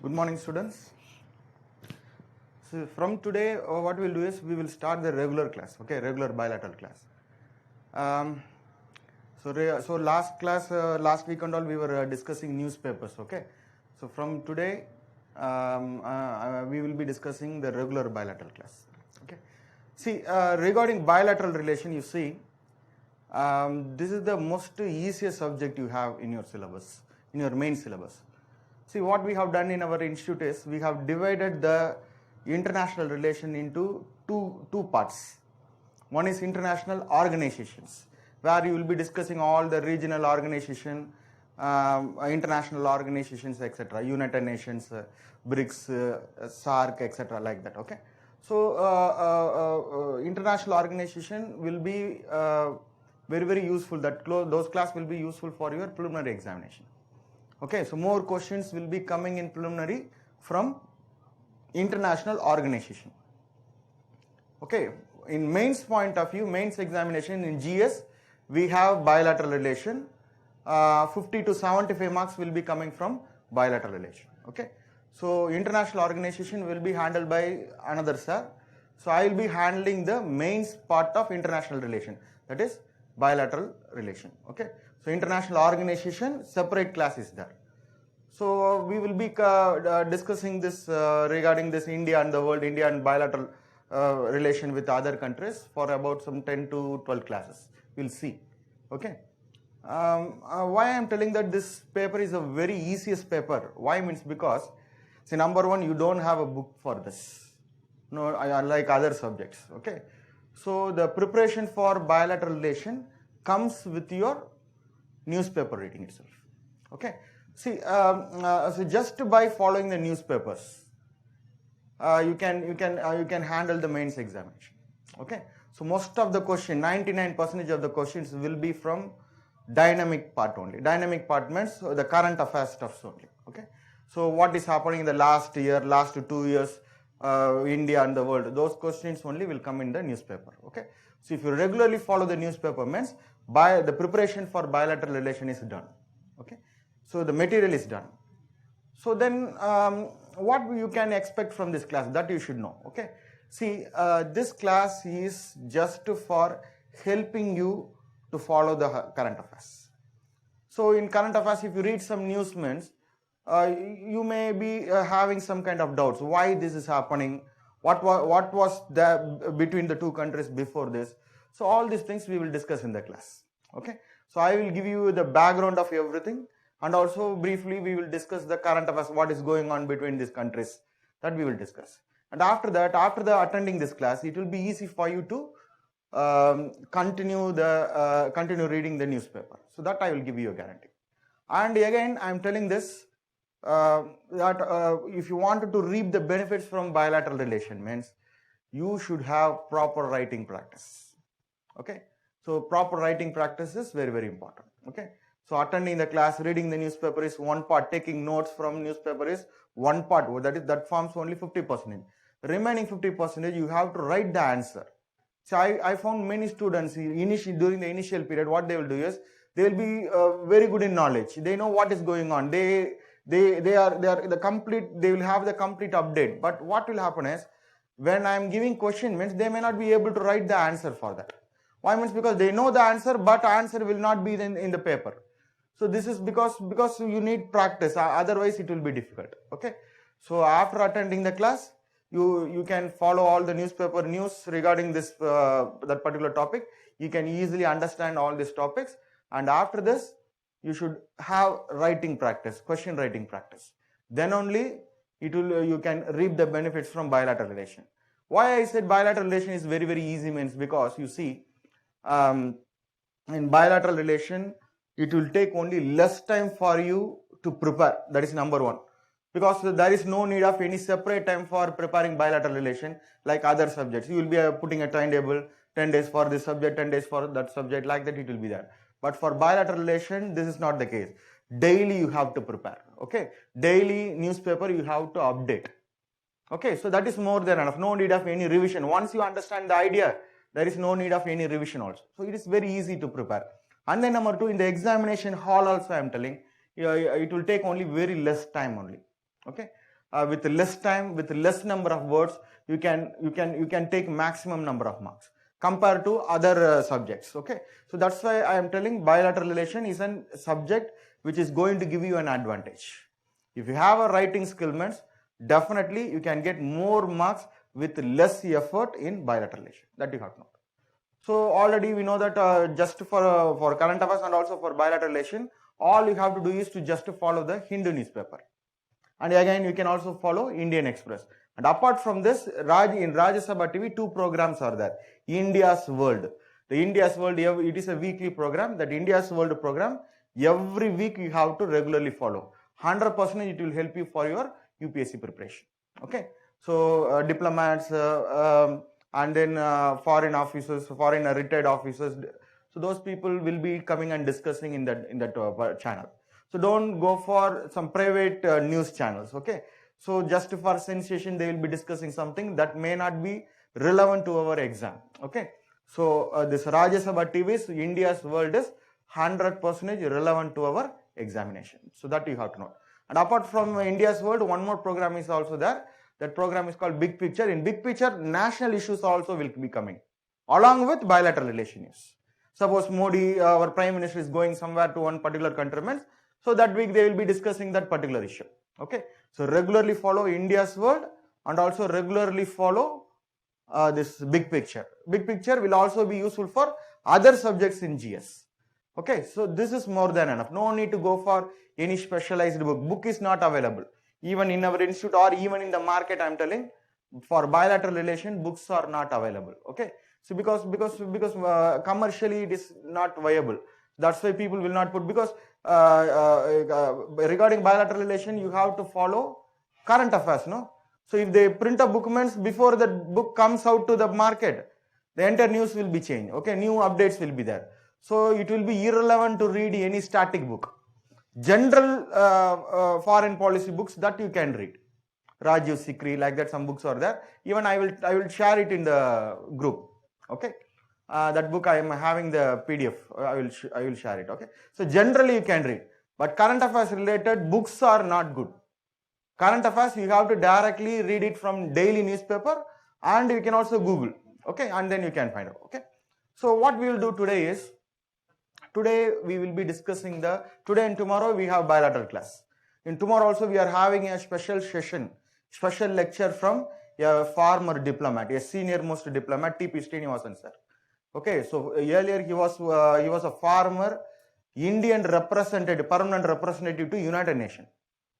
Good morning, students. So from today, what we'll do is we will start the regular class, okay, regular bilateral class. So last class, last week and all, we were discussing newspapers, okay. So from today, we will be discussing the regular bilateral class, okay. See, regarding bilateral relation, you see, this is the most easiest subject you have in your syllabus, in your main syllabus. See, what we have done in our institute is we have divided the international relation into two parts. One is international organizations, where you will be discussing all the regional organization, international organizations, etc., United Nations, BRICS, SARC, etc., like that, okay. So, international organization will be very useful. Those class will be useful for your preliminary examination. Okay, so more questions will be coming in preliminary from international organization. Okay, in mains point of view, mains examination in GS, we have bilateral relation. 50 to 75 marks will be coming from bilateral relation. Okay, so international organization will be handled by another sir. So I will be handling the mains part of international relation, that is bilateral relation. Okay, so international organization, separate class is there. So we will be discussing this regarding this India and the world, India and bilateral relation with other countries for about some 10 to 12 classes. We'll see. Okay. Why I am telling that this paper is a very easiest paper? Why means because, see, number one, you don't have a book for this. No, unlike other subjects. Okay. So the preparation for bilateral relation comes with your newspaper reading itself. Okay. See, so just by following the newspapers, you can handle the mains examination. Okay. So most of the question, 99% of the questions will be from dynamic part only. Dynamic part means the current affairs stuffs only. Okay. So what is happening in the last year, last 2 years, India and the world, those questions only will come in the newspaper. Okay. So if you regularly follow the newspaper, means the preparation for bilateral relation is done. Okay. So the material is done. So then what you can expect from this class, that you should know. Okay. See, this class is just for helping you to follow the current affairs. So in current affairs, if you read some news, means you may be having some kind of doubts. Why this is happening? What was the between the two countries before this? So all these things we will discuss in the class. Okay. So I will give you the background of everything, and also briefly we will discuss the current affairs, what is going on between these countries, that we will discuss. And after that, after attending this class, it will be easy for you to continue reading the newspaper. So that I will give you a guarantee. And again, I am telling this, that if you wanted to reap the benefits from bilateral relation, means you should have proper writing practice. Okay. So proper writing practice is very important. Okay. So attending the class, reading the newspaper is one part, taking notes from newspaper is one part, that forms only 50%. Remaining 50% you have to write the answer. So I found many students during the initial period, what they will do is they will be very good in knowledge. They know what is going on. They will have the complete update. But what will happen is, when I am giving question, means they may not be able to write the answer for that. Why? Means because they know the answer, but answer will not be in the paper. So this is because you need practice, otherwise it will be difficult. Okay. So after attending the class, you can follow all the newspaper news regarding this that particular topic. You can easily understand all these topics, and after this you should have writing practice, question writing practice. Then only you can reap the benefits from bilateral relation. Why I said bilateral relation is very easy, means because you see, in bilateral relation, it will take only less time for you to prepare. That is number one. Because there is no need of any separate time for preparing bilateral relation like other subjects. You will be putting a timetable, 10 days for this subject, 10 days for that subject, like that it will be there. But for bilateral relation, this is not the case. Daily you have to prepare. Okay. Daily newspaper you have to update. Okay. So that is more than enough. No need of any revision. Once you understand the idea, there is no need of any revision also. So it is very easy to prepare. And then number two, in the examination hall also I am telling, it will take only very less time only. Okay. with less time, with less number of words, you can take maximum number of marks compared to other subjects. Okay, so that's why I am telling bilateral relation is a subject which is going to give you an advantage. If you have a writing skill means, definitely you can get more marks with less effort in bilateral relation. That you have to know. So already we know that just for current affairs and also for bilateral relation, all you have to do is to just follow the Hindu newspaper. And again, you can also follow Indian Express. And apart from this, in Rajya Sabha TV, 2 programs are there. India's World. The India's World, it is a weekly program. That India's World program, every week you have to regularly follow. 100% it will help you for your UPSC preparation. Okay. So diplomats and then foreign officers, foreign retired officers. So those people will be coming and discussing in that channel. So don't go for some private news channels, okay? So just for sensation, they will be discussing something that may not be relevant to our exam, okay? So this Rajya Sabha TV's India's World is 100% relevant to our examination. So that you have to know. And apart from India's World, one more program is also there. That program is called Big Picture. In Big Picture, national issues also will be coming along with bilateral relation news. Suppose Modi, our Prime Minister, is going somewhere to one particular country, so that week they will be discussing that particular issue. Okay. So regularly follow India's World and also regularly follow this Big Picture. Big Picture will also be useful for other subjects in GS. Okay. So this is more than enough. No need to go for any specialized book. Book is not available. Even in our institute or even in the market, I am telling, for bilateral relation, books are not available. Okay. So because commercially it is not viable. That's why people will not put, because regarding bilateral relation, you have to follow current affairs, no? So if they print a book means before the book comes out to the market, the entire news will be changed, okay? New updates will be there. So it will be irrelevant to read any static book. General foreign policy books that you can read. Rajiv Sikri, like that, some books are there. Even I will share it in the group, okay? That book I am having the PDF. I will share it. Okay. So generally you can read, but current affairs related books are not good. Current affairs you have to directly read it from daily newspaper, and you can also Google. Okay, and then you can find out. Okay. So what we will do today is, today we will be discussing today and tomorrow we have bilateral class. In tomorrow also we are having a special session, special lecture from a former diplomat, a senior most diplomat, T.P. Srinivasan sir. Okay, so earlier he was a former Indian representative, permanent representative to United Nations.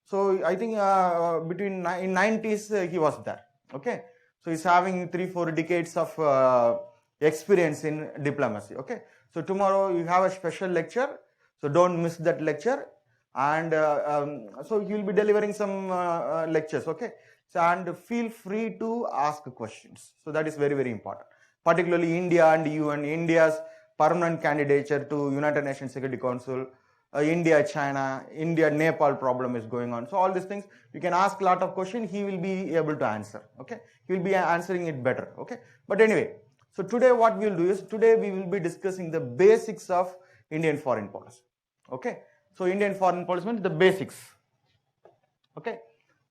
So I think in 90s he was there. Okay, so he's having 3-4 decades of experience in diplomacy. Okay, so tomorrow you have a special lecture, so don't miss that lecture. And so he will be delivering some lectures. Okay, so and feel free to ask questions. So that is very, very important. Particularly India and UN, India's permanent candidature to United Nations Security Council, India, China, India, Nepal problem is going on. So all these things, you can ask a lot of questions, he will be able to answer. Okay, he will be answering it better. Okay, but anyway, so today what we will do is, today we will be discussing the basics of Indian foreign policy. Okay, so Indian foreign policy means the basics. Okay,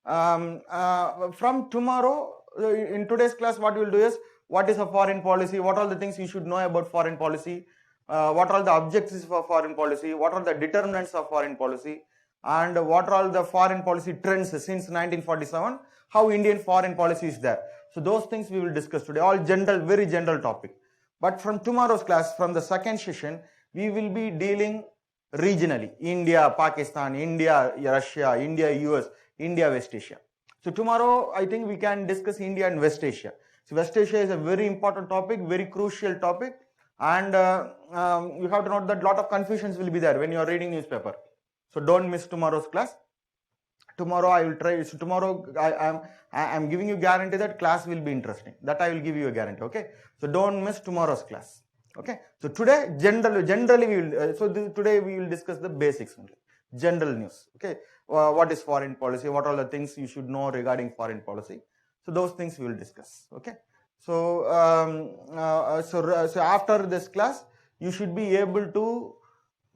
from tomorrow, in today's class, what we will do is, what is a foreign policy? What are the things you should know about foreign policy? What are the objectives for foreign policy? What are the determinants of foreign policy? And what are all the foreign policy trends since 1947? How Indian foreign policy is there? So those things we will discuss today. All general, very general topic. But from tomorrow's class, from the second session, we will be dealing regionally. India, Pakistan, India, Russia, India, US, India, West Asia. So tomorrow, I think we can discuss India and West Asia. So West Asia is a very important topic, very crucial topic, and you have to note that a lot of confusions will be there when you are reading newspaper. So don't miss tomorrow's class. Tomorrow I will try. So tomorrow I am giving you guarantee that class will be interesting. That I will give you a guarantee. Okay. So don't miss tomorrow's class. Okay. So today generally we will. Today we will discuss the basics only. General news. Okay. What is foreign policy? What are the things you should know regarding foreign policy? So those things we will discuss. Okay. So so after this class, you should be able to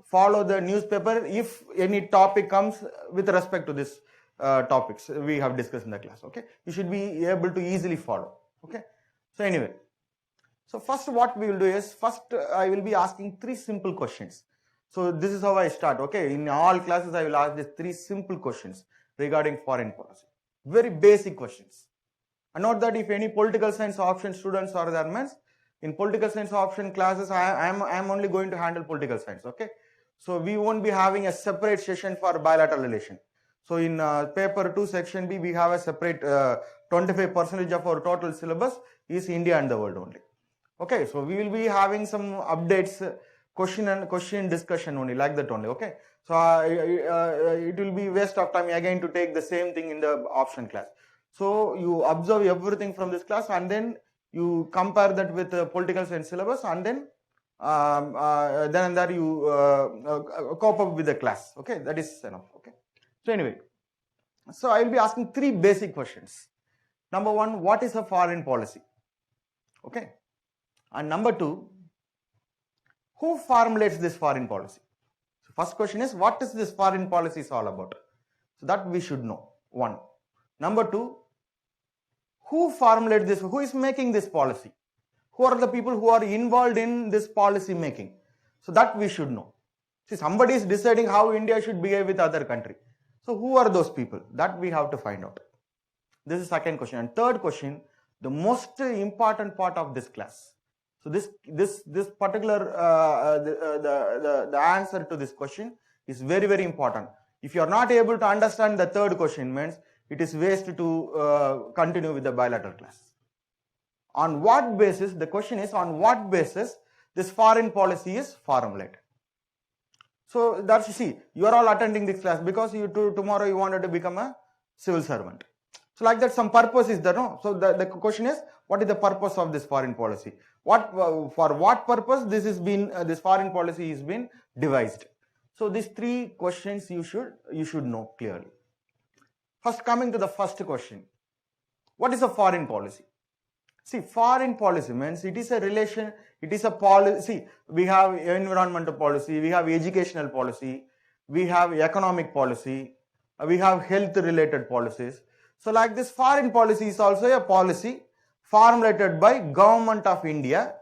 follow the newspaper if any topic comes with respect to this topics we have discussed in the class. Okay, you should be able to easily follow. Okay, so anyway, so first what we will do is, first I will be asking 3 simple questions. So this is how I start. Okay, in all classes I will ask these 3 simple questions regarding foreign policy, very basic questions. And note that if any political science option students are there, means in political science option classes I am only going to handle political science. Okay, so we won't be having a separate session for bilateral relation. So in paper 2 section B we have a separate 25% of our total syllabus is India and the world only. Okay, so we will be having some updates, question discussion only, like that only. Okay, so it will be waste of time again to take the same thing in the option class. So you observe everything from this class and then you compare that with the political science syllabus, and then and there you cope up with the class. Okay, that is enough. Okay, so anyway, so I will be asking 3 basic questions. Number 1, what is a foreign policy? Okay, and number 2, who formulates this foreign policy? So first question is, what is this foreign policy is all about? So that we should know. 1. Number 2, who formulates this? Who is making this policy? Who are the people who are involved in this policy making? So that we should know. See, somebody is deciding how India should behave with other country. So who are those people? That we have to find out. This is second question. And third question, the most important part of this class. So this particular the answer to this question is very, very important. If you are not able to understand the third question, means it is waste to continue with the bilateral class. On what basis, the question is, on what basis this foreign policy is formulated? So that's, you see, you are all attending this class because tomorrow you wanted to become a civil servant. So like that, some purpose is there, no? So the question is, what is the purpose of this foreign policy? For what purpose this foreign policy is been devised? So these 3 questions you should know clearly. First, coming to the first question, what is a foreign policy? See, foreign policy means it is a relation, it is a policy. We have environmental policy, we have educational policy, we have economic policy, we have health related policies. So like this, foreign policy is also a policy formulated by Government of India,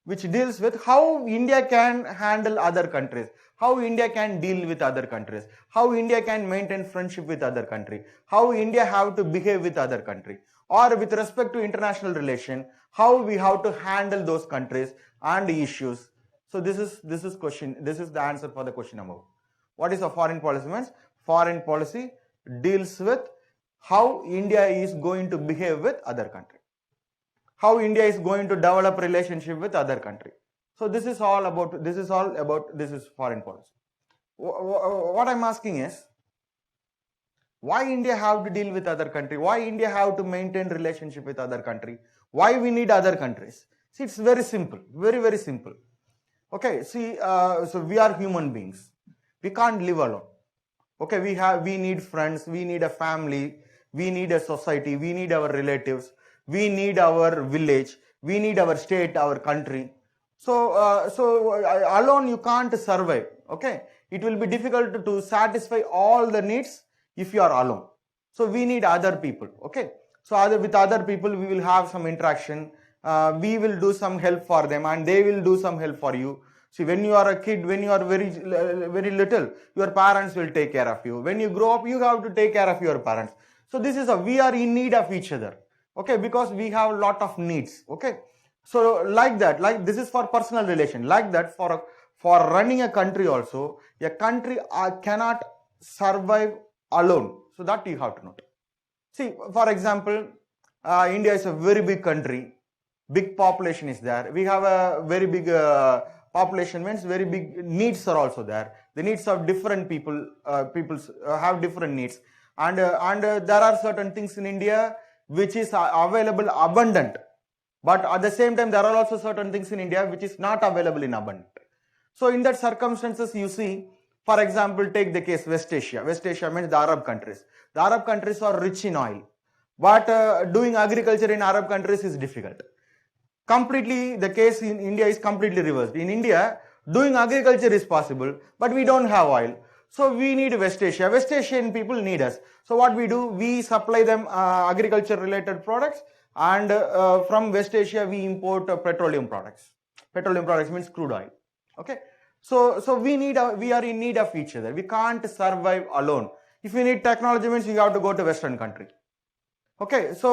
which deals with how India can handle other countries, how India can deal with other countries, how India can maintain friendship with other country, how India have to behave with other country, or with respect to international relation, how we have to handle those countries and issues. So this is the answer for the question number 1. What is a foreign policy means? Foreign policy deals with how India is going to behave with other country, how India is going to develop relationship with other country. So this is foreign policy. What I'm asking is, why India have to deal with other country? Why India have to maintain relationship with other country? Why we need other countries? See, it's very simple, very, very simple. Okay, see, so we are human beings. We can't live alone. Okay, we need friends, we need a family, we need a society, we need our relatives, we need our village, we need our state, our country. So alone you can't survive. Okay, it will be difficult to satisfy all the needs if you are alone. So we need other people. Okay, so with other people we will have some interaction. We will do some help for them and they will do some help for you. See, when you are a kid, when you are very little, your parents will take care of you. When you grow up, you have to take care of your parents. So we are in need of each other. Okay, because we have a lot of needs. Okay, so like that, like this is for personal relation. Like that, for running a country also, a country cannot survive alone. So that you have to note. See, for example, India is a very big country. Big population is there. We have a very big population, means very big needs are also there. The needs of different people have different needs, and there are certain things in India which is available abundant, but at the same time there are also certain things in India which is not available in abundant. So in that circumstances, you see, for example, take the case West Asia. West Asia means the Arab countries. The Arab countries are rich in oil, but doing agriculture in Arab countries is difficult. Completely, the case in India is completely reversed. In India, doing agriculture is possible, but we don't have oil. So we need West Asia. West Asian people need us. So what we do, we supply them agriculture related products, and from West Asia we import petroleum products. Petroleum products means crude oil. Okay. So we are in need of each other. We can't survive alone. If you need technology means you have to go to Western country. Okay, so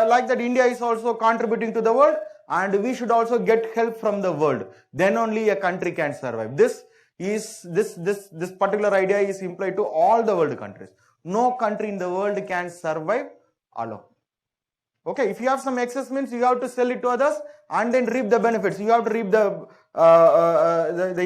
like that India is also contributing to the world, and we should also get help from the world. Then only a country can survive. This particular idea is implied to all the world countries. No country in the world can survive alone. Okay, if you have some excess means you have to sell it to others and then reap the benefits. You have to reap the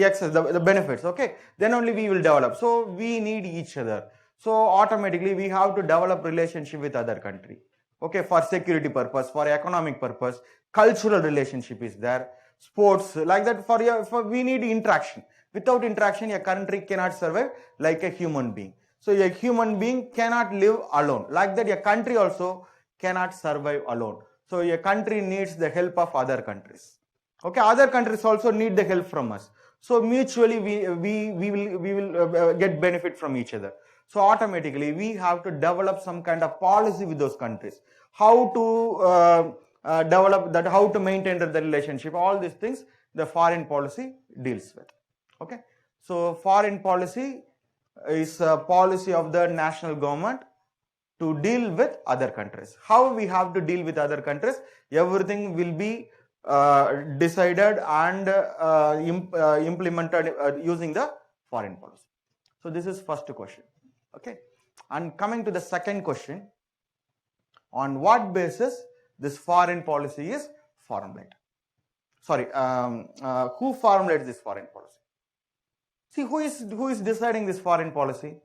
excess, the benefits. Okay, then only we will develop. So we need each other. So automatically we have to develop relationship with other country. Okay, for security purpose, for economic purpose, cultural relationship is there, sports, like that. For we need interaction. Without interaction, a country cannot survive like a human being. So a human being cannot live alone. Like that, a country also cannot survive alone. So a country needs the help of other countries. Okay, other countries also need the help from us. So mutually we will get benefit from each other. So automatically we have to develop some kind of policy with those countries. How to develop that, how to maintain the relationship, all these things the foreign policy deals with. Okay, so foreign policy is a policy of the national government to deal with other countries. How we have to deal with other countries? Everything will be decided and implemented using the foreign policy. So this is first question. Okay, and coming to the second question, on what basis this foreign policy is formulated? Sorry, who formulates this foreign policy? See, who is deciding this foreign policy?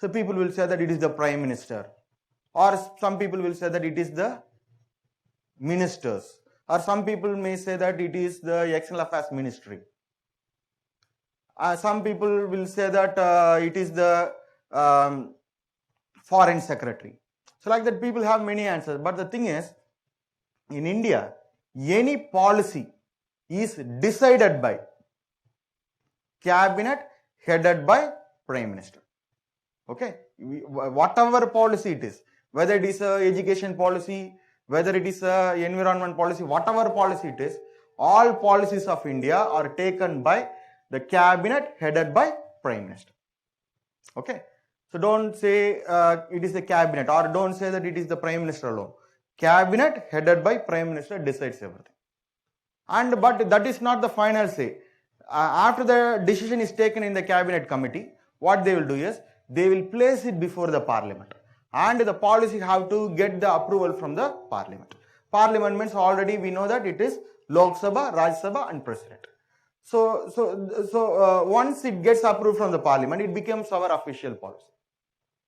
So people will say that it is the Prime Minister, or some people will say that it is the ministers, or some people may say that it is the External Affairs Ministry. Some people will say that it is the Foreign Secretary. So like that, people have many answers. But the thing is, in India, any policy is decided by cabinet headed by Prime Minister. Okay, whatever policy it is, whether it is a education policy, whether it is a environment policy, whatever policy it is, all policies of India are taken by the cabinet headed by Prime Minister. Okay, so don't say it is the cabinet, or don't say that it is the Prime Minister alone. Cabinet headed by Prime Minister decides everything. But that is not the final say. After the decision is taken in the cabinet committee, what they will do is they will place it before the parliament, and the policy have to get the approval from the parliament. Parliament means already we know that it is Lok Sabha, Rajya Sabha and President. So once it gets approved from the parliament, it becomes our official policy.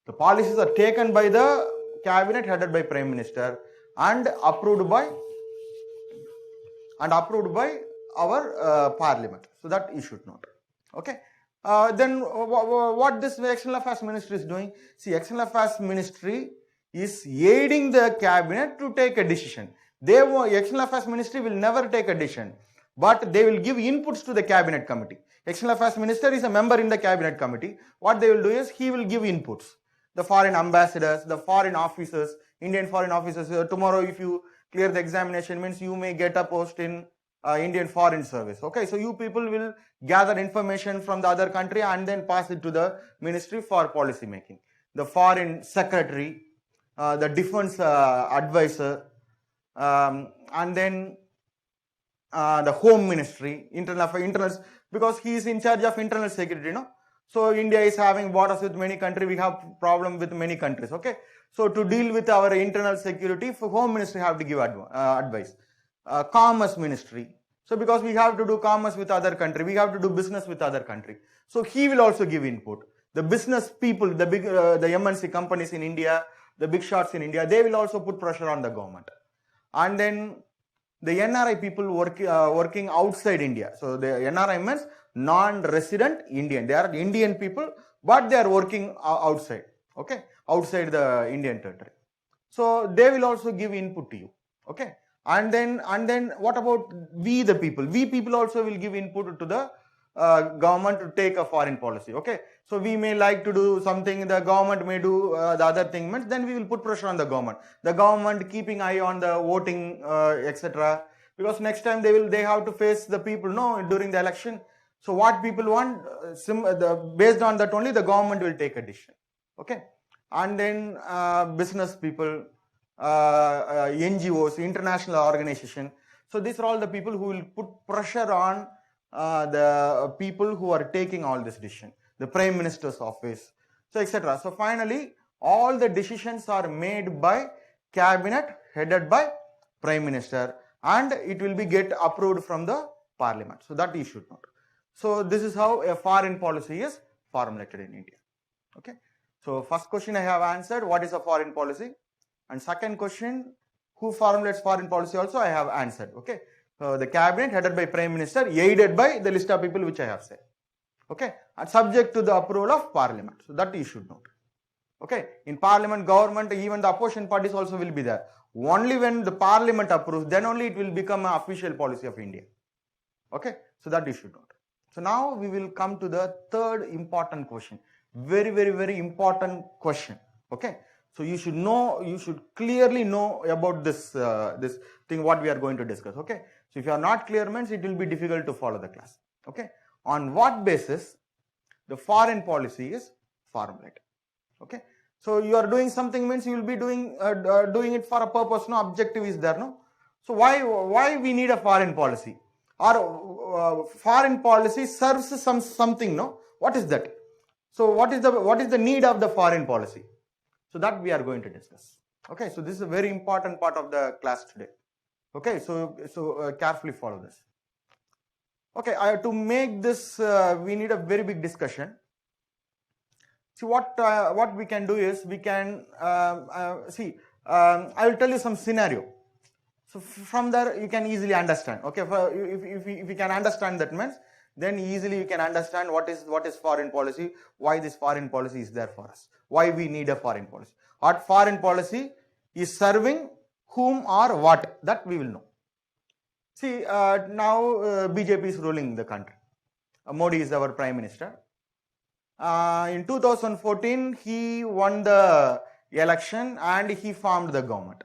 The policies are taken by the cabinet headed by Prime Minister and approved by our parliament. So that you should note. Okay. Then what this External Affairs Ministry is doing? See, External Affairs Ministry is aiding the cabinet to take a decision. External Affairs Ministry will never take a decision, but they will give inputs to the cabinet committee. External Affairs Minister is a member in the cabinet committee. What they will do is he will give inputs. The foreign ambassadors, the foreign officers, Indian foreign officers. Tomorrow, if you clear the examination, means you may get a post in Indian Foreign Service. Okay, so you people will gather information from the other country and then pass it to the ministry for policy making. The Foreign Secretary, the Defense Advisor, and then the Home Ministry, internals, because he is in charge of internal security, you know. So India is having borders with many countries. We have problem with many countries. Okay, so to deal with our internal security, for Home Ministry have to give advice. Commerce Ministry. So because we have to do commerce with other country, we have to do business with other country. So he will also give input. The business people, the big, the MNC companies in India, the big shots in India, they will also put pressure on the government. And then the NRI people working outside India. So the NRI means non-resident Indian. They are Indian people, but they are working outside. Okay, outside the Indian territory. So they will also give input to you. Okay. And then what about we the people? We people also will give input to the government to take a foreign policy. Okay, so we may like to do something, the government may do the other thing, means then we will put pressure on the government. The government keeping eye on the voting, etc. Because next time they have to face the people, no, during the election. So what people want, based on that only the government will take a decision. Okay, and then business people, NGOs, international organization. So these are all the people who will put pressure on the people who are taking all this decision, the Prime Minister's office, so etc. So finally, all the decisions are made by cabinet headed by Prime Minister, and it will be get approved from the Parliament. So that you should know. So this is how a foreign policy is formulated in India. Okay. So first question I have answered, what is a foreign policy? And second question, who formulates foreign policy also I have answered. Okay. So the cabinet headed by Prime Minister, aided by the list of people which I have said. Okay. And subject to the approval of Parliament. So that you should note. Okay. In Parliament, government, even the opposition parties also will be there. Only when the Parliament approves, then only it will become an official policy of India. Okay. So that you should note. So now we will come to the third important question. Very, very, very important question. Okay. So you should know, you should clearly know about this this thing what we are going to discuss. Okay. So if you are not clear, means it will be difficult to follow the class. Okay. On what basis the foreign policy is formulated? Okay. So you are doing something, means you will be doing it for a purpose. No objective is there. No. So why we need a foreign policy? Or foreign policy serves something. No. What is that? So what is the need of the foreign policy? So that we are going to discuss. Okay, so this is a very important part of the class today. Okay, so carefully follow this. Okay, to make this, we need a very big discussion. See what we can do is we can I will tell you some scenario. So from there you can easily understand. Okay, if you can understand that, means then easily you can understand what is foreign policy, why this foreign policy is there for us, why we need a foreign policy. What foreign policy is serving whom or what, that we will know. See, now BJP is ruling the country. Modi is our Prime Minister. In 2014, he won the election and he formed the government.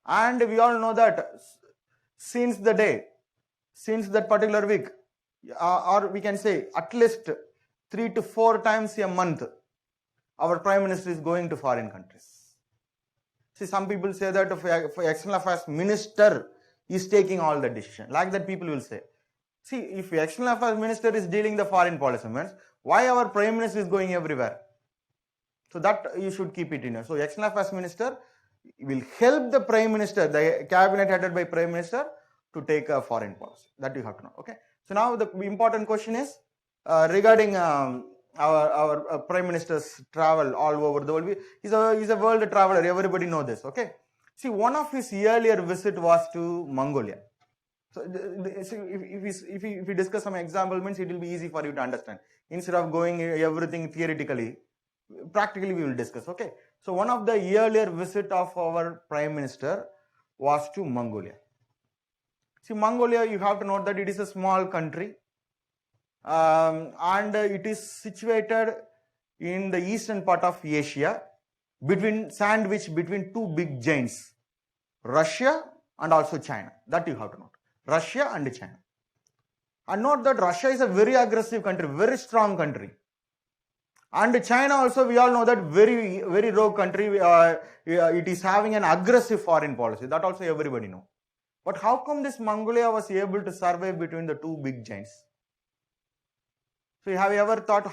And we all know that since that particular week, or we can say at least 3 to 4 times a month, our Prime Minister is going to foreign countries. See, some people say that if External Affairs Minister is taking all the decision. Like that people will say. See, if External Affairs Minister is dealing the foreign policy, means why our Prime Minister is going everywhere? So that you should keep it in here. So External Affairs Minister will help the Prime Minister, the cabinet headed by Prime Minister, to take a foreign policy. That you have to know. Okay. So now the important question is regarding our Prime Minister's travel all over the world. He's a world traveler. Everybody know this. Okay. See, one of his earlier visit was to Mongolia. So if we discuss some example, means it will be easy for you to understand. Instead of going everything theoretically, practically we will discuss. Okay. So one of the earlier visit of our Prime Minister was to Mongolia. See, Mongolia, you have to note that it is a small country, and it is situated in the eastern part of Asia, sandwiched between two big giants, Russia and also China. That you have to note. Russia and China. And note that Russia is a very aggressive country, very strong country. And China also, we all know that very, very rogue country. It is having an aggressive foreign policy. That also everybody know. But how come this Mongolia was able to survive between the two big giants? So have you ever thought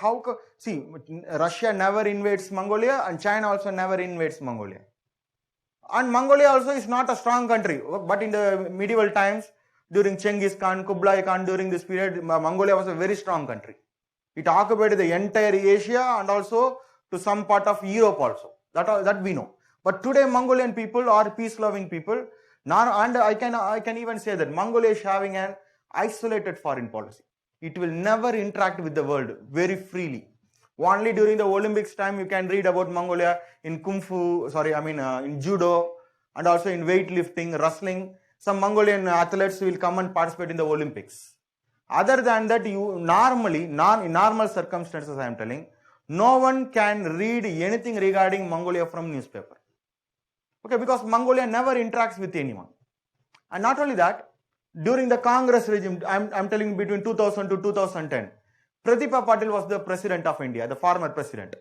see, Russia never invades Mongolia and China also never invades Mongolia. And Mongolia also is not a strong country. But in the medieval times, during Genghis Khan, Kublai Khan, during this period, Mongolia was a very strong country. It occupied the entire Asia and also to some part of Europe also. That we know. But today Mongolian people are peace-loving people. Now, and I can even say that Mongolia is having an isolated foreign policy. It will never interact with the world very freely. Only during the Olympics time you can read about Mongolia in in judo and also in weightlifting, wrestling. Some Mongolian athletes will come and participate in the Olympics. Other than that, in normal circumstances, I am telling, no one can read anything regarding Mongolia from newspaper. Okay, because Mongolia never interacts with anyone. And not only that, during the Congress regime, I'm telling between 2000 to 2010, Pratibha Patil was the president of India, the former president.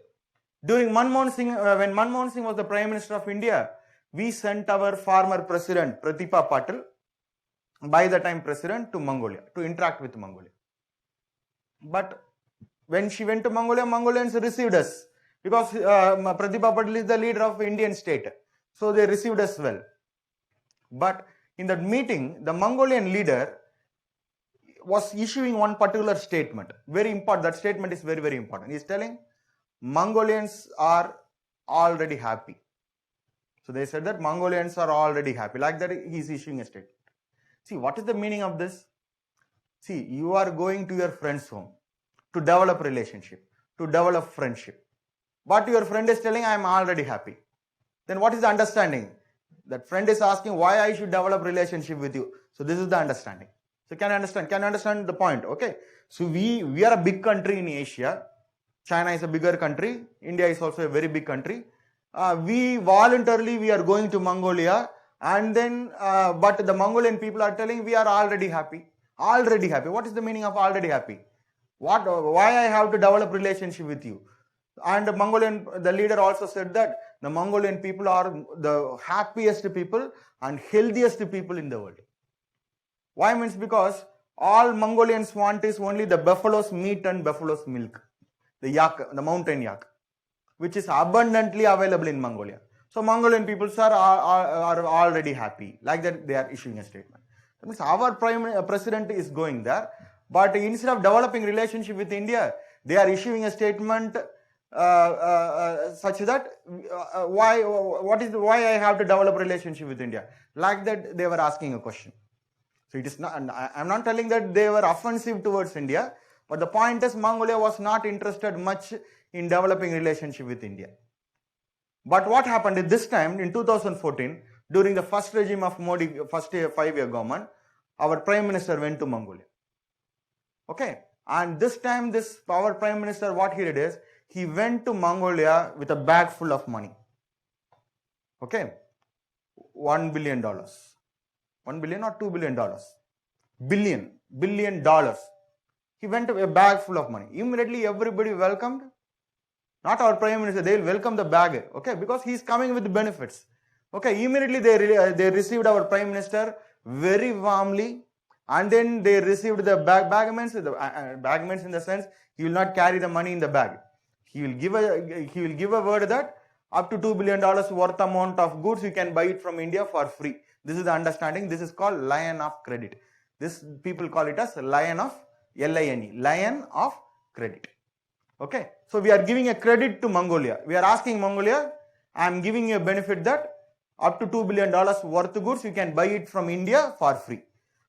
During Manmohan Singh, when Manmohan Singh was the Prime Minister of India, we sent our former president, Pratibha Patil, by the time president, to Mongolia, to interact with Mongolia. But when she went to Mongolia, Mongolians received us, because Pratibha Patil is the leader of Indian state. So they received us well. But in that meeting, the Mongolian leader was issuing one particular statement. Very important. That statement is very, very important. He is telling, Mongolians are already happy. So they said that Mongolians are already happy. Like that, he is issuing a statement. See, what is the meaning of this? See, you are going to your friend's home to develop relationship, to develop friendship. But your friend is telling, I am already happy. Then what is the understanding? That friend is asking why I should develop relationship with you. So this is the understanding. So can you understand? Can you understand the point? Okay. So we are a big country in Asia. China is a bigger country. India is also a very big country. We voluntarily are going to Mongolia, and then but the Mongolian people are telling we are already happy. Already happy. What is the meaning of already happy? Why I have to develop relationship with you? And the leader also said that the Mongolian people are the happiest people and healthiest people in the world. Why? Means because all Mongolians want is only the buffalo's meat and buffalo's milk. The yak, the mountain yak, which is abundantly available in Mongolia. So Mongolian people are already happy. Like that, they are issuing a statement. That means our president is going there, but instead of developing relationship with India, they are issuing a statement such that why I have to develop relationship with India. Like that, they were asking a question. So it is not. I'm not telling that they were offensive towards India. But the point is, Mongolia was not interested much in developing relationship with India. But what happened at this time, in 2014, during the first regime of Modi, first 5-year government, our Prime Minister went to Mongolia. Okay? And this time, our Prime Minister, what he did is, he went to Mongolia with a bag full of money. Okay? $1 billion. $1 billion or $2 billion? Billion dollars. He went with a bag full of money. Immediately everybody welcomed. Not our Prime Minister, they will welcome the bag. Okay, because he is coming with benefits. Okay, immediately they received our Prime Minister very warmly, and then they received the bag means in the sense he will not carry the money in the bag. He will give a word that up to $2 billion worth amount of goods you can buy it from India for free. This is the understanding. This is called line of credit. This people call it as line of LINE, line of credit. Okay, so we are giving a credit to Mongolia. We are asking Mongolia, I am giving you a benefit that up to $2 billion worth of goods you can buy it from India for free.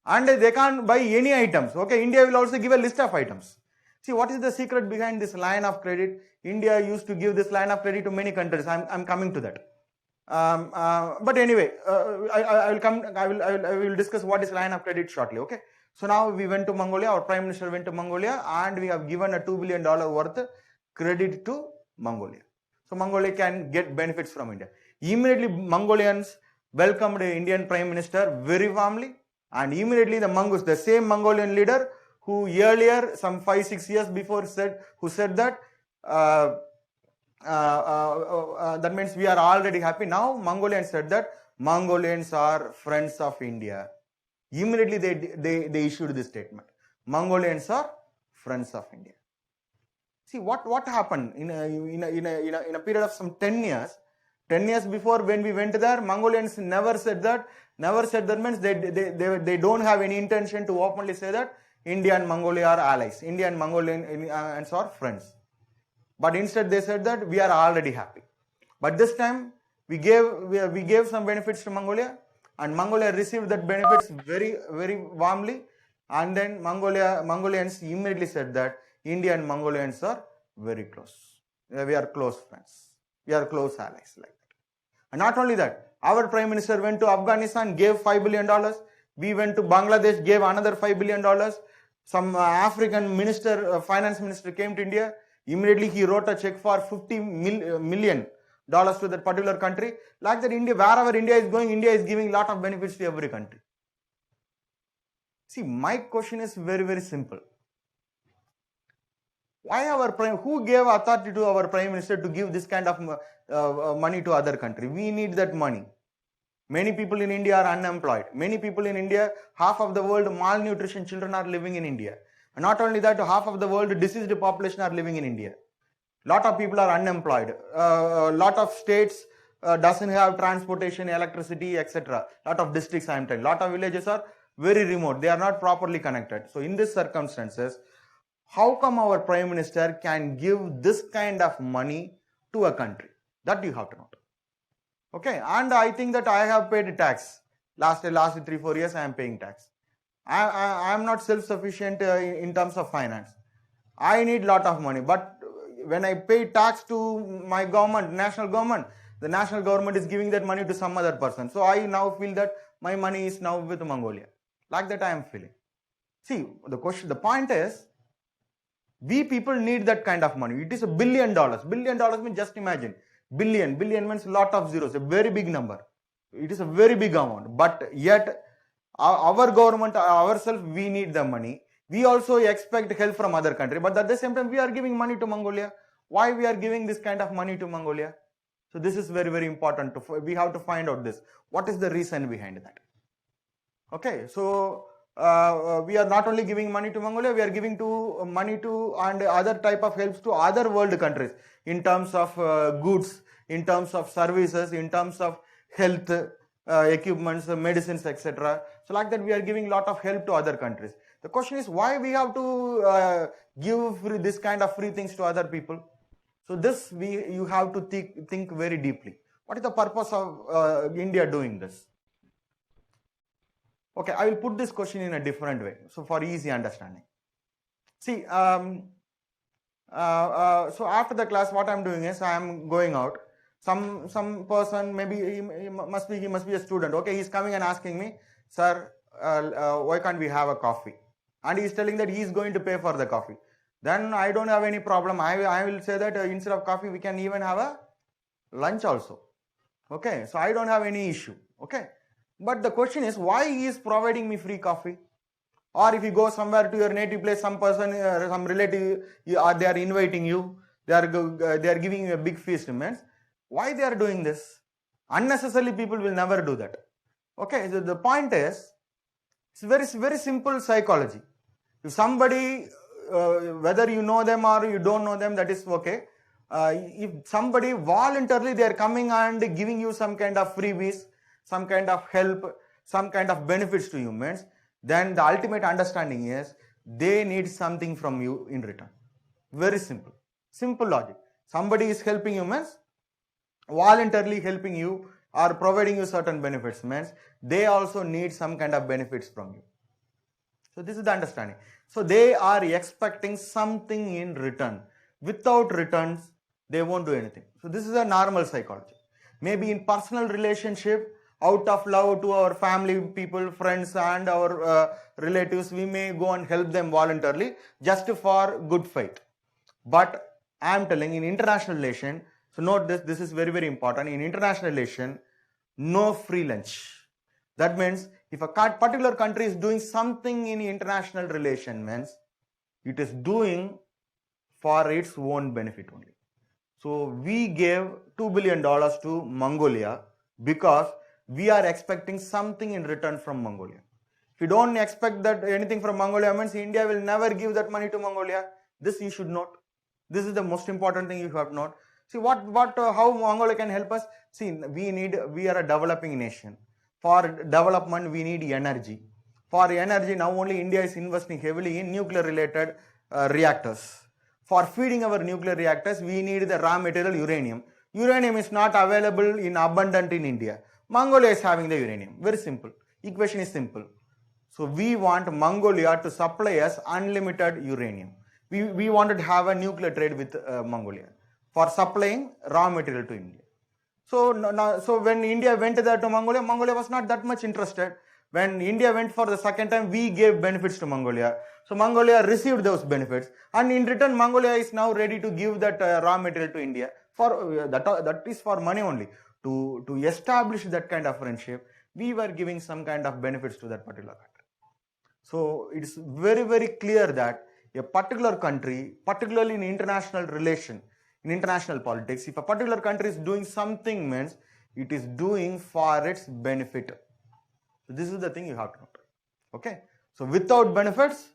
And they can't buy any items. Okay, India will also give a list of items. See, what is the secret behind this line of credit? India used to give this line of credit to many countries. I'm coming to that. But anyway, I will discuss what is line of credit shortly. Okay. So now we went to Mongolia, our Prime Minister went to Mongolia, and we have given a $2 billion worth credit to Mongolia. So Mongolia can get benefits from India. Immediately Mongolians welcomed the Indian Prime Minister very warmly, and immediately the same Mongolian leader who earlier, some 5-6 years before said that that means we are already happy. Now Mongolians said that Mongolians are friends of India. Immediately they issued this statement. Mongolians are friends of India. See what happened in a period of some 10 years. 10 years before, when we went there, Mongolians never said that means they don't have any intention to openly say that India and Mongolia are allies. India and Mongolians are friends. But instead they said that we are already happy. But this time we gave some benefits to Mongolia, and Mongolia received that benefits very, very warmly. And then Mongolians immediately said that India and Mongolians are very close. We are close friends. We are close allies, like that. And not only that, our Prime Minister went to Afghanistan, gave $5 billion. We went to Bangladesh, gave another $5 billion. Some African minister, finance minister came to India. Immediately he wrote a check for $50 million to that particular country. Like that, India, wherever India is going, India is giving lot of benefits to every country. See, my question is very, very simple. Why who gave authority to our prime minister to give this kind of money to other country? We need that money. Many people in India are unemployed. Many people in India, half of the world malnutrition children are living in India. And not only that, half of the world diseased population are living in India. Lot of people are unemployed. Lot of states doesn't have transportation, electricity, etc. Lot of districts, I am telling. Lot of villages are very remote. They are not properly connected. So in these circumstances, how come our prime minister can give this kind of money to a country? That you have to know. Okay, and I think that I have paid tax. Last 3-4 years I am paying tax. I am not self-sufficient in terms of finance. I need lot of money, but when I pay tax to my government, national government, the national government is giving that money to some other person. So I now feel that my money is now with Mongolia. Like that I am feeling. See, the point is, we people need that kind of money. It is $1 billion. $1 billion means, just imagine. Billion means lot of zeros, a very big number. It is a very big amount, but yet our government, ourselves, we need the money. We also expect help from other country, but at the same time we are giving money to Mongolia. Why we are giving this kind of money to Mongolia? So this is very, very important. We have to find out this. What is the reason behind that? Okay, so we are not only giving money to Mongolia, we are giving money to and other type of helps to other world countries in terms of goods, in terms of services, in terms of health, equipments, medicines, etc. So like that we are giving lot of help to other countries. The question is, why we have to give this kind of free things to other people? So this you have to think very deeply. What is the purpose of India doing this? Okay, I will put this question in a different way, so for easy understanding. See, so after the class, what I am doing is I am going out. Some person, maybe he must be a student. Okay, he is coming and asking me, sir, why can't we have a coffee? And he is telling that he is going to pay for the coffee. Then I don't have any problem. I will say that instead of coffee, we can even have a lunch also. Okay, so I don't have any issue. Okay. But the question is, why he is providing me free coffee? Or if you go somewhere to your native place, some person, some relative, they are inviting you, they are giving you a big feast. Means, why they are doing this? Unnecessarily, people will never do that. Okay, so the point is, it's very, very simple psychology. If somebody, whether you know them or you don't know them, that is okay. If somebody voluntarily they are coming and giving you some kind of freebies, some kind of help, some kind of benefits to humans, then the ultimate understanding is they need something from you in return. Very simple. Simple logic. Somebody is helping humans, voluntarily helping you or providing you certain benefits means they also need some kind of benefits from you. So this is the understanding. So they are expecting something in return. Without returns, they won't do anything. So this is a normal psychology. Maybe in personal relationship, out of love to our family, people, friends and our relatives, we may go and help them voluntarily just for good faith. But I am telling, in international relation, so note this is very, very important. In international relation, no free lunch. That means if a particular country is doing something in international relation, means it is doing for its own benefit only. So we gave $2 billion to Mongolia because we are expecting something in return from Mongolia. If you don't expect that anything from Mongolia, means India will never give that money to Mongolia. This you should note. This is the most important thing you have to note. See how Mongolia can help us. See, we are a developing nation. For development, we need energy. For energy, now only India is investing heavily in nuclear related reactors. For feeding our nuclear reactors, we need the raw material uranium. Uranium is not available in abundant in India. Mongolia is having the uranium. Very simple. Equation is simple. So we want Mongolia to supply us unlimited uranium. We wanted to have a nuclear trade with Mongolia for supplying raw material to India. So when India went there to Mongolia, Mongolia was not that much interested. When India went for the second time, we gave benefits to Mongolia. So Mongolia received those benefits, and in return, Mongolia is now ready to give that raw material to India. For that is for money only. To establish that kind of friendship, we were giving some kind of benefits to that particular country. So it's very, very clear that a particular country, particularly in international relation, in international politics, if a particular country is doing something, means it is doing for its benefit. So this is the thing you have to know. Okay. So without benefits,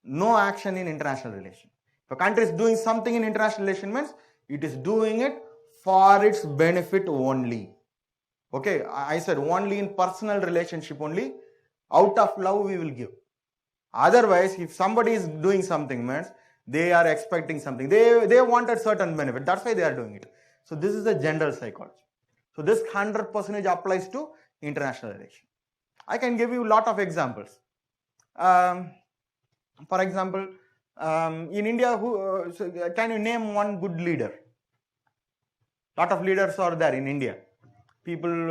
no action in international relation. If a country is doing something in international relation, means it is doing it for its benefit only. Okay, I said only in personal relationship only. Out of love we will give. Otherwise, if somebody is doing something, means they are expecting something. They wanted certain benefit. That's why they are doing it. So this is the general psychology. So this 100% applies to international relation. I can give you a lot of examples. For example, in India, can you name one good leader? Lot of leaders are there in India. People,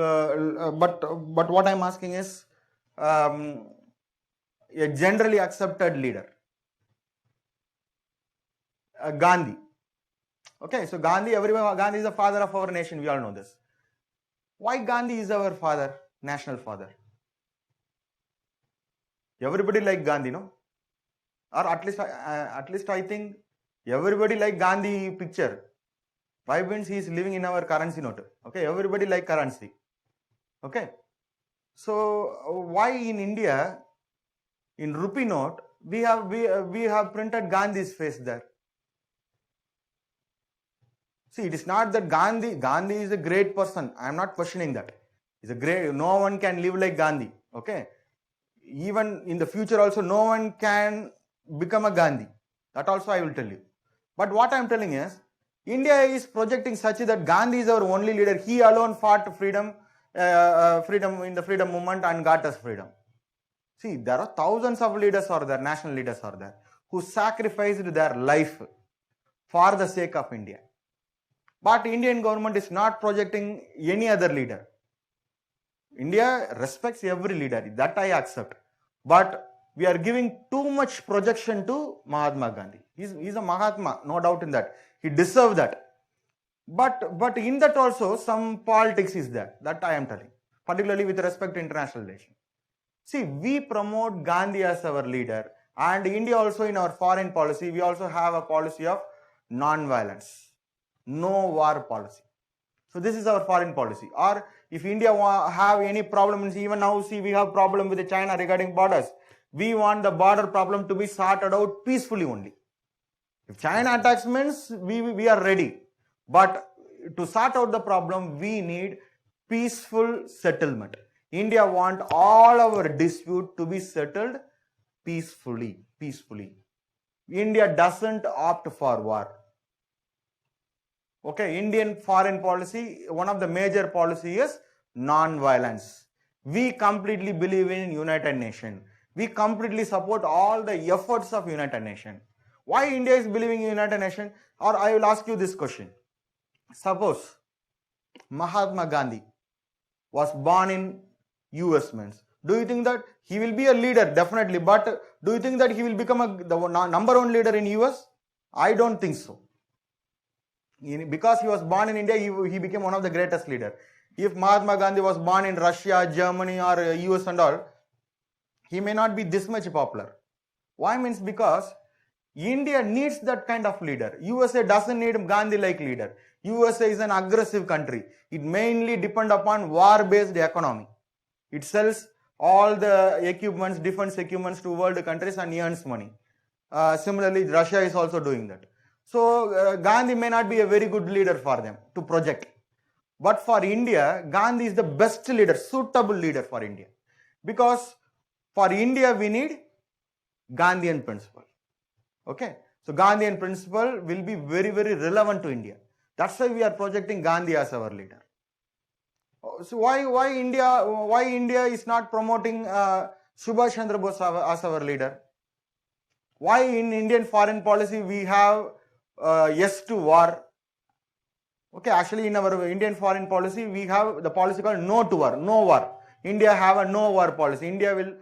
but what I'm asking is a generally accepted leader. Gandhi. Okay, so Gandhi is the father of our nation. We all know this. Why Gandhi is our father, national father? Everybody like Gandhi, no? Or at least I think everybody like Gandhi picture. Why? Means he is living in our currency note. Okay, everybody like currency. Okay, so why in India, in rupee note, we have printed Gandhi's face there? See, it is not that Gandhi is a great person. I am not questioning that. He's a great. No one can live like Gandhi. Okay, even in the future also, no one can become a Gandhi. That also I will tell you. But what I am telling is, India is projecting such that Gandhi is our only leader. He alone fought freedom in the freedom movement and got us freedom. See, there are thousands of leaders are there, national leaders are there, who sacrificed their life for the sake of India. But Indian government is not projecting any other leader. India respects every leader, that I accept. But we are giving too much projection to Mahatma Gandhi. He's a Mahatma, no doubt in that. He deserves that. But in that also some politics is there, that I am telling, particularly with respect to international relations. See, we promote Gandhi as our leader, and India also in our foreign policy, we also have a policy of non-violence, no war policy. So this is our foreign policy. Or if India have any problems, even now see we have problem with China regarding borders. We want the border problem to be sorted out peacefully only. If China attacks, means we are ready. But to sort out the problem, we need peaceful settlement. India want all our dispute to be settled peacefully. India doesn't opt for war. Okay, Indian foreign policy, one of the major policy is non-violence. We completely believe in United Nations. We completely support all the efforts of United Nations. Why India is believing in United Nations? Or I will ask you this question. Suppose Mahatma Gandhi was born in US, means, do you think that he will be a leader? Definitely. But do you think that he will become the number one leader in US? I don't think so. Because he was born in India, he became one of the greatest leaders. If Mahatma Gandhi was born in Russia, Germany or US and all, he may not be this much popular. Why? Means because India needs that kind of leader. USA doesn't need Gandhi-like leader. USA is an aggressive country. It mainly depends upon war-based economy. It sells all the equipments, defense equipments to world countries and earns money. Similarly, Russia is also doing that. So Gandhi may not be a very good leader for them to project. But for India, Gandhi is the best leader, suitable leader for India. Because for India, we need Gandhian principle. Okay, so Gandhian principle will be very, very relevant to India. That's why we are projecting Gandhi as our leader. So why India is not promoting Subhash Chandra Bose as our leader? Why in Indian foreign policy we have yes to war? Okay, actually in our Indian foreign policy we have the policy called no to war, no war. India have a no war policy. India will,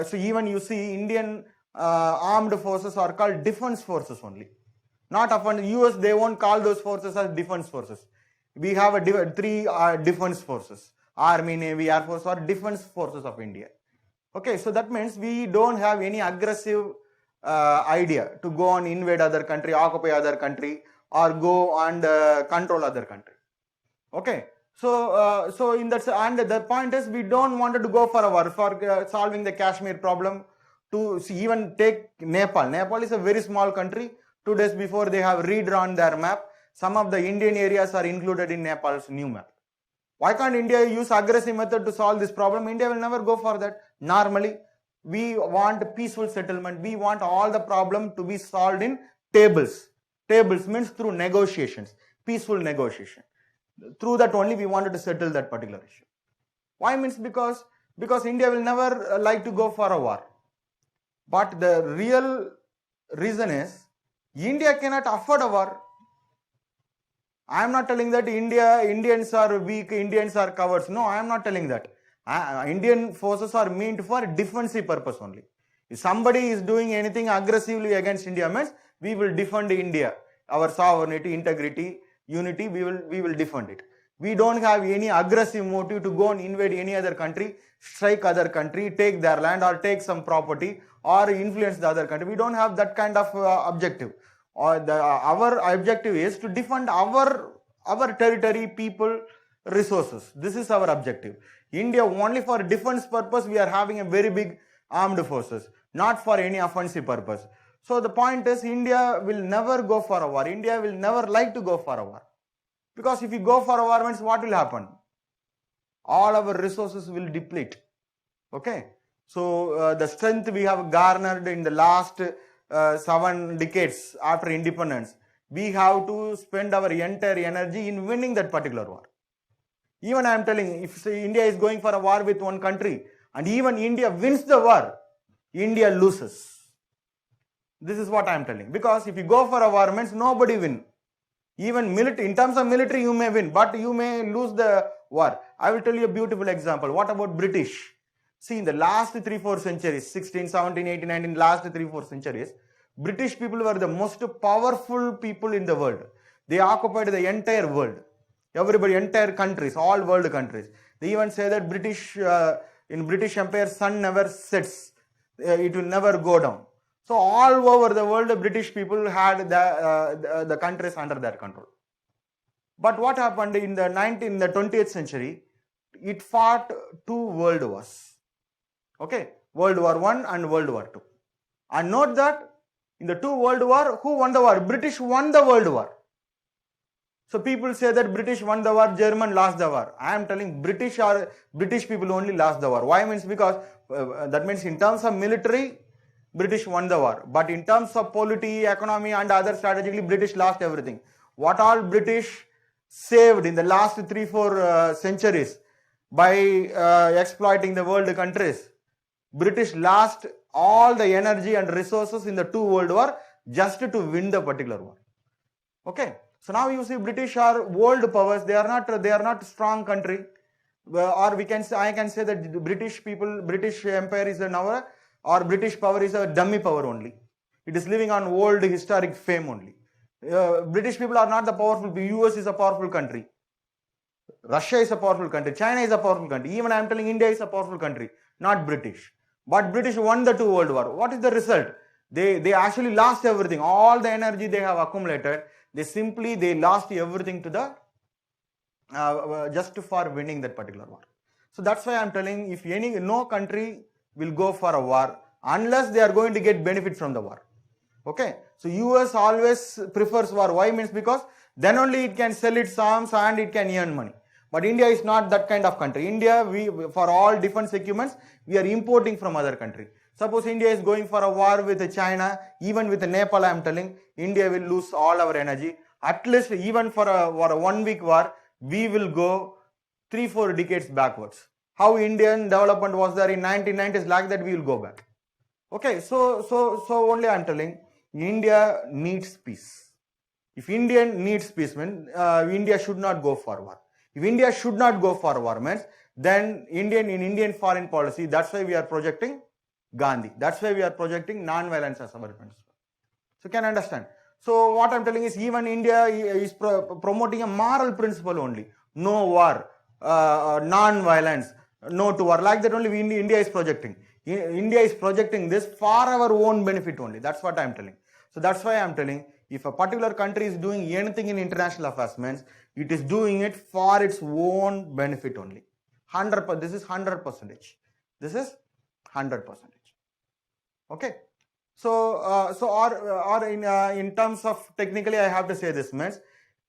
so even you see Indian armed forces are called defense forces only. Not offense. US, they won't call those forces as defense forces. We have three defense forces. Army, Navy, Air Force are defense forces of India. Okay, so that means we don't have any aggressive idea to go and invade other country, occupy other country, or go and control other country. Okay, so in that, and the point is we don't want to go for a war for solving the Kashmir problem. To even take Nepal. Nepal is a very small country. 2 days before they have redrawn their map. Some of the Indian areas are included in Nepal's new map. Why can't India use aggressive method to solve this problem? India will never go for that. Normally, we want peaceful settlement. We want all the problem to be solved in tables. Tables means through negotiations, peaceful negotiation. Through that only we wanted to settle that particular issue. Why? Means because India will never like to go for a war. But the real reason is India cannot afford a war. I am not telling that Indians are weak, Indians are cowards. No, I am not telling that. Indian forces are meant for defensive purpose only. If somebody is doing anything aggressively against India, means we will defend India, our sovereignty, integrity, unity. We will defend it. We don't have any aggressive motive to go and invade any other country, strike other country, take their land or take some property or influence the other country. We don't have that kind of objective. Our objective is to defend our territory, people, resources. This is our objective. India, only for defense purpose, we are having a very big armed forces, not for any offensive purpose. So the point is, India will never go for a war. India will never like to go for a war. Because if you go for a war, means what will happen? All our resources will deplete. Okay. So the strength we have garnered in the last 7 decades after independence, we have to spend our entire energy in winning that particular war. Even I am telling, if India is going for a war with one country, and even India wins the war, India loses. This is what I am telling. Because if you go for a war, means nobody win. Even military, in terms of military, you may win, but you may lose the war. I will tell you a beautiful example. What about British? See, in the last 3-4 centuries, 16, 17, 18, 19, last 3-4 centuries, British people were the most powerful people in the world. They occupied the entire world. Everybody, entire countries, all world countries. They even say that in British Empire, sun never sets. It will never go down. So all over the world, the British people had the countries under their control. But what happened in the 20th century? It fought 2 world wars. Okay, World War I and World War II. And note that in the 2 world war, who won the war? British won the world war. So people say that British won the war, German lost the war. I am telling British people only lost the war. Why? Means because that means in terms of military, British won the war. But in terms of polity, economy and other strategically, British lost everything. What all British saved in the last 3-4 centuries by exploiting the world countries, British lost all the energy and resources in the 2 world war just to win the particular war. Okay. So now you see British are world powers. They are not strong country. Or I can say that the British Empire is or British power is a dummy power only. It is living on old historic fame only. British people are not the powerful people. US is a powerful country. Russia is a powerful country. China is a powerful country. Even I am telling India is a powerful country, not British. But British won the 2 world war. What is the result? They actually lost everything. All the energy they have accumulated, they lost everything to the just for winning that particular war. So that's why I am telling, if no country will go for a war unless they are going to get benefit from the war. Okay. So US always prefers war. Why? Means because then only it can sell its arms and it can earn money. But India is not that kind of country. India, for all defense equipments, we are importing from other country. Suppose India is going for a war with China, even with Nepal, I am telling, India will lose all our energy. At least even for a 1 week war, we will go 3-4 decades backwards. How Indian development was there in 1990s, like that we will go back. Okay, so only I am telling, India needs peace. If India needs peace, India should not go for war. If India should not go for war, means Then in Indian foreign policy, that's why we are projecting Gandhi. That's why we are projecting non-violence as our principle. So can you understand? So what I'm telling is, even India is promoting a moral principle only. No war, non-violence, no to war. Like that only India is projecting. India is projecting this for our own benefit only. That's what I'm telling. So that's why I'm telling, if a particular country is doing anything in international affairs, means it is doing it for its own benefit only. 100%. This is 100%. This is 100%. Okay. So, or in terms of technically, I have to say this, means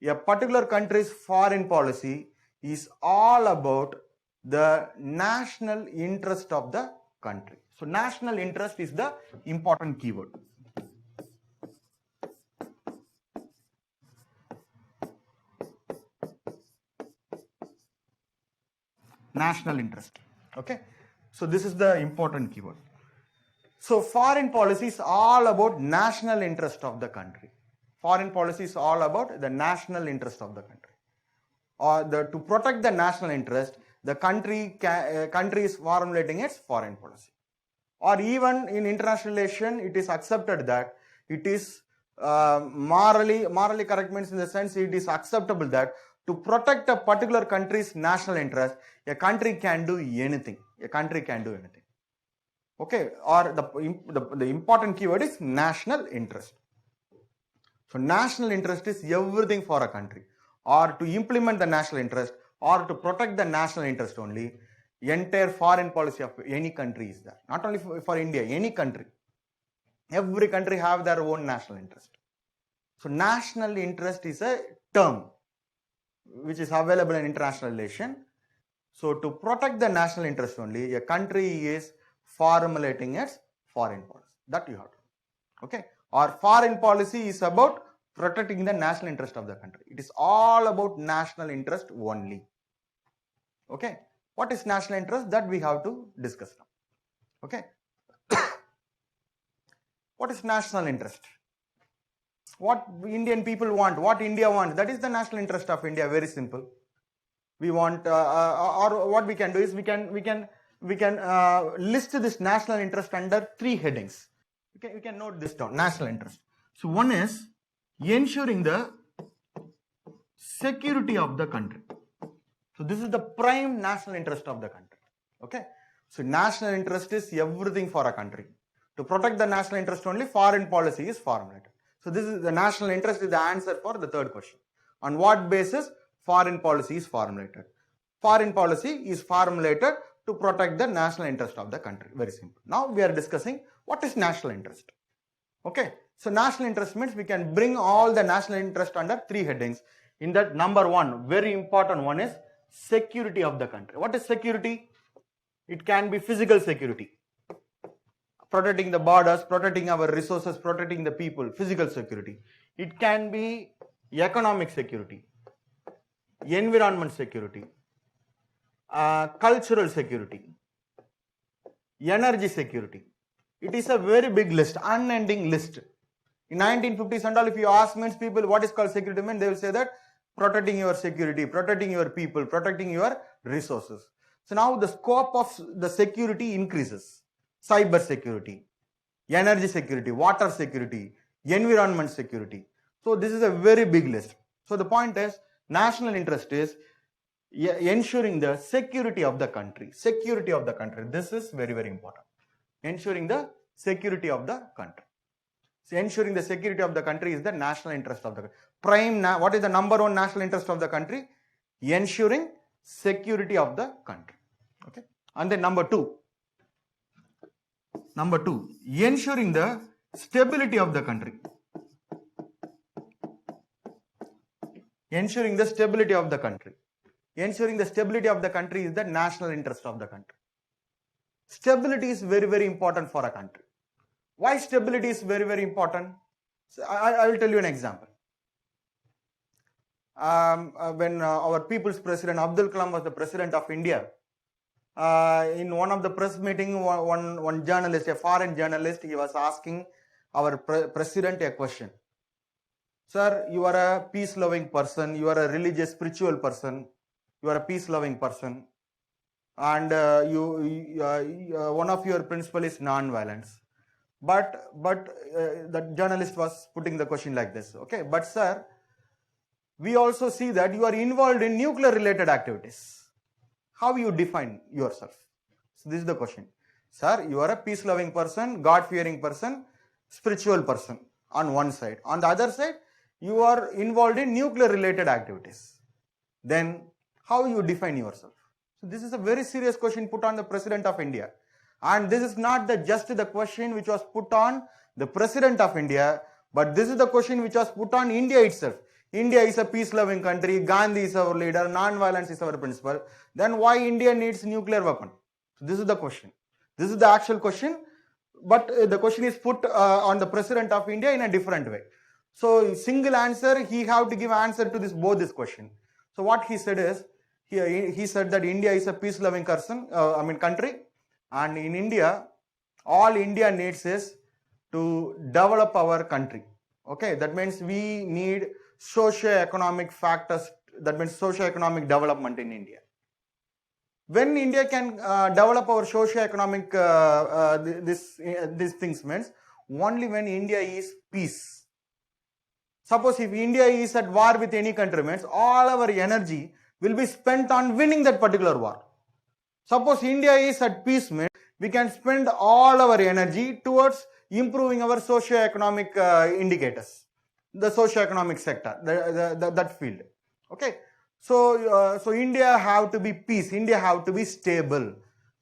a particular country's foreign policy is all about the national interest of the country. So, national interest is the important keyword. National interest. Okay. So, this is the important keyword. So, foreign policy is all about national interest of the country. Foreign policy is all about the national interest of the country. Or to protect the national interest, the country is formulating its foreign policy. Or even in international relation, it is accepted that it is morally correct, means in the sense it is acceptable that to protect a particular country's national interest, a country can do anything. A country can do anything. Okay, or the important keyword is national interest. So national interest is everything for a country. Or to implement the national interest, or to protect the national interest only, entire foreign policy of any country is there. Not only for India, any country. Every country have their own national interest. So national interest is a term which is available in international relation. So to protect the national interest only, a country is formulating its foreign policy. That you have to. Okay. Or foreign policy is about protecting the national interest of the country. It is all about national interest only. Okay. What is national interest? That we have to discuss now. Okay. What is national interest? What Indian people want, what India wants, that is the national interest of India. Very simple. We want, or what we can do is we can list this national interest under 3 headings. We can note this down. National interest. So one is ensuring the security of the country. So this is the prime national interest of the country. Okay. So national interest is everything for a country. To protect the national interest only, foreign policy is formulated. So this is the national interest is the answer for the third question. On what basis foreign policy is formulated? Foreign policy is formulated to protect the national interest of the country. Very simple. Now we are discussing what is national interest. Okay. So national interest means we can bring all the national interest under 3 headings. In that, number 1, very important one is security of the country. What is security? It can be physical security. Protecting the borders, protecting our resources, protecting the people, physical security. It can be economic security, environment security, cultural security, energy security. It is a very big list, unending list. In 1950s and all, if you ask means people what is called security, mean they will say that protecting your security, protecting your people, protecting your resources. So now the scope of the security increases. Cyber security, energy security, water security, environment security. So this is a very big list. So the point is, national interest is ensuring the security of the country. Security of the country. This is very, very important. Ensuring the security of the country. So ensuring the security of the country is the national interest of the country. What is the number 1 national interest of the country? Ensuring security of the country. Okay. And then number 2, ensuring the stability of the country. Ensuring the stability of the country. Ensuring the stability of the country is the national interest of the country. Stability is very, very important for a country. Why stability is very, very important? So I will tell you an example. When our people's president Abdul Kalam was the president of India, in one of the press meeting, one journalist, a foreign journalist, he was asking our president a question. Sir, you are a peace-loving person, you are a religious, spiritual person, you are a peace-loving person. and one of your principle is non-violence. But the journalist was putting the question like this, okay, but sir, we also see that you are involved in nuclear related activities. How you define yourself? So this is the question. Sir, you are a peace loving person, God fearing person, spiritual person on one side. On the other side, you are involved in nuclear related activities. Then how you define yourself? So this is a very serious question put on the President of India. And this is not just the question which was put on the President of India, but this is the question which was put on India itself. India is a peace-loving country, Gandhi is our leader, non-violence is our principle. Then why India needs nuclear weapon? So this is the question. This is the actual question, but the question is put on the President of India in a different way. So single answer, he have to give answer to both this question. So what he said is, he said that India is a peace-loving country, and in India, all India needs is to develop our country. Okay, that means we need socio-economic factors, that means socio-economic development in India. When India can develop our socio-economic these things means only when India is peace. Suppose if India is at war with any country means all our energy will be spent on winning that particular war. Suppose India is at peace means we can spend all our energy towards improving our socio-economic indicators, the socio-economic sector, that field. Okay. So India have to be peace, India have to be stable.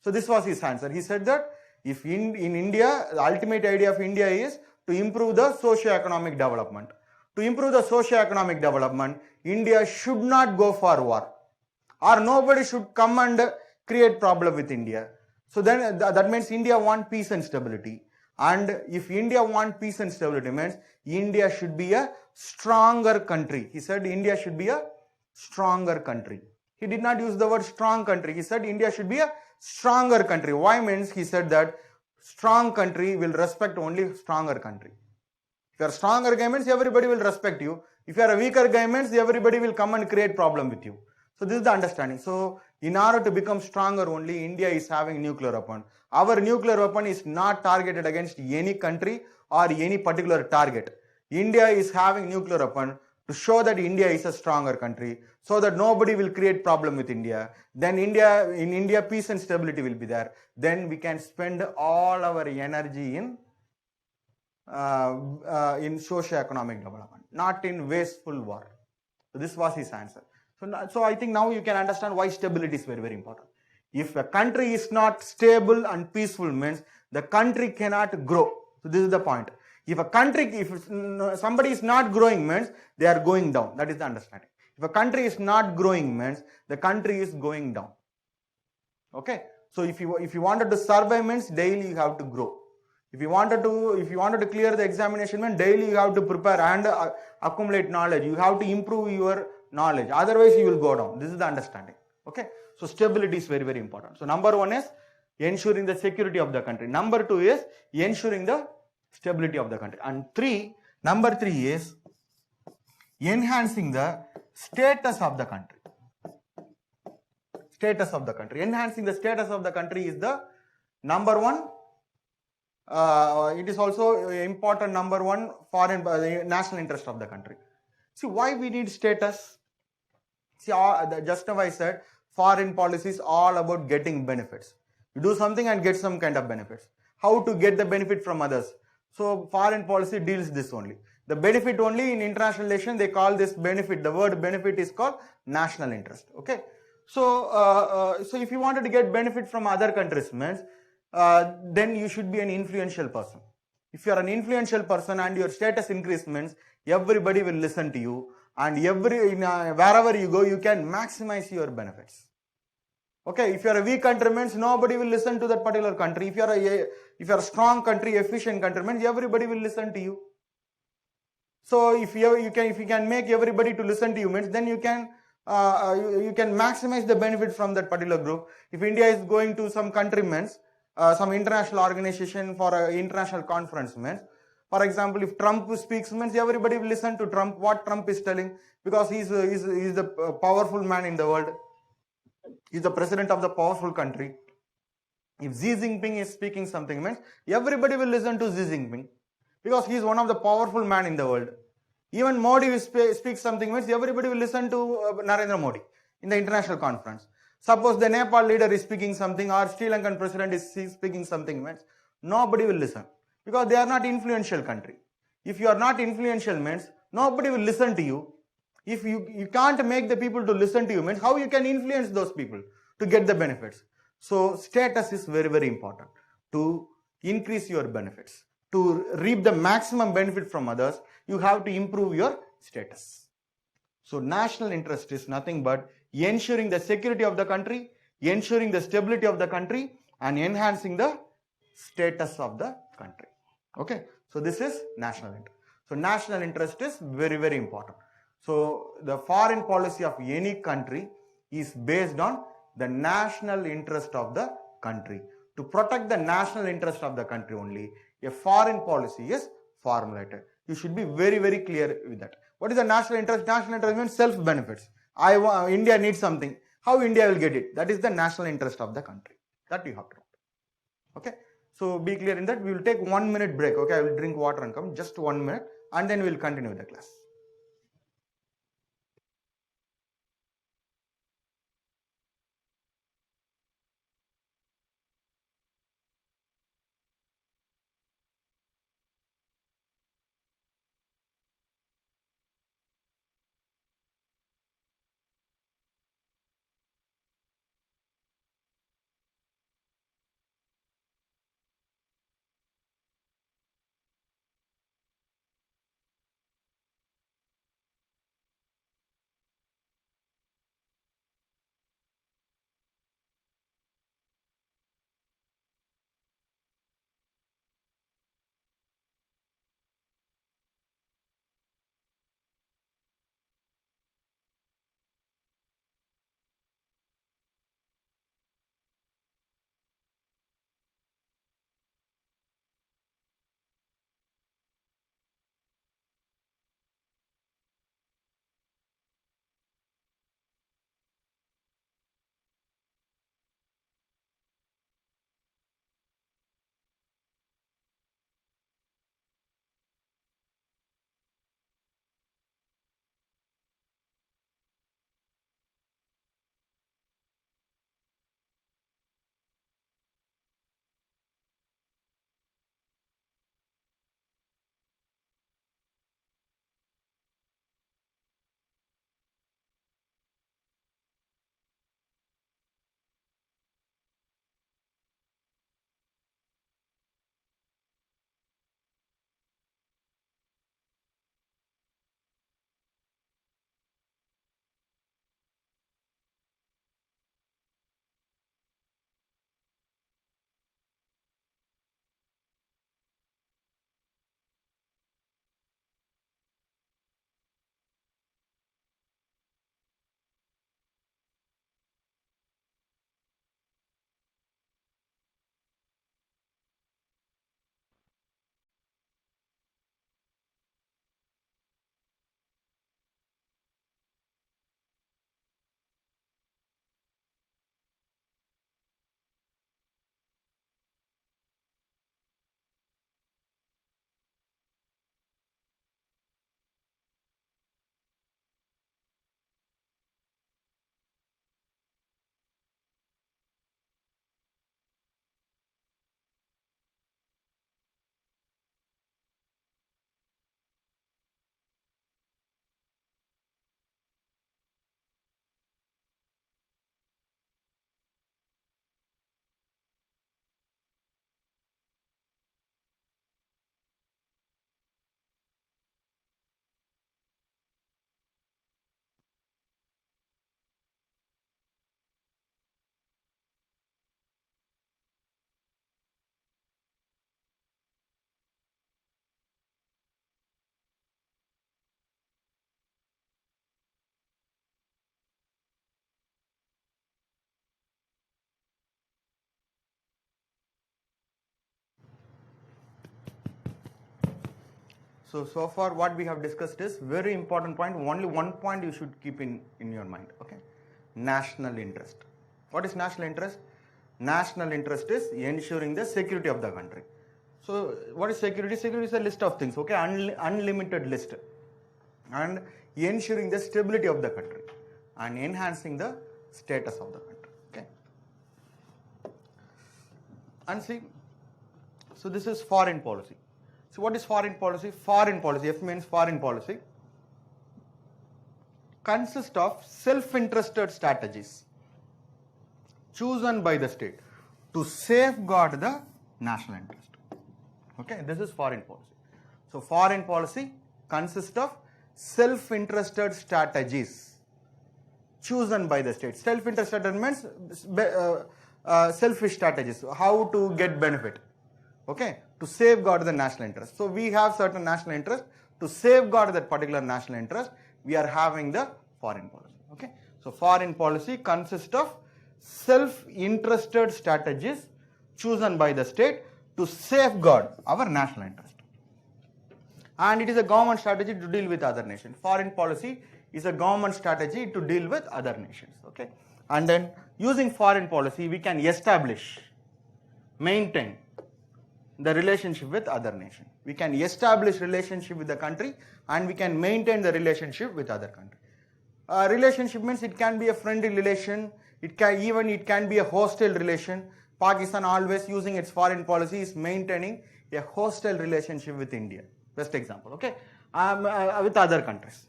So this was his answer. He said that if in India, the ultimate idea of India is to improve the socio-economic development. To improve the socio-economic development, India should not go for war, or nobody should come and create problem with India. So then that means India want peace and stability. And if India want peace and stability means India should be a stronger country. He said India should be a stronger country. He did not use the word strong country. He said India should be a stronger country. Why means he said that strong country will respect only stronger country. If you are stronger guy means everybody will respect you. If you are a weaker guy means everybody will come and create problem with you. So this is the understanding. So in order to become stronger only, India is having nuclear weapon. Our nuclear weapon is not targeted against any country or any particular target. India is having nuclear weapon to show that India is a stronger country, so that nobody will create problem with India. Then in India, peace and stability will be there. Then we can spend all our energy in socio-economic development, not in wasteful war. So this was his answer. So I think now you can understand why stability is very, very important. If a country is not stable and peaceful means the country cannot grow. So this is the point. If somebody is not growing means they are going down. That is the understanding. If a country is not growing means the country is going down. Okay. So if you wanted to survive means daily you have to grow. If you wanted to clear the examination means daily you have to prepare and accumulate knowledge. You have to improve your knowledge. Otherwise you will go down. This is the understanding. Okay. So stability is very, very important. So number one is ensuring the security of the country. Number two is ensuring the stability of the country. And number three is enhancing the status of the country. Status of the country. Enhancing the status of the country is the number one. It is also important number one foreign national interest of the country. See why we need status. See, just now I said foreign policy is all about getting benefits. You do something and get some kind of benefits. How to get the benefit from others? So foreign policy deals this only. The benefit only in international relations they call this benefit. The word benefit is called national interest. Okay. So if you wanted to get benefit from other countries means then you should be an influential person. If you are an influential person and your status increase means everybody will listen to you, and wherever you go you can maximize your benefits. Okay, if you are a weak country means nobody will listen to that particular country. If you are a strong country, efficient country means everybody will listen to you. So if you can make everybody to listen to you means then you can maximize the benefit from that particular group. If India is going to some country means some international organization for an international conference means, for example, if Trump speaks means everybody will listen to Trump, what Trump is telling, because he's the powerful man in the world. He's the president of the powerful country. If Xi Jinping is speaking something, means everybody will listen to Xi Jinping because he is one of the powerful man in the world. Even Modi will speak something, means everybody will listen to Narendra Modi in the international conference. Suppose the Nepal leader is speaking something or Sri Lankan president is speaking something, means nobody will listen because they are not influential country. If you are not influential, means nobody will listen to you. If you can't make the people to listen to you, means how you can influence those people to get the benefits. So status is very, very important to increase your benefits. To reap the maximum benefit from others, you have to improve your status. So national interest is nothing but ensuring the security of the country, ensuring the stability of the country, and enhancing the status of the country. Okay, so this is national interest. So national interest is very, very important. So the foreign policy of any country is based on the national interest of the country. To protect the national interest of the country only, a foreign policy is formulated. You should be very, very clear with that. What is the national interest? National interest means self-benefits. India needs something. How India will get it? That is the national interest of the country. That you have to know. Okay. So be clear in that. We will take 1 minute break. Okay. I will drink water and come. Just 1 minute. And then we will continue the class. So far what we have discussed is very important point. Only one point you should keep in your mind. Okay. National interest. What is national interest? National interest is ensuring the security of the country. So what is security? Security is a list of things, okay, unlimited list, and ensuring the stability of the country and enhancing the status of the country, okay. And see, so this is foreign policy. So what is foreign policy? Foreign policy, F means foreign policy, consists of self-interested strategies chosen by the state to safeguard the national interest. Okay, this is foreign policy. So foreign policy consists of self-interested strategies chosen by the state. Self-interested means selfish strategies, how to get benefit, okay, to safeguard the national interest. So we have certain national interest. To safeguard that particular national interest, we are having the foreign policy, okay. So foreign policy consists of self-interested strategies chosen by the state to safeguard our national interest. And it is a government strategy to deal with other nations. Foreign policy is a government strategy to deal with other nations, okay. And then using foreign policy, we can establish, maintain the relationship with other nations. We can establish relationship with the country and we can maintain the relationship with other country. Relationship means it can be a friendly relation, it can be a hostile relation. Pakistan always using its foreign policy is maintaining a hostile relationship with India. Best example, okay, with other countries.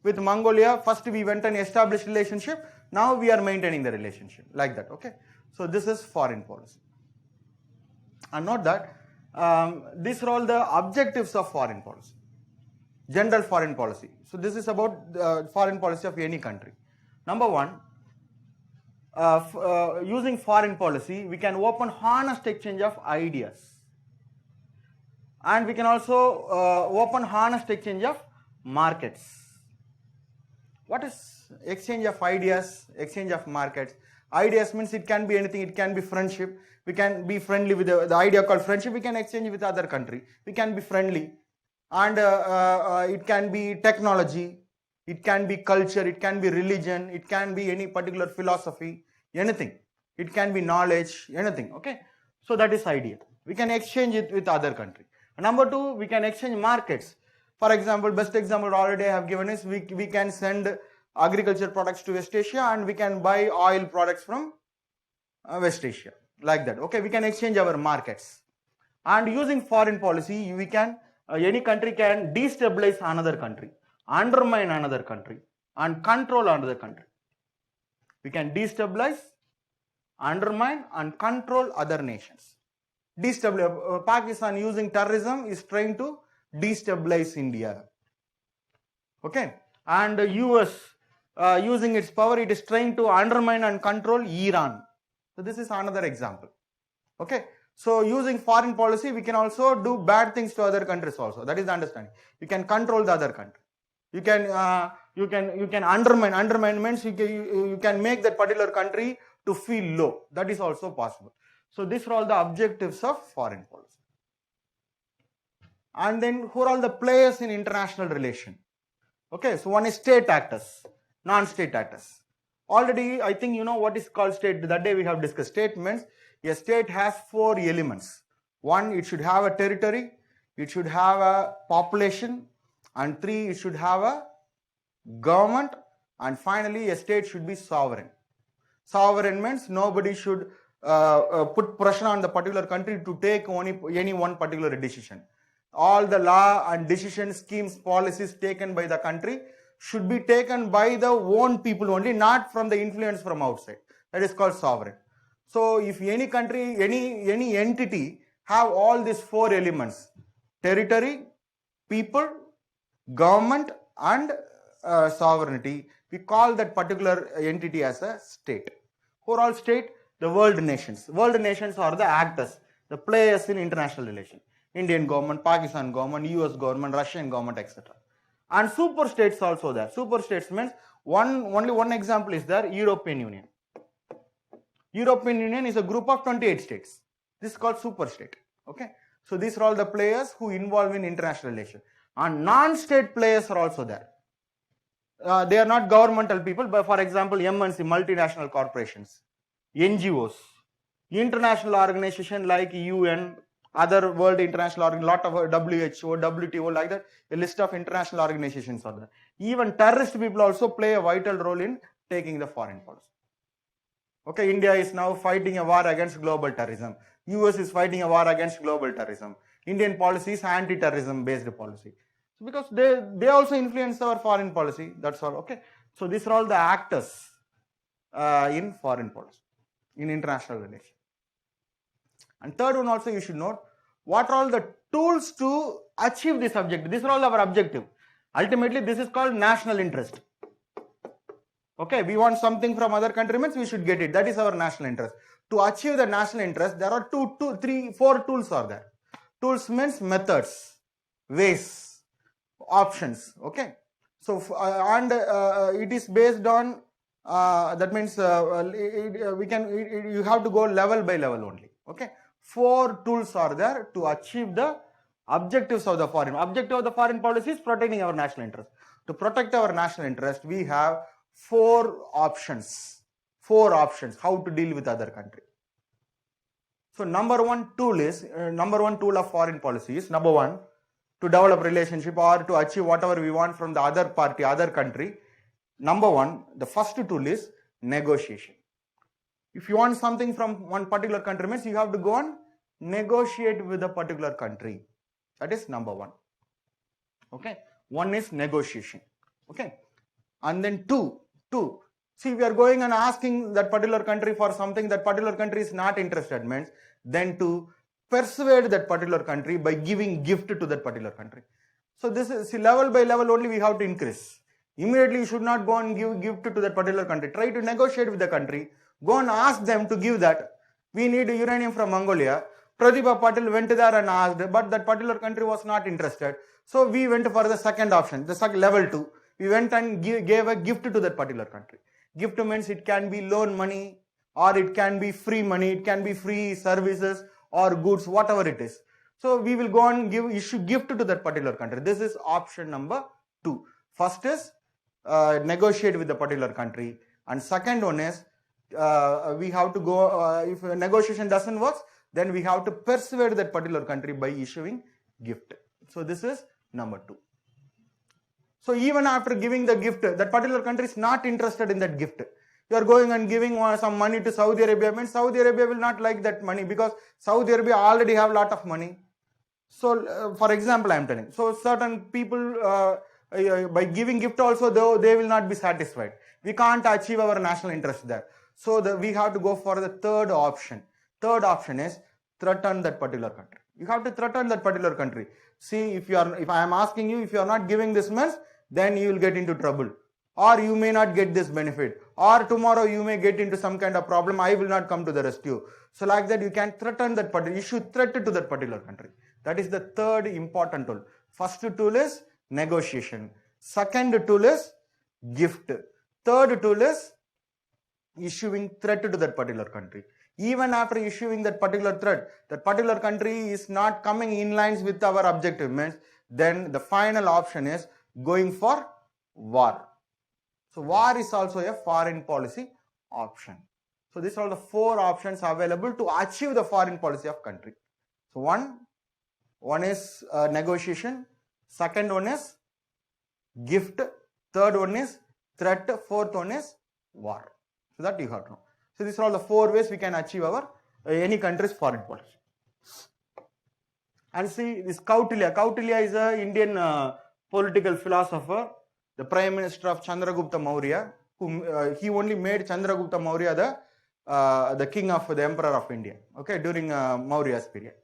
With Mongolia, first we went and established relationship, now we are maintaining the relationship, like that, okay. So this is foreign policy. And note that these are all the objectives of foreign policy. General foreign policy. So this is about foreign policy of any country. Number one, using foreign policy, we can open honest exchange of ideas. And we can also open honest exchange of markets. What is exchange of ideas, exchange of markets? Ideas means it can be anything, it can be friendship. We can be friendly with the idea called friendship, we can exchange with other country. We can be friendly. And it can be technology, it can be culture, it can be religion, it can be any particular philosophy, anything. It can be knowledge, anything, okay. So that is idea. We can exchange it with other country. Number two, we can exchange markets. For example, best example already I have given is we can send agriculture products to West Asia and we can buy oil products from West Asia, like that, okay. We can exchange our markets. And using foreign policy, we can any country can destabilize another country, undermine another country, and control another country. We can destabilize, undermine, and control other nations. Destabilize. Pakistan using terrorism is trying to destabilize India. Okay, and US using its power, it is trying to undermine and control Iran. So this is another example. Okay. So using foreign policy, we can also do bad things to other countries also. That is the understanding. You can control the other country. You can undermine. Undermine means you can make that particular country to feel low. That is also possible. So these are all the objectives of foreign policy. And then who are all the players in international relation? Okay, so one is state actors, non-state actors. Already, I think you know what is called state. That day we have discussed. State means a state has 4 elements. One, it should have a territory, it should have a population, and 3, it should have a government, and finally a state should be sovereign. Sovereign means nobody should put pressure on the particular country to take any one particular decision. All the law and decision schemes, policies taken by the country should be taken by the own people only, not from the influence from outside. That is called sovereign. So if any country, any entity have all these 4 elements, territory, people, government, and sovereignty, we call that particular entity as a state. Who are all state? The world nations. World nations are the actors, the players in international relations. Indian government, Pakistan government, US government, Russian government, etc. And super states also there. Super states means only one example is there, European Union. European Union is a group of 28 states. This is called super state. Okay. So these are all the players who involve in international relations. And non-state players are also there. They are not governmental people, but for example, MNC, multinational corporations. NGOs, international organization like UN, other world international organizations, lot of WHO, WTO, like that, a list of international organizations are there. Even terrorist people also play a vital role in taking the foreign policy. Okay, India is now fighting a war against global terrorism. US is fighting a war against global terrorism. Indian policy is anti-terrorism based policy. So because they also influence our foreign policy, that's all. Okay, so these are all the actors in foreign policy, in international relations. And third one also you should note, what are all the tools to achieve this objective? These are all our objective. Ultimately, this is called national interest. Okay, we want something from other country means we should get it. That is our national interest. To achieve the national interest, there are 4 tools are there. Tools means methods, ways, options. Okay, so it is based on that means you have to go level by level only. Okay, 4 tools are there to achieve the objectives of the foreign. Objective of the foreign policy is protecting our national interest. To protect our national interest, we have 4 options. 4 options how to deal with other country. So number one tool of foreign policy is, number 1, to develop relationship or to achieve whatever we want from the other party, other country. Number 1, the first tool is negotiation. If you want something from one particular country means you have to go and negotiate with a particular country. That is number 1. Okay, 1 is negotiation. Okay, and then 2. See, we are going and asking that particular country for something that particular country is not interested means, then to persuade that particular country by giving gift to that particular country. So this is, see, level by level only we have to increase. Immediately you should not go and give gift to that particular country. Try to negotiate with the country. Go and ask them to give that. We need uranium from Mongolia. Pratibha Patil went there and asked, but that particular country was not interested. So we went for the second option, the level 2. We went and gave a gift to that particular country. Gift means it can be loan money, or it can be free money, it can be free services or goods, whatever it is. So we will go and issue gift to that particular country. This is option number 2. First is negotiate with the particular country, and second one is we have to go, if negotiation doesn't work, then we have to persuade that particular country by issuing gift. So this is number 2. So even after giving the gift, that particular country is not interested in that gift. You are going and giving some money to Saudi Arabia, means Saudi Arabia will not like that money because Saudi Arabia already have a lot of money. So for example, I am telling. So certain people by giving gift also, though, they will not be satisfied. We can't achieve our national interest there. So we have to go for the third option. Third option is threaten that particular country. You have to threaten that particular country. See, if I am asking you, if you are not giving this much, then you will get into trouble, or you may not get this benefit, or tomorrow you may get into some kind of problem, I will not come to the rescue. So like that, you can threaten that particular, issue threat to that particular country. That is the third important tool. First tool is negotiation. Second tool is gift. Third tool is issuing threat to that particular country. Even after issuing that particular threat, that particular country is not coming in lines with our objective means, then the final option is going for war. So war is also a foreign policy option. So these are all the 4 options available to achieve the foreign policy of country. So one is negotiation, second one is gift, third one is threat, fourth one is war. So that you have to know. So these are all the 4 ways we can achieve our any country's foreign policy. And see, this Kautilya. Kautilya is an Indian political philosopher, the Prime Minister of Chandragupta Maurya, who he only made Chandragupta Maurya the king of the Emperor of India. Okay, during Maurya's period.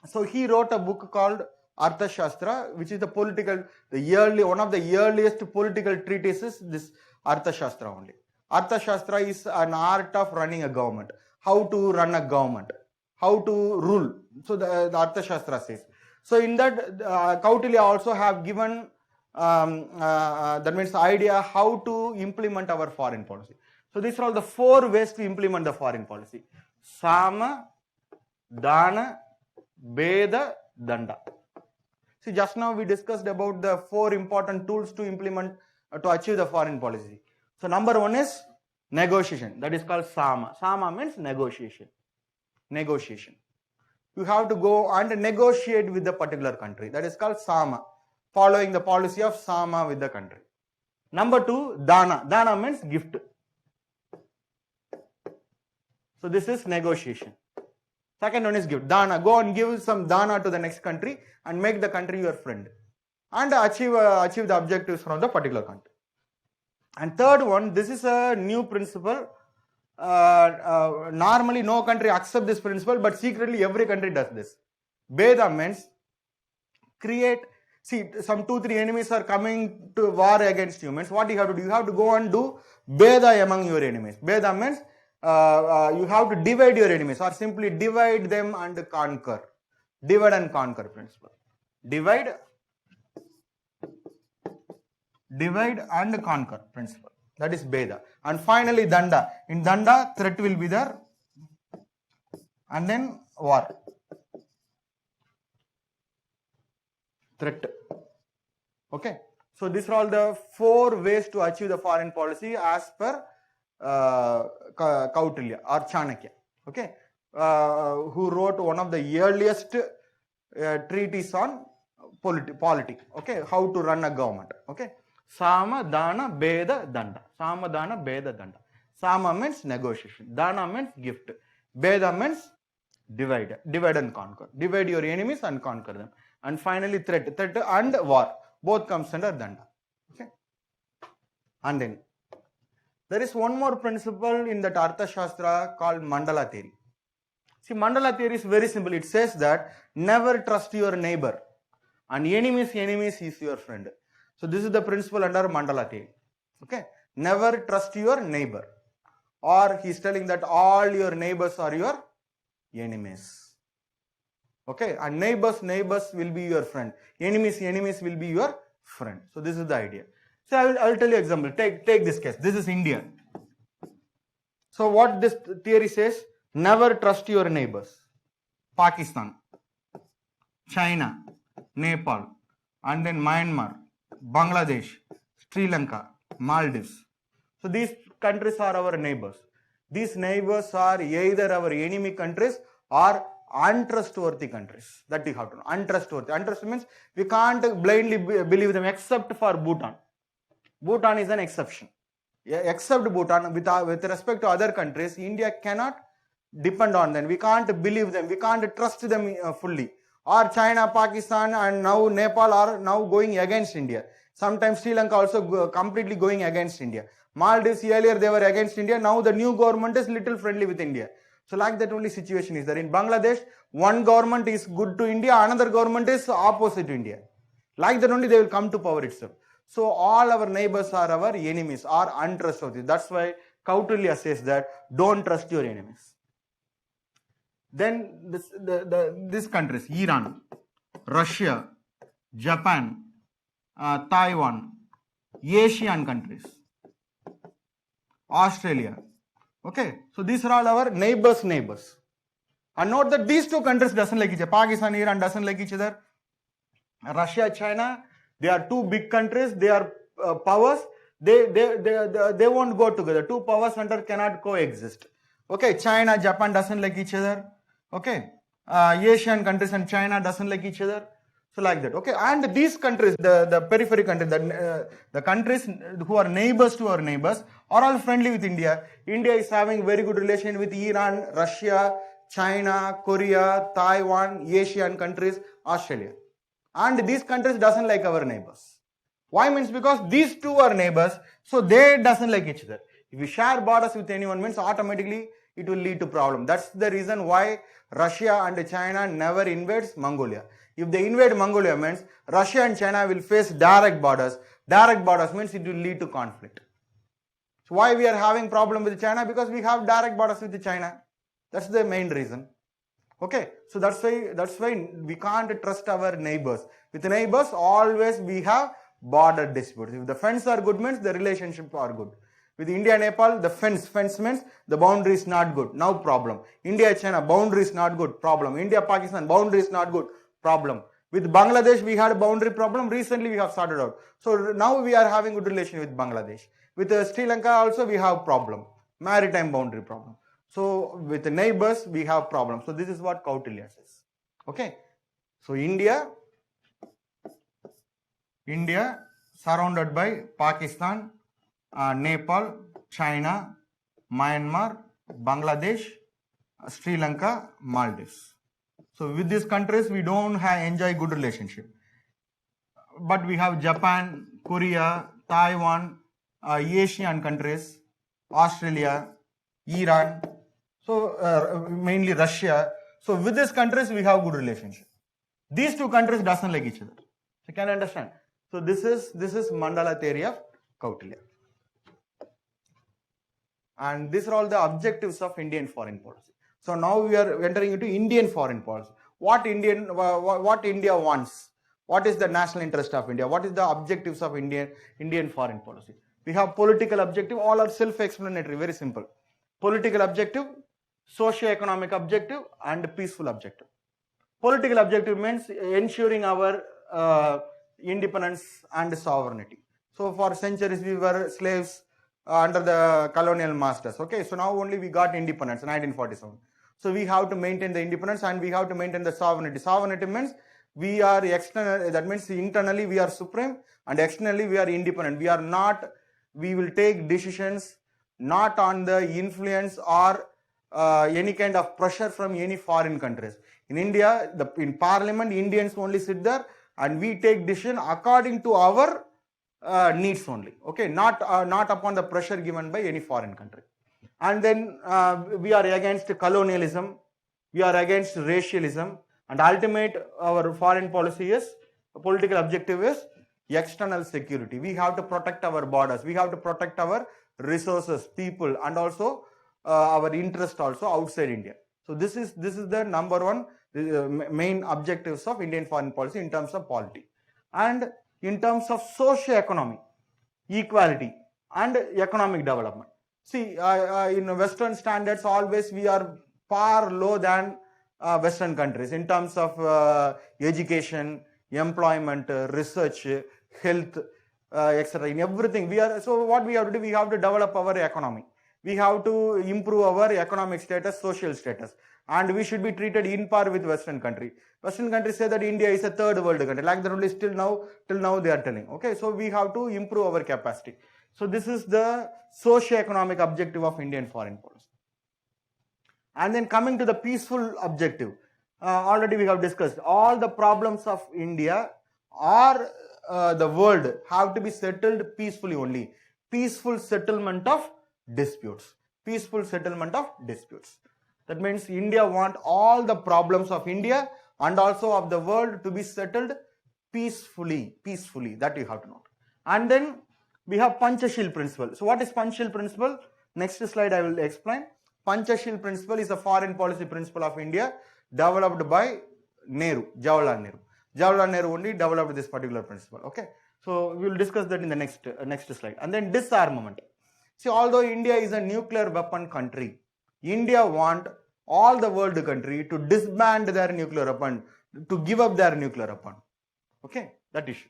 So he wrote a book called Arthashastra, which is one of the earliest political treatises. This Arthashastra only. Arthashastra is an art of running a government. How to run a government. How to rule. So the Arthashastra says. So in that, Kautilya also have given, that means idea how to implement our foreign policy. So these are all the 4 ways to implement the foreign policy. Sama, Dana, Beda, Danda. See, just now we discussed about the 4 important tools to implement, to achieve the foreign policy. So number 1 is Negotiation. That is called Sama. Sama means negotiation. Negotiation. You have to go and negotiate with the particular country. That is called Sama. Following the policy of Sama with the country. Number 2, Dana. Dana means gift. So this is negotiation. Second one is gift. Dana. Go and give some dana to the next country and make the country your friend. And achieve the objectives from the particular country. And third one, this is a new principle. Normally no country accepts this principle, but secretly every country does this. Beda means create. See, some 2-3 enemies are coming to war against you. Means what you have to do? You have to go and do Beda among your enemies. Beda means you have to divide your enemies, or simply divide them and conquer. Divide and conquer principle. Divide and conquer principle. That is Beda. And finally Danda. In Danda, threat will be there, and then war. Threat. Okay. So these are all the 4 ways to achieve the foreign policy as per Kautilya or Chanakya. Okay. Who wrote one of the earliest treatises on polity. Okay. How to run a government. Okay. Sama, Dana, Beda, Danda. Sama, Dana, Beda, Danda. Sama means negotiation. Dana means gift. Beda means divide. Divide and conquer. Divide your enemies and conquer them. And finally threat. Threat and war. Both comes under Danda. Okay. And then there is one more principle in that Arthashastra called Mandala theory. See, Mandala theory is very simple. It says that never trust your neighbor, and enemies is your friend. So this is the principle under Mandala theory. Okay. Never trust your neighbor. Or he is telling that all your neighbors are your enemies. Okay. And neighbors will be your friend. Enemies will be your friend. So this is the idea. So I will tell you example. Take this case. This is India. So what this theory says, never trust your neighbors. Pakistan, China, Nepal, and then Myanmar, Bangladesh, Sri Lanka, Maldives. So these countries are our neighbors. These neighbors are either our enemy countries or untrustworthy countries. That you have to know. Untrustworthy. Untrustworthy means we can't blindly believe them except for Bhutan. Bhutan is an exception. Except Bhutan, with respect to other countries, India cannot depend on them. We can't believe them. We can't trust them fully. Or China, Pakistan, and now Nepal are now going against India. Sometimes Sri Lanka also completely going against India. Maldives, earlier they were against India. Now the new government is little friendly with India. So like that only situation is there. In Bangladesh, one government is good to India, another government is opposite to India. Like that only they will come to power itself. So all our neighbors are our enemies, are untrustworthy. That's why Kautilya says that don't trust your enemies. Then these countries, Iran, Russia, Japan, Taiwan, Asian countries, Australia. Okay, so these are all our neighbors. And note that these 2 countries doesn't like each other. Pakistan, Iran doesn't like each other. Russia, China, they are 2 big countries. They are powers. They won't go together. 2 power centers cannot coexist. Okay, China, Japan doesn't like each other. Okay, Asian countries and China doesn't like each other. So like that. Okay, and these countries, the periphery countries, the countries who are neighbors to our neighbors are all friendly with India. India is having very good relation with Iran, Russia, China, Korea, Taiwan, Asian countries, Australia. And these countries doesn't like our neighbors. Why? Means because these 2 are neighbors, so they doesn't like each other. If you share borders with anyone, means automatically it will lead to problem. That's the reason why Russia and China never invades Mongolia. If they invade Mongolia, means Russia and China will face direct borders. Direct borders means it will lead to conflict. So why we are having problem with China? Because we have direct borders with China. That's the main reason. Okay, so that's why we can't trust our neighbors. With neighbors, always we have border disputes. If the fence are good, means the relationship are good. With India, Nepal, the fence means the boundary is not good. Now problem. India, China, boundary is not good. Problem. India, Pakistan, boundary is not good. Problem. With Bangladesh, we had a boundary problem. Recently, we have sorted out. So now we are having good relation with Bangladesh. With Sri Lanka also, we have problem. maritime boundary problem. So with the neighbors, we have problems. So this is what Kautilya says. Okay. So India surrounded by Pakistan, Nepal, China, Myanmar, Bangladesh, Sri Lanka, Maldives. So with these countries, we don't enjoy good relationship. But we have Japan, Korea, Taiwan, Asian countries, Australia, Iran, so mainly Russia. So with these countries, we have good relationship. These two countries doesn't like each other. So can you understand? So this is mandala theory of Kautilya. And these are all the objectives of Indian foreign policy. So now we are entering into Indian foreign policy. What India wants? What is the national interest of India? What is the objectives of Indian foreign policy? We have political objective, all are self-explanatory, very simple. Political objective, socio-economic objective, and peaceful objective. Political objective means ensuring our independence and sovereignty. So for centuries we were slaves under the colonial masters. Okay, so now only we got independence in 1947. So we have to maintain the independence and we have to maintain the sovereignty. Sovereignty means we are external, that means internally we are supreme and externally we are independent. We are not, we will take decisions not on the influence or any kind of pressure from any foreign countries. In India, in parliament, Indians only sit there and we take decision according to our needs only. Okay, not upon the pressure given by any foreign country. And then we are against colonialism, we are against racialism, and ultimate our foreign policy is, political objective is external security. We have to protect our borders, we have to protect our resources, people, and also our interest also outside India. So this is the number one main objectives of Indian foreign policy in terms of polity. And in terms of socio-economy, equality and economic development. See, in Western standards, always we are far low than Western countries in terms of education, employment, research, health, etc. In everything, we are. So what we have to do? We have to develop our economy. We have to improve our economic status, social status, and we should be treated in par with Western country. Western countries say that India is a third world country. Like that only till now they are telling. Okay, so we have to improve our capacity. So this is the socio-economic objective of Indian foreign policy. And then coming to the peaceful objective, already we have discussed all the problems of India or the world have to be settled peacefully only. Peaceful settlement of disputes. Peaceful settlement of disputes. That means India want all the problems of India and also of the world to be settled peacefully. That you have to note. And then we have Panchashil principle. So what is Panchashil principle? Next slide I will explain. Panchashil principle is a foreign policy principle of India developed by Jawaharlal Nehru. Jawaharlal Nehru only developed this particular principle. Okay, so we will discuss that in the next slide. And then disarmament. See, although India is a nuclear weapon country, India want all the world country to disband their nuclear weapon, to give up their nuclear weapon. Okay, that issue.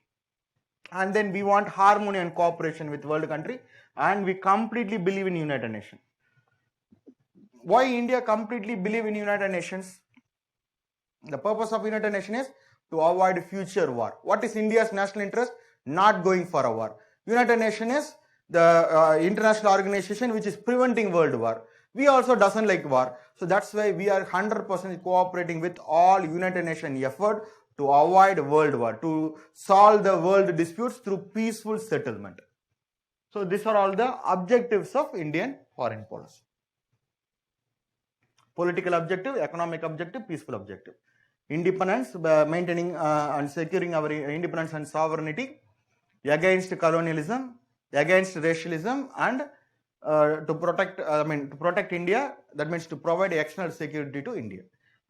And then we want harmony and cooperation with world country, and we completely believe in United Nations. Why India completely believe in United Nations? The purpose of United Nations is to avoid future war. What is India's national interest? Not going for a war. United Nations is the international organization which is preventing world war. We also doesn't like war. So that's why we are 100% cooperating with all United Nations effort to avoid world war, to solve the world disputes through peaceful settlement. So these are all the objectives of Indian foreign policy. Political objective, economic objective, peaceful objective. Independence, maintaining and securing our independence and sovereignty, against colonialism, against racialism, and to protect India, that means to provide external security to India.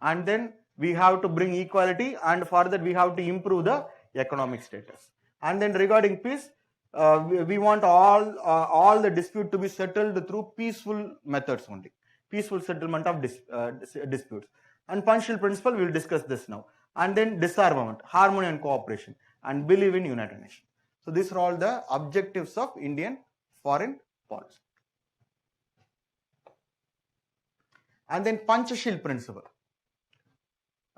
And then we have to bring equality, and for that we have to improve the economic status. And then regarding peace, we want all the dispute to be settled through peaceful methods only. Peaceful settlement of disputes. And Panchashil principle, we will discuss this now. And then disarmament, harmony and cooperation, and believe in United Nations. So these are all the objectives of Indian foreign policy. And then Panchashil principle.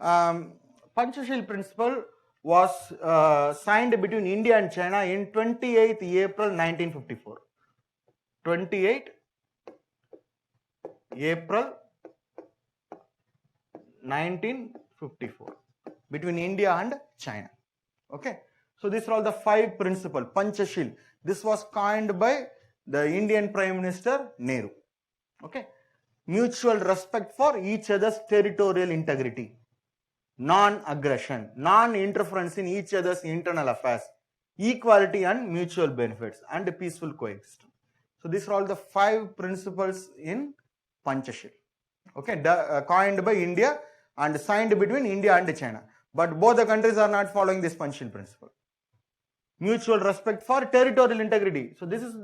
Panchashil principle was signed between India and China in 28th April 1954. 28 April 1954 between India and China. Okay. So these are all the 5 principles. Panchashil. This was coined by the Indian Prime Minister Nehru. Okay. Mutual respect for each other's territorial integrity. Non-aggression. Non-interference in each other's internal affairs. Equality and mutual benefits. And peaceful coexistence. So these are all the 5 principles in Panchashil. Okay. Coined by India and signed between India and China. But both the countries are not following this Panchashil principle. Mutual respect for territorial integrity. So this is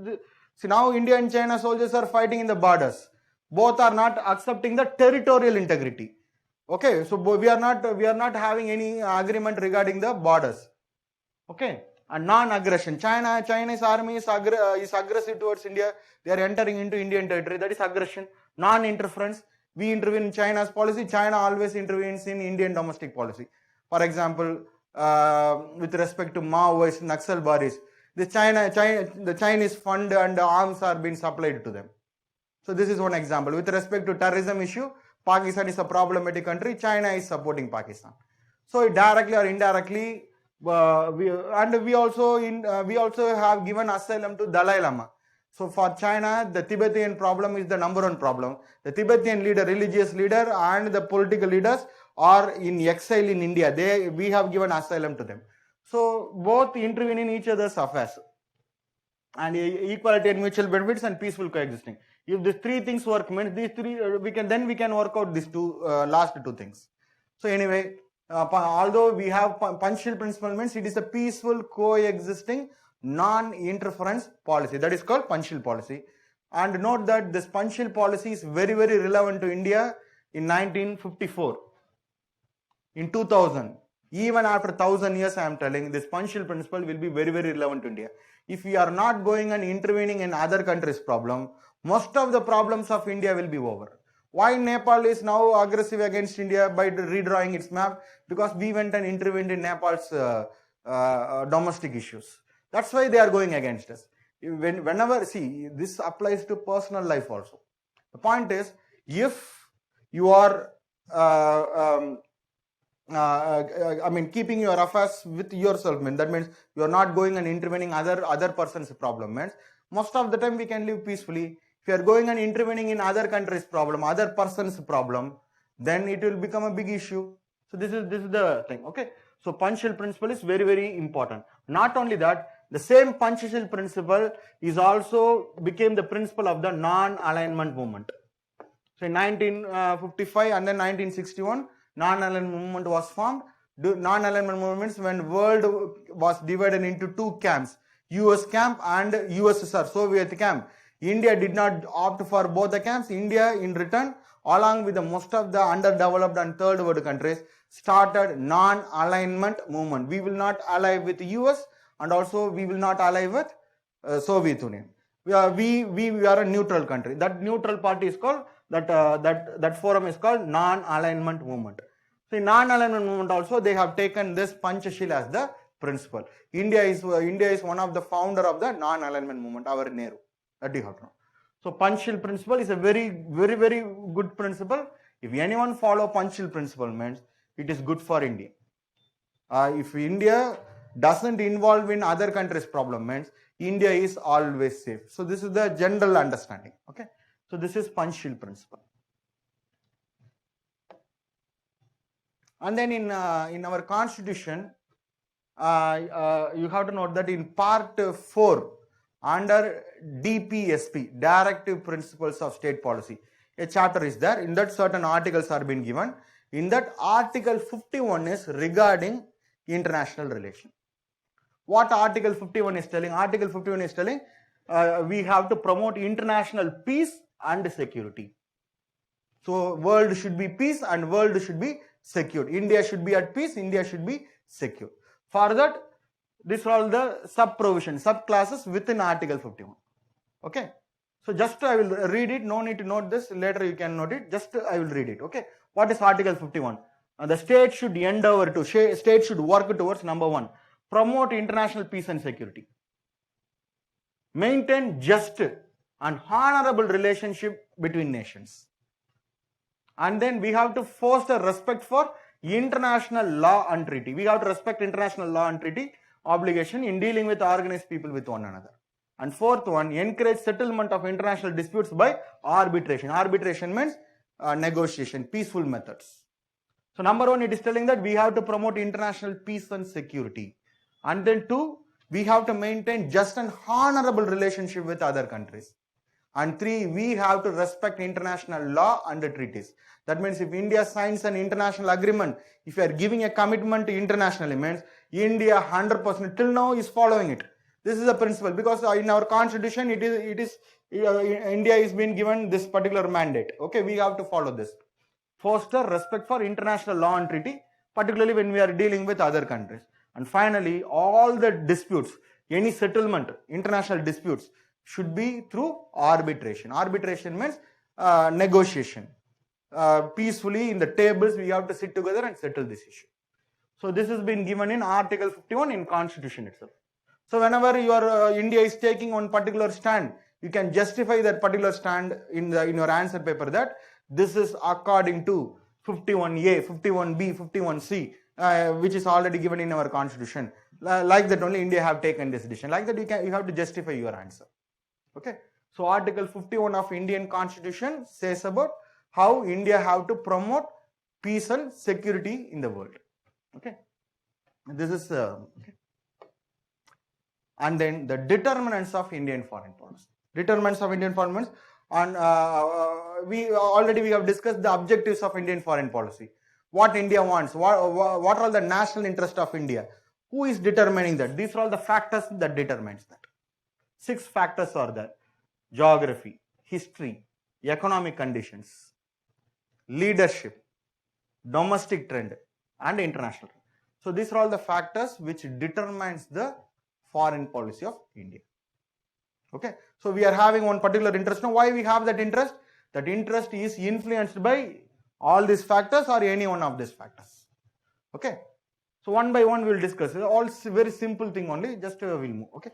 see, now India and China soldiers are fighting in the borders. Both are not accepting the territorial integrity. Okay, so we are not having any agreement regarding the borders. Okay, and non-aggression. Chinese army is aggressive towards India. They are entering into Indian territory. That is aggression. Non-interference. We intervene in China's policy. China always intervenes in Indian domestic policy. For example, with respect to Maoists, Naxalbaris, the Chinese fund and arms are being supplied to them. So this is one example. With respect to terrorism issue, Pakistan is a problematic country. China is supporting Pakistan. So directly or indirectly, we also have given asylum to Dalai Lama. So for China, the Tibetan problem is the number 1 problem. The Tibetan leader, religious leader, and the political leaders are in exile in India. We have given asylum to them. So both intervene in each other's affairs. And equality and mutual benefits and peaceful coexisting. If these 3 things work, means these 3 we can work out these last 2 things. So anyway, although we have Panchashil principle, means it is a peaceful coexisting non-interference policy. That is called Panchashil policy. And note that this Panchashil policy is very, very relevant to India in 1954. In 2000, even after 1000 years, I am telling, this Panchashil principle will be very, very relevant to India. If we are not going and intervening in other countries' problem, most of the problems of India will be over. Why Nepal is now aggressive against India by redrawing its map? Because we went and intervened in Nepal's domestic issues. That's why they are going against us. Whenever, see, this applies to personal life also. The point is, if you are keeping your affairs with yourself, that means you are not going and intervening other person's problem, means most of the time we can live peacefully. If you are going and intervening in other countries' problem, other person's problem, then it will become a big issue. So this is the thing. Okay. So Panchashil principle is very, very important. Not only that, the same Panchashil principle is also became the principle of the non-alignment movement. So in 1955 and then 1961, non-alignment movement was formed. Non-alignment movements when world was divided into 2 camps, US camp and USSR, Soviet camp. India did not opt for both the camps. India in return, along with the most of the underdeveloped and third world countries, started non-alignment movement. We will not ally with the US and also we will not ally with Soviet Union. We are a neutral country. That neutral party is called, that forum is called non-alignment movement. So in non-alignment movement also they have taken this Panchashil as the principle. India is one of the founder of the non-alignment movement, our Nehru. That you have to know. So Panchashil principle is a very, very, very good principle. If anyone follow Panchashil principle, means it is good for India. If India doesn't involve in other countries' problem, means India is always safe. So this is the general understanding. Okay. So this is Panchashil principle. And then in our constitution, you have to note that in part 4, under DPSP, Directive Principles of State Policy, a chapter is there. In that certain articles are being given. In that article 51 is regarding international relation. What article 51 is telling? Article 51 is telling we have to promote international peace and security. So world should be peace and world should be secure. India should be at peace, India should be secure. For that, these are all the sub-provisions, sub-classes within article 51. Okay. So just I will read it, no need to note this, later you can note it, just I will read it, okay. What is Article 51? The state should endeavor to, state should work towards number 1, promote international peace and security. Maintain just and honorable relationship between nations. And then we have to foster respect for international law and treaty. We have to respect international law and treaty obligation in dealing with organized people with one another. And fourth one, encourage settlement of international disputes by arbitration. Arbitration means negotiation, peaceful methods. So number 1, it is telling that we have to promote international peace and security. And then 2, we have to maintain just and honorable relationship with other countries. And 3, we have to respect international law and the treaties. That means if India signs an international agreement, if you are giving a commitment to internationally, means India 100% till now is following it. This is a principle, because in our constitution, India is being given this particular mandate. Okay, we have to follow this. Foster respect for international law and treaty, particularly when we are dealing with other countries. And finally, all the disputes, any settlement, international disputes, should be through arbitration. Arbitration means negotiation. Peacefully in the tables, we have to sit together and settle this issue. So this has been given in Article 51 in Constitution itself. So whenever India is taking one particular stand, you can justify that particular stand in your answer paper that this is according to 51A, 51B, 51C, which is already given in our Constitution. Like that only India have taken this decision. Like that you have to justify your answer. Okay. So Article 51 of Indian Constitution says about how India have to promote peace and security in the world. Okay. This is okay. And then the determinants of Indian foreign policy. Determinants of Indian foreign policy. And we have discussed the objectives of Indian foreign policy. What India wants. What are the national interests of India? Who is determining that? These are all the factors that determines that. 6 factors are there. Geography, history, economic conditions, leadership, domestic trend, and international trend. So these are all the factors which determines the foreign policy of India. Okay. So we are having one particular interest. Now why we have that interest? That interest is influenced by all these factors or any one of these factors. Okay. So one by one we will discuss. All very simple thing only. Just we will move. Okay.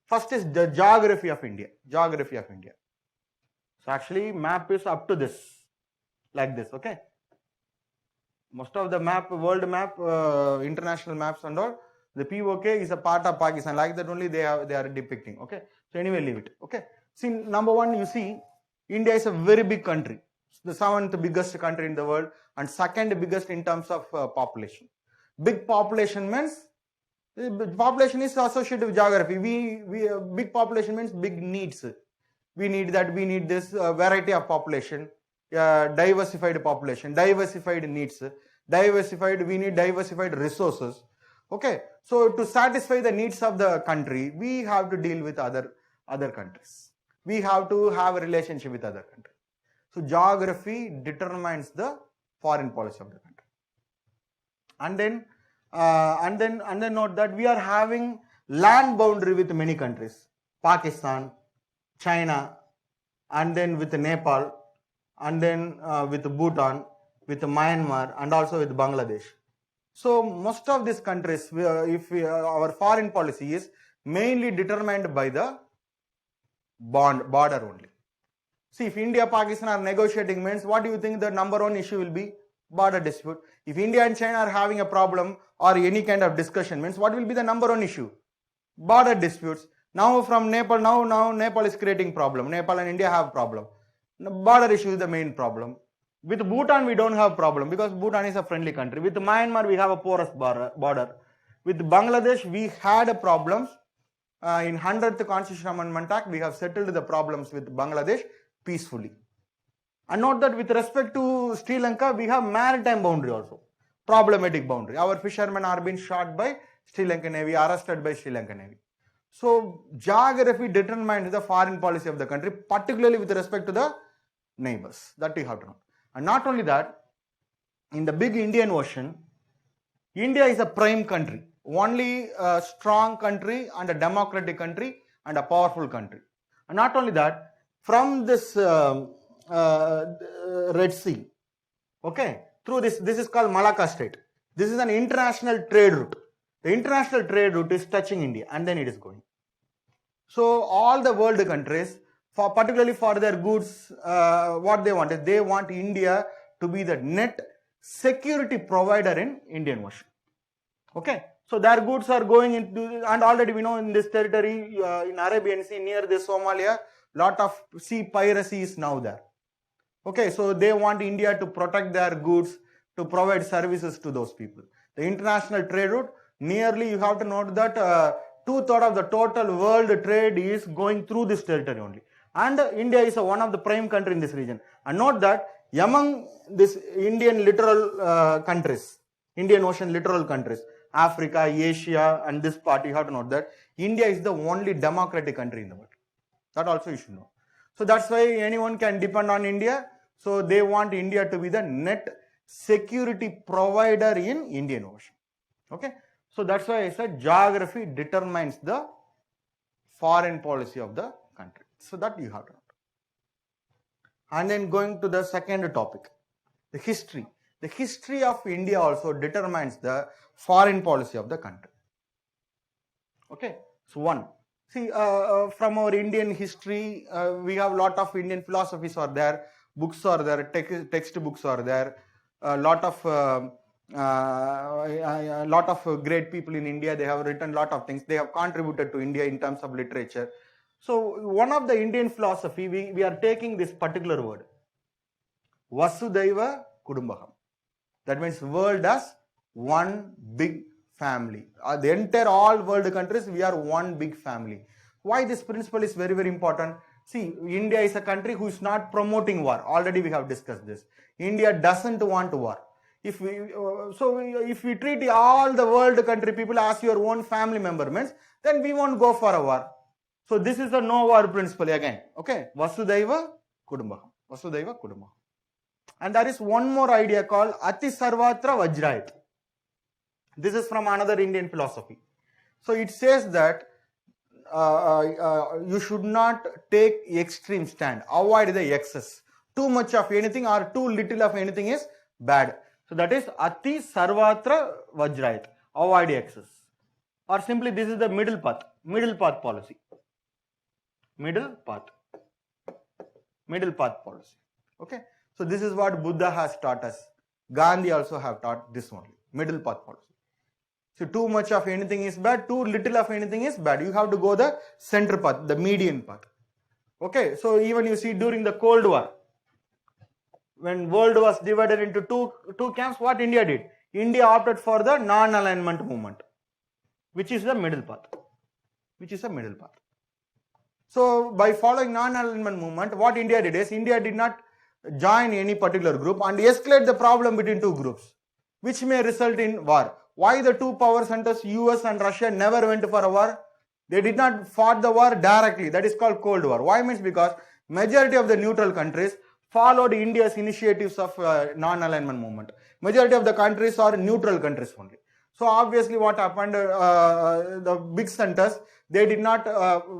First is the geography of India. Geography of India. So actually map is up to this. Like this. Okay. Most of the map, world map, international maps and all, the POK is a part of Pakistan. Like that only they are depicting. Okay. So anyway, leave it. Okay. See, number 1, you see, India is a very big country. It's the 7th biggest country in the world and 2nd biggest in terms of population. Big population means, population is associated with geography. Big population means big needs. We need that, we need this variety of population, diversified population, diversified needs, we need diversified resources. Okay, so to satisfy the needs of the country, we have to deal with other countries. We have to have a relationship with other countries. So geography determines the foreign policy of the country. And then note that we are having land boundary with many countries. Pakistan, China, and then with Nepal, and then with Bhutan, with Myanmar, and also with Bangladesh. So most of these countries, our foreign policy is mainly determined by the border only. See, if India, Pakistan are negotiating, means what do you think the number 1 issue will be? Border dispute. If India and China are having a problem or any kind of discussion, means what will be the number 1 issue? Border disputes. Now from Nepal, now Nepal is creating problem. Nepal and India have problem. The border issue is the main problem. With Bhutan, we don't have problem because Bhutan is a friendly country. With Myanmar, we have a porous border. With Bangladesh, we had problems. In 100th Constitutional Amendment Act, we have settled the problems with Bangladesh peacefully. And note that with respect to Sri Lanka, we have maritime boundary also. Problematic boundary. Our fishermen are being shot by Sri Lankan Navy, arrested by Sri Lankan Navy. So, geography determines the foreign policy of the country, particularly with respect to the neighbors. That you have to know. And not only that, in the big Indian Ocean, India is a prime country. Only a strong country and a democratic country and a powerful country. And not only that, from this Red Sea, okay, through this is called Malacca Strait. This is an international trade route. The international trade route is touching India and then it is going. So all the world countries, particularly for their goods, what they want is they want India to be the net security provider in Indian Ocean. Okay, so their goods are going into, and already we know in this territory, in Arabian Sea near the Somalia, lot of sea piracy is now there. Okay, so they want India to protect their goods, to provide services to those people. The international trade route, nearly you have to note that 2/3 of the total world trade is going through this territory only. And India is one of the prime country in this region. And note that among this Indian littoral countries, Indian Ocean littoral countries, Africa, Asia, and this part, you have to note that India is the only democratic country in the world. That also you should know. So that's why anyone can depend on India. So they want India to be the net security provider in Indian Ocean. Okay. So that's why I said geography determines the foreign policy of the country. So that you have to know. And then going to the second topic, the history. The history of India also determines the foreign policy of the country. Okay. So one. See, from our Indian history, we have a lot of Indian philosophies are there, books are there, textbooks are there, a lot of great people in India. They have written a lot of things. They have contributed to India in terms of literature. So one of the Indian philosophy, we are taking this particular word, Vasudhaiva Kudumbakam. That means world as one big family. The entire all world countries, we are one big family. Why this principle is very, very important? See, India is a country who is not promoting war. Already we have discussed this. India doesn't want war. If we treat all the world country people as your own family member means, then we won't go for a war. So this is the no war principle again. Okay, Vasudhaiva Kudumbakam. Vasudhaiva Kudumbakam. And there is one more idea called Ati Sarvatra Vajrayat. This is from another Indian philosophy. So it says that you should not take extreme stand. Avoid the excess. Too much of anything or too little of anything is bad. So that is Ati Sarvatra Vajrayat. Avoid excess. Or simply this is the middle path. Middle path policy. Middle path policy. Okay. So this is what Buddha has taught us. Gandhi also have taught this only. Middle path policy. So too much of anything is bad, too little of anything is bad. You have to go the center path, the median path. Okay, so even you see during the Cold War, when world was divided into two camps, what India did? India opted for the non-alignment movement, which is the middle path. So by following non-alignment movement, what India did is, India did not join any particular group and escalate the problem between two groups, which may result in war. Why the two power centers, US and Russia, never went for a war? They did not fought the war directly. That is called Cold War. Why? Means because majority of the neutral countries followed India's initiatives of non-alignment movement. Majority of the countries are neutral countries only. So obviously what happened, the big centers, they did not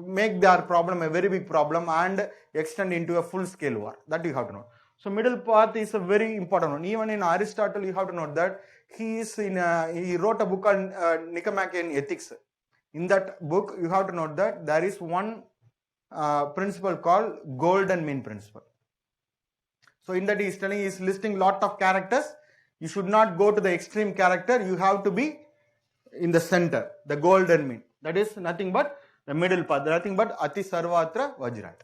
make their problem a very big problem and extend into a full-scale war. That you have to know. So middle path is a very important one. Even in Aristotle, you have to note that he wrote a book called Nicomachean Ethics. In that book, you have to note that there is one principle called golden mean principle. So in that he is telling, he is listing lot of characters. You should not go to the extreme character. You have to be in the center, the golden mean. That is nothing but the middle path, nothing but Ati Sarvatra Vajrayat.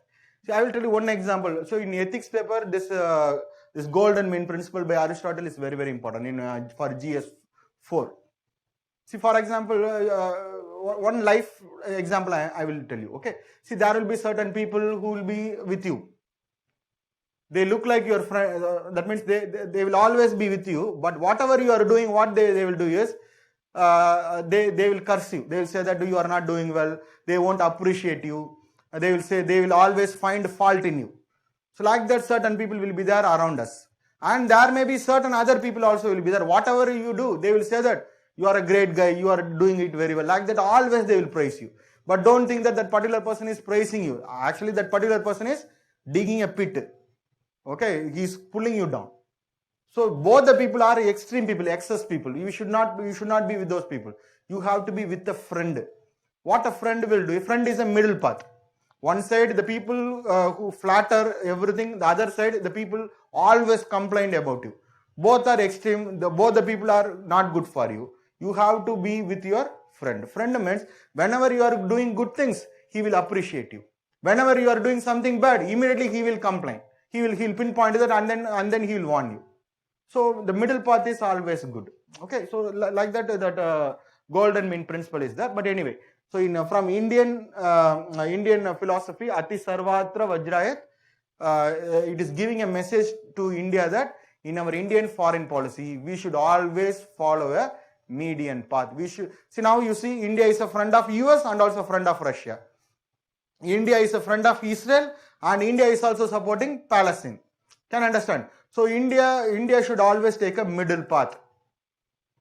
See, I will tell you one example. So in ethics paper, this golden mean principle by Aristotle is very, very important for GS4. See, for example, one life example I will tell you. Okay. See, there will be certain people who will be with you. They look like your friend. That means they will always be with you. But whatever you are doing, what they will do is, they will curse you. They will say that you are not doing well. They won't appreciate you. They will say, they will always find fault in you. So like that, certain people will be there around us. And there may be certain other people also will be there. Whatever you do, they will say that you are a great guy, you are doing it very well. Like that, always they will praise you. But don't think that that particular person is praising you. Actually, that particular person is digging a pit. Okay, he is pulling you down. So both the people are extreme people, excess people. You should not be with those people. You have to be with a friend. What a friend will do? A friend is a middle path. One side, the people who flatter everything. The other side, the people always complain about you. Both are extreme. Both the people are not good for you. You have to be with your friend. Friend means whenever you are doing good things, he will appreciate you. Whenever you are doing something bad, immediately he will complain. He'll pinpoint that and then he will warn you. So the middle path is always good. Okay, so like that golden mean principle is there. But anyway, so from Indian philosophy, Ati Sarvatra Vajrayat, it is giving a message to India that in our Indian foreign policy, we should always follow a median path. We should see, now you see India is a friend of US and also a friend of Russia. India is a friend of Israel and India is also supporting Palestine. Can you understand? So India should always take a middle path.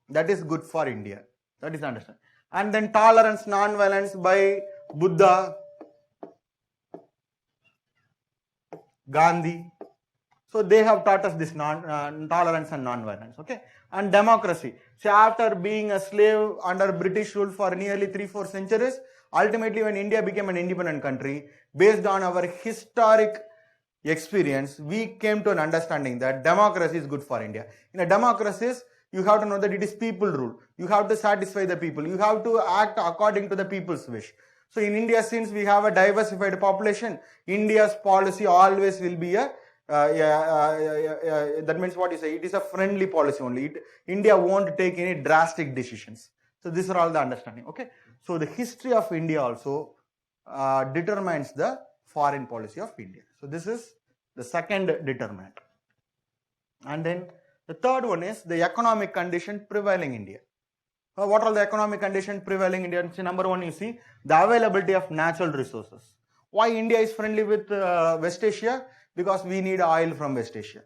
That is good for India. That is understand. And then tolerance, non-violence by Buddha, Gandhi. So they have taught us this tolerance and non-violence. Okay. And democracy. So after being a slave under British rule for nearly 3-4 centuries, ultimately when India became an independent country, based on our historic experience, we came to an understanding that democracy is good for India. In a democracy, you have to know that it is people rule. You have to satisfy the people. You have to act according to the people's wish. So in India, since we have a diversified population, India's policy always will be that means what you say, it is a friendly policy only. India won't take any drastic decisions. So these are all the understanding. Okay. So the history of India also determines the foreign policy of India. So this is the second determinant. And then the third one is the economic condition prevailing in India. What are the economic conditions prevailing in India? So number one, you see the availability of natural resources. Why India is friendly with West Asia? Because we need oil from West Asia.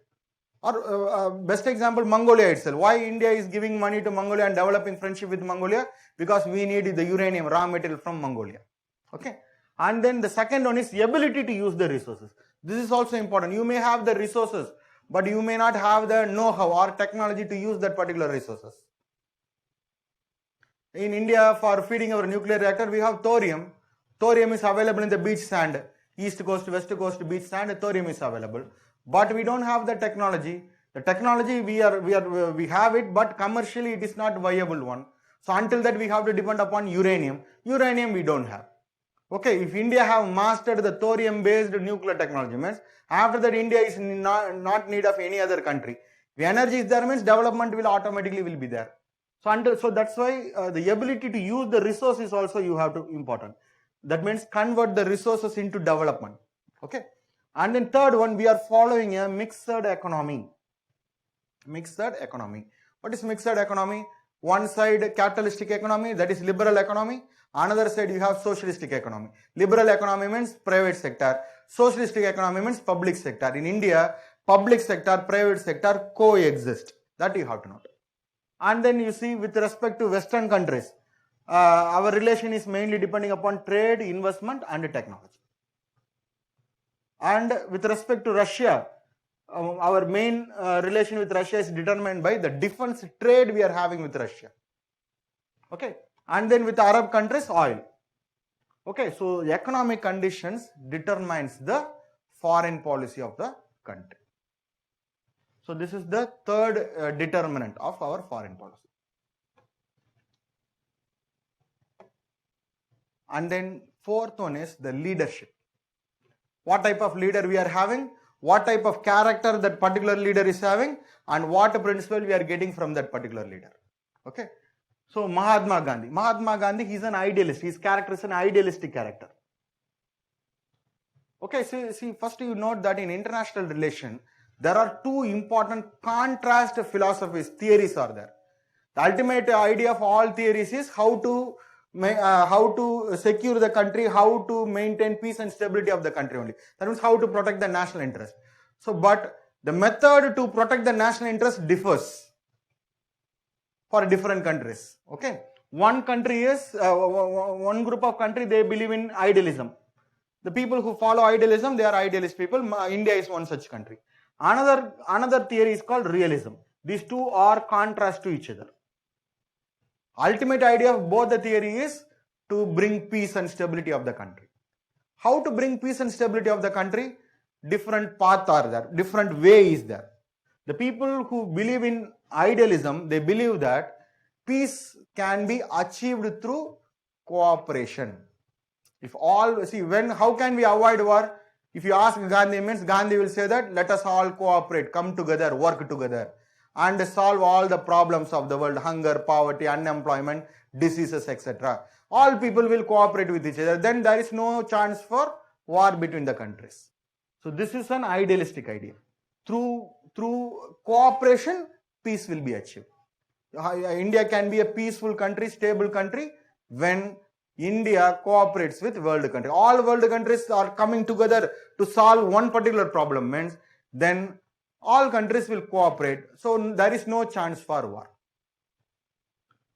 Or best example, Mongolia itself. Why India is giving money to Mongolia and developing friendship with Mongolia? Because we need the uranium raw material from Mongolia. Okay. And then the second one is the ability to use the resources. This is also important. You may have the resources, but you may not have the know-how or technology to use that particular resources. In India, for feeding our nuclear reactor, we have thorium. Thorium is available in the beach sand. East coast, west coast beach sand, thorium is available. But we don't have the technology. The technology we have it, but commercially it is not viable one. So until that we have to depend upon uranium. Uranium we don't have. Okay, if India have mastered the thorium-based nuclear technology, means after that India is not need of any other country. If energy is there, means development will automatically be there. So that's why the ability to use the resource is also you have to important. That means convert the resources into development. Okay, and then third one, we are following a mixed economy. Mixed economy. What is mixed economy? One side capitalistic economy, that is liberal economy. Another side you have socialistic economy. Liberal economy means private sector. Socialistic economy means public sector. In India, public sector, private sector coexist. That you have to note. And then you see with respect to Western countries, our relation is mainly depending upon trade, investment and technology. And with respect to Russia, our main relation with Russia is determined by the defense trade we are having with Russia. Okay. And then with Arab countries, oil. Okay, so economic conditions determines the foreign policy of the country. So this is the third determinant of our foreign policy. And then fourth one is the leadership. What type of leader we are having, what type of character that particular leader is having, and what principle we are getting from that particular leader. Okay. So Mahatma Gandhi, he is an idealist. His character is an idealistic character. Okay, so see, first you note that in international relation, there are two important contrast philosophies, theories are there. The ultimate idea of all theories is how to secure the country, how to maintain peace and stability of the country only. That means how to protect the national interest. So, but the method to protect the national interest differs for different countries. Okay. one country is, one group of country, they believe in idealism. The people who follow idealism, they are idealist people. India is one such country. Another theory is called realism. These two are contrast to each other. Ultimate idea of both the theory is to bring peace and stability of the country. How to bring peace and stability of the country? Different paths are there, different way is there. The people who believe in idealism, they believe that peace can be achieved through cooperation. If all, see, how can we avoid war? If you ask Gandhi, means Gandhi will say that let us all cooperate, come together, work together, and solve all the problems of the world, hunger, poverty, unemployment, diseases, etc. All people will cooperate with each other. Then there is no chance for war between the countries. So this is an idealistic idea. Through cooperation, peace will be achieved. India can be a peaceful country, stable country when India cooperates with world countries. All world countries are coming together to solve one particular problem, means then all countries will cooperate. So there is no chance for war.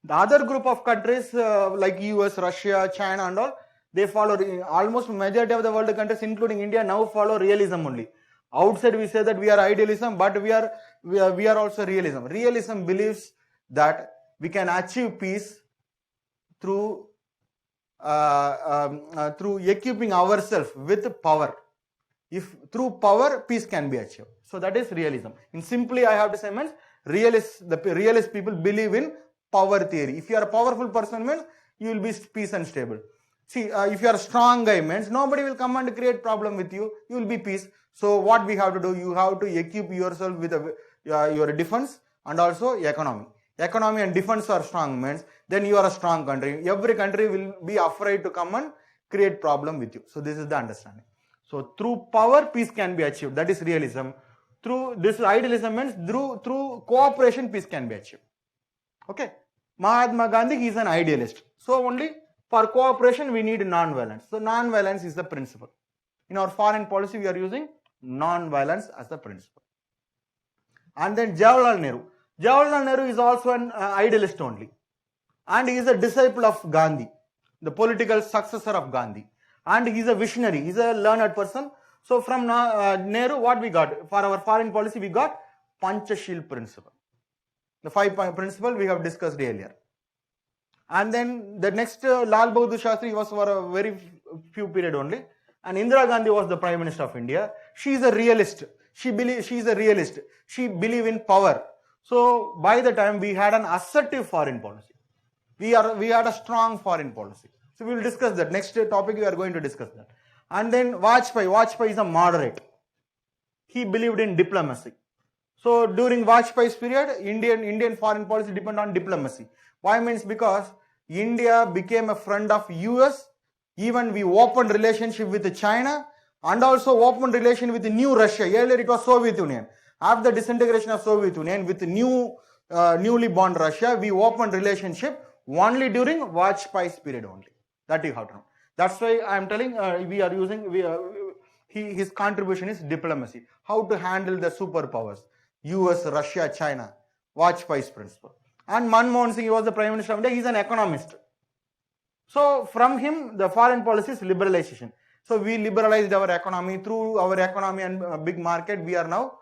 The other group of countries like US, Russia, China and all, they follow, almost majority of the world countries including India now follow realism only. Outside we say that we are idealism, but we are also realism. Realism believes that we can achieve peace through equipping ourselves with power. If through power, peace can be achieved. So that is realism. In simply, I have to say, means the realist people believe in power theory. If you are a powerful person, means you will be peace and stable. See, if you are a strong guy, means nobody will come and create problem with you. You will be peace. So what we have to do? You have to equip yourself with your defense and also economy. Economy and defense are strong, means then you are a strong country. Every country will be afraid to come and create problem with you. So this is the understanding. So through power, peace can be achieved. That is realism. Through this idealism means through cooperation, peace can be achieved. Okay. Mahatma Gandhi, he is an idealist. So only for cooperation, we need non-violence. So non-violence is the principle. In our foreign policy, we are using non-violence as the principle. And then Jawaharlal Nehru. Jawaharlal Nehru is also an idealist only. And he is a disciple of Gandhi, the political successor of Gandhi. And he is a visionary, he is a learned person. So from Nehru, what we got? For our foreign policy, we got Panchashil principle. The 5-point principle we have discussed earlier. And then the next Lal Bahadur Shastri was for a very few period only. And Indira Gandhi was the Prime Minister of India. She is a realist. She is a realist. She believes in power. So by the time we had an assertive foreign policy. We had a strong foreign policy. So we will discuss that. Next topic we are going to discuss that. And then Vajpayee is a moderate. He believed in diplomacy. So during Vajpayee's period, Indian foreign policy depended on diplomacy. Why? Means because India became a friend of US. Even we opened relationship with China and also opened relation with new Russia. Earlier it was Soviet Union. After the disintegration of Soviet Union with newly born Russia, we opened relationship only during Vajpayee's period only. That you have to know. That's why I am telling we are using his contribution is diplomacy. How to handle the superpowers, US, Russia, China, Vajpayee's principle. And Manmohan Singh, he was the Prime Minister of India, he is an economist. So from him, the foreign policy is liberalization. So we liberalized our economy. Through our economy and big market, we are now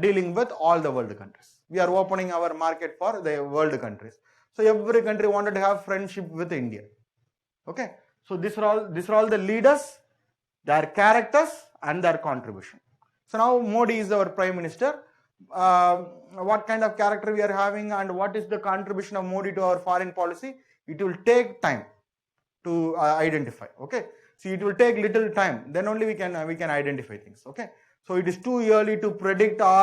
dealing with all the world countries. We are opening our market for the world countries. So every country wanted to have friendship with India. Okay. So these are all the leaders, their characters and their contribution. So now Modi is our Prime Minister. What kind of character we are having and what is the contribution of Modi to our foreign policy? It will take time to identify. Okay. So it will take little time. Then only we can identify things. Okay. So it is too early to predict or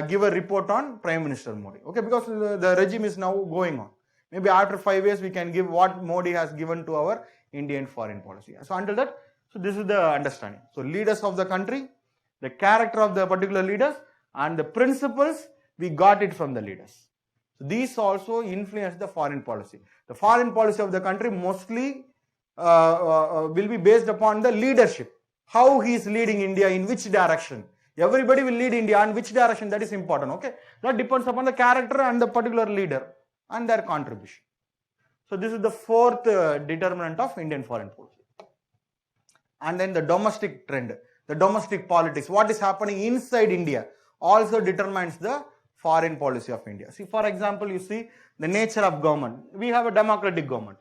give a report on Prime Minister Modi. Okay, because the regime is now going on. Maybe after 5 years we can give what Modi has given to our Indian foreign policy. So until that, so this is the understanding. So leaders of the country, the character of the particular leaders and the principles, we got it from the leaders. So these also influence the foreign policy. The foreign policy of the country mostly will be based upon the leadership. How he is leading India, in which direction. Everybody will lead India in which direction, that is important. Okay, that depends upon the character and the particular leader and their contribution. So this is the fourth determinant of Indian foreign policy. And then the domestic trend, the domestic politics, what is happening inside India also determines the foreign policy of India. See, for example, you see the nature of government. We have a democratic government.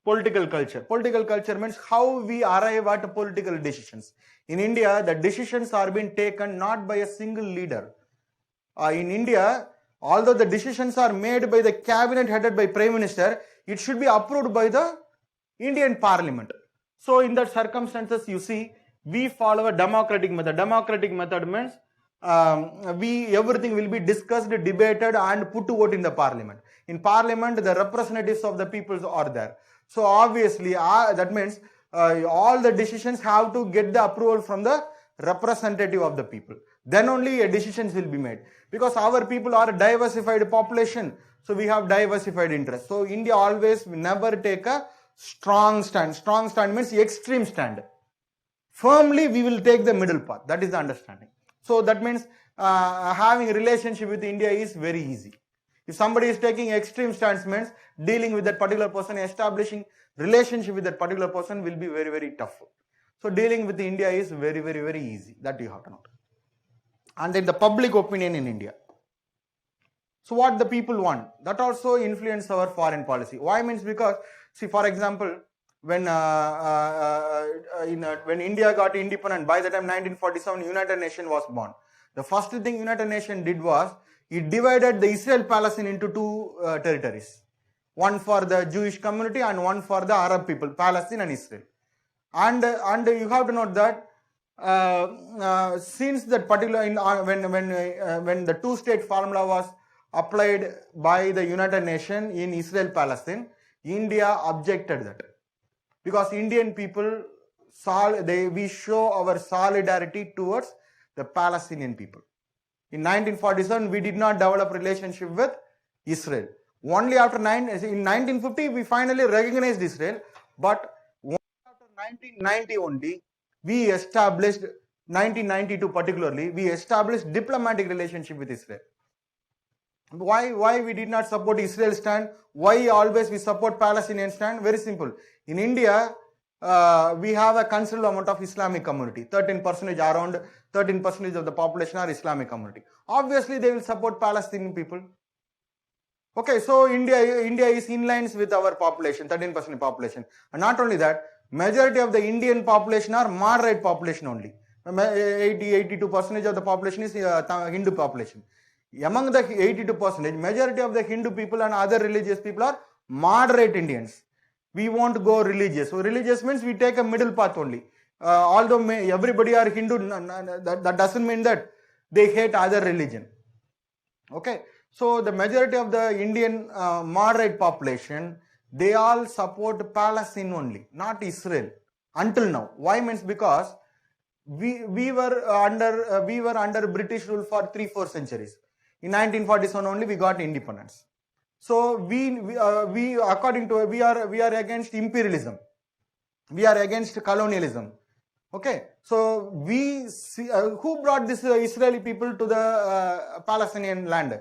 Political culture. Political culture means how we arrive at political decisions. In India, the decisions are being taken not by a single leader. In India, although the decisions are made by the cabinet headed by Prime Minister, it should be approved by the Indian Parliament. So in that circumstances, you see, we follow a democratic method. Democratic method means everything will be discussed, debated and put to vote in the Parliament. In Parliament, the representatives of the people are there. So obviously, that means all the decisions have to get the approval from the representative of the people. Then only decisions will be made. Because our people are a diversified population, so we have diversified interests. So India always never take a strong stand. Strong stand means extreme stand. Firmly, we will take the middle path. That is the understanding. So that means having a relationship with India is very easy. If somebody is taking extreme stance, means dealing with that particular person, establishing relationship with that particular person will be very, very tough. So dealing with India is very, very, very easy. That you have to know. And then the public opinion in India. So what the people want, that also influence our foreign policy. Why means because, see, for example, when India got independent, by the time 1947, United Nations was born. The first thing United Nations did was, it divided the Israel-Palestine into two territories. One for the Jewish community and one for the Arab people, Palestine and Israel. And you have to note that since that particular, when the two-state formula was applied by the United Nations in Israel-Palestine, India objected that. Because Indian people, we show our solidarity towards the Palestinian people. In 1947, we did not develop relationship with Israel. Only after in 1950, we finally recognized Israel. But only after 1990 only, we established, 1992 particularly, we established diplomatic relationship with Israel. Why we did not support Israel stand? Why always we support Palestinian stand? Very simple. In India, we have a considerable amount of Islamic community. 13%, around 13% of the population are Islamic community. Obviously, they will support Palestinian people. Okay, so India is in lines with our population, 13% population. And not only that, majority of the Indian population are moderate population only. 82% of the population is Hindu population. Among the 82%, majority of the Hindu people and other religious people are moderate Indians. We won't go religious. So religious means we take a middle path only. Although everybody are Hindu, that doesn't mean that they hate other religion. Okay. So the majority of the Indian moderate population, they all support Palestine only, not Israel. Until now. Why means because we were under British rule for 3-4 centuries. In 1947 only we got independence. So we according to we are against imperialism. We are against colonialism. Okay. So we see, who brought this Israeli people to the Palestinian land?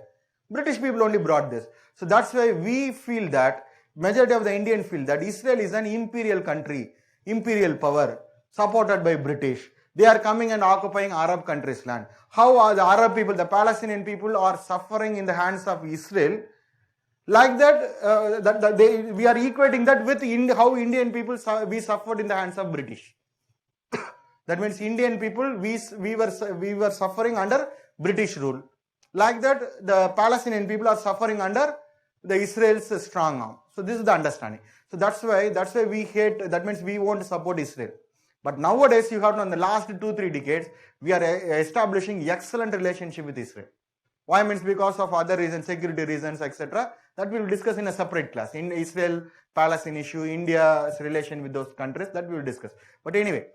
British people only brought this. So that's why we feel that, majority of the Indian feel that Israel is an imperial country, imperial power, supported by British. They are coming and occupying Arab countries' land. How are the Arab people, the Palestinian people are suffering in the hands of Israel? Like that, we are equating that with how Indian people we suffered in the hands of British. That means Indian people, we were suffering under British rule. Like that, the Palestinian people are suffering under the Israel's strong arm. So this is the understanding. So that's why we hate, that means we won't support Israel. But nowadays, you have to, in the last 2-3 decades, we are establishing excellent relationship with Israel. Why means because of other reasons, security reasons, etc. That we will discuss in a separate class. In Israel, Palestine issue, India's relation with those countries, that we will discuss. But anyway,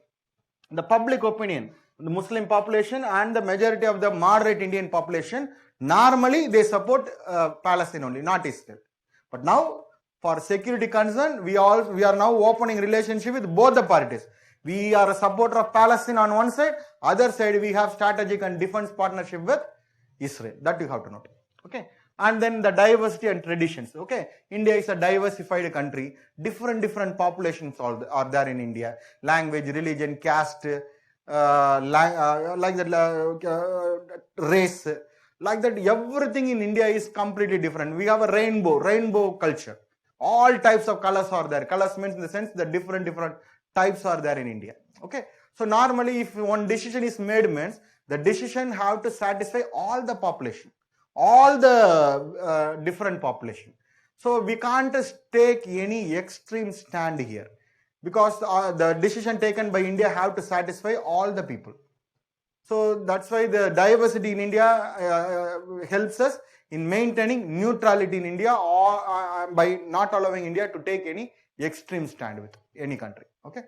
the public opinion, the Muslim population and the majority of the moderate Indian population, normally they support Palestine only, not Israel. But now, for security concern, we are now opening relationship with both the parties. We are a supporter of Palestine on one side, other side we have strategic and defense partnership with Israel. That you have to note. Okay. And then the diversity and traditions. Okay. India is a diversified country. Different populations are there in India. Language, religion, caste, like that, race. Like that, everything in India is completely different. We have a rainbow culture. All types of colors are there. Colors means in the sense that different types are there in India. Okay. So normally if one decision is made means the decision have to satisfy all the population, all the different population. So we can't take any extreme stand here because the decision taken by India have to satisfy all the people. So that's why the diversity in India helps us in maintaining neutrality in India or by not allowing India to take any extreme stand with any country. Okay.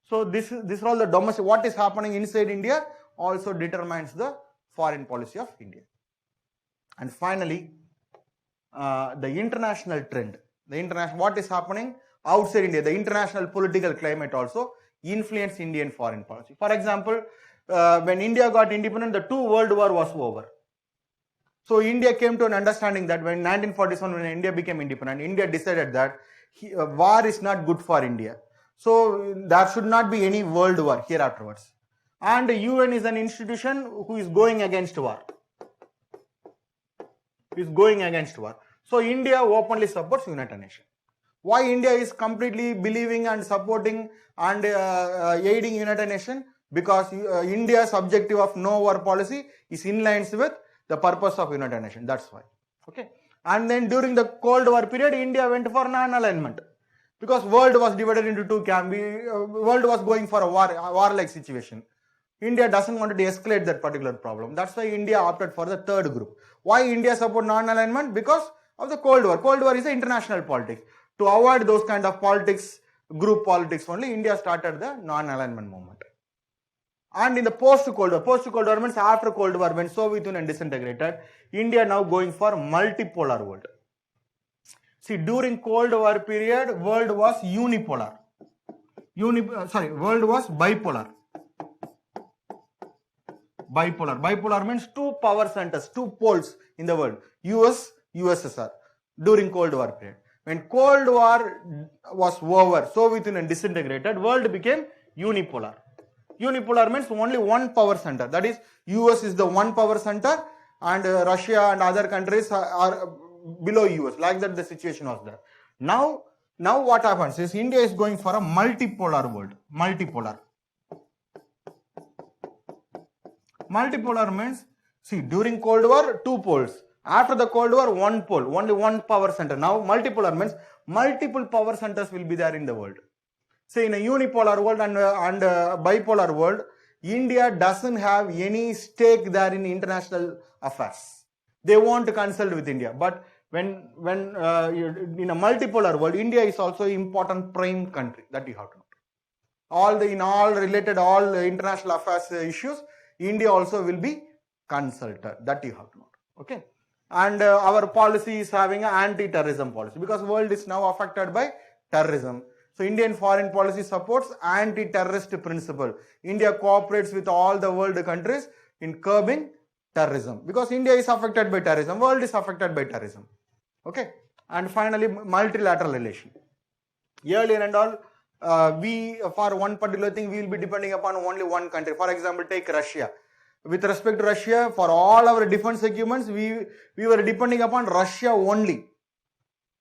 So this is all the domestic, what is happening inside India also determines the foreign policy of India. And finally, the international trend, what is happening outside India, the international political climate also influence Indian foreign policy. For example, when India got independent, the 2 World War was over. So India came to an understanding that when 1947, when India became independent, India decided that war is not good for India. So there should not be any world war here afterwards. And the UN is an institution who is going against war. So India openly supports United Nations. Why India is completely believing and supporting and aiding United Nations? Because India's objective of no war policy is in line with the purpose of United Nations. That's why. Okay. And then during the Cold War period, India went for non-alignment. Because world was divided into 2 camps. World was going for a war-like situation. India doesn't want to escalate that particular problem. That's why India opted for the 3rd group. Why India support non-alignment? Because of the Cold War. Cold War is an international politics. To avoid those kind of politics, group politics only, India started the non-alignment movement. And in the post-Cold War means after Cold War, when Soviet Union disintegrated, India now going for multipolar world. See, during Cold War period, world was unipolar. World was bipolar. Bipolar means 2 power centers, 2 poles in the world. US, USSR during Cold War period. When Cold War was over, Soviet Union disintegrated, world became unipolar. Unipolar means only 1 power center. That is, US is the 1 power center and Russia and other countries are below US. Like that the situation was there. Now what happens is India is going for a multipolar world. Multipolar means, see, during Cold War, 2 poles. After the Cold War, 1 pole, only 1 power center. Now multipolar means multiple power centers will be there in the world. Say in a unipolar world and bipolar world, India doesn't have any stake there in international affairs. They want to consult with India. But when in a multipolar world, India is also an important prime country. That you have to know. In all international affairs issues, India also will be consulted. That you have to know. Okay. And our policy is having an anti-terrorism policy because world is now affected by terrorism. So Indian foreign policy supports anti-terrorist principle. India cooperates with all the world countries in curbing terrorism because India is affected by terrorism. World is affected by terrorism. Okay. And finally, multilateral relation. Earlier and all, we for one particular thing we will be depending upon only one country. For example, take Russia. With respect to Russia, for all our defense equipments, we were depending upon Russia only.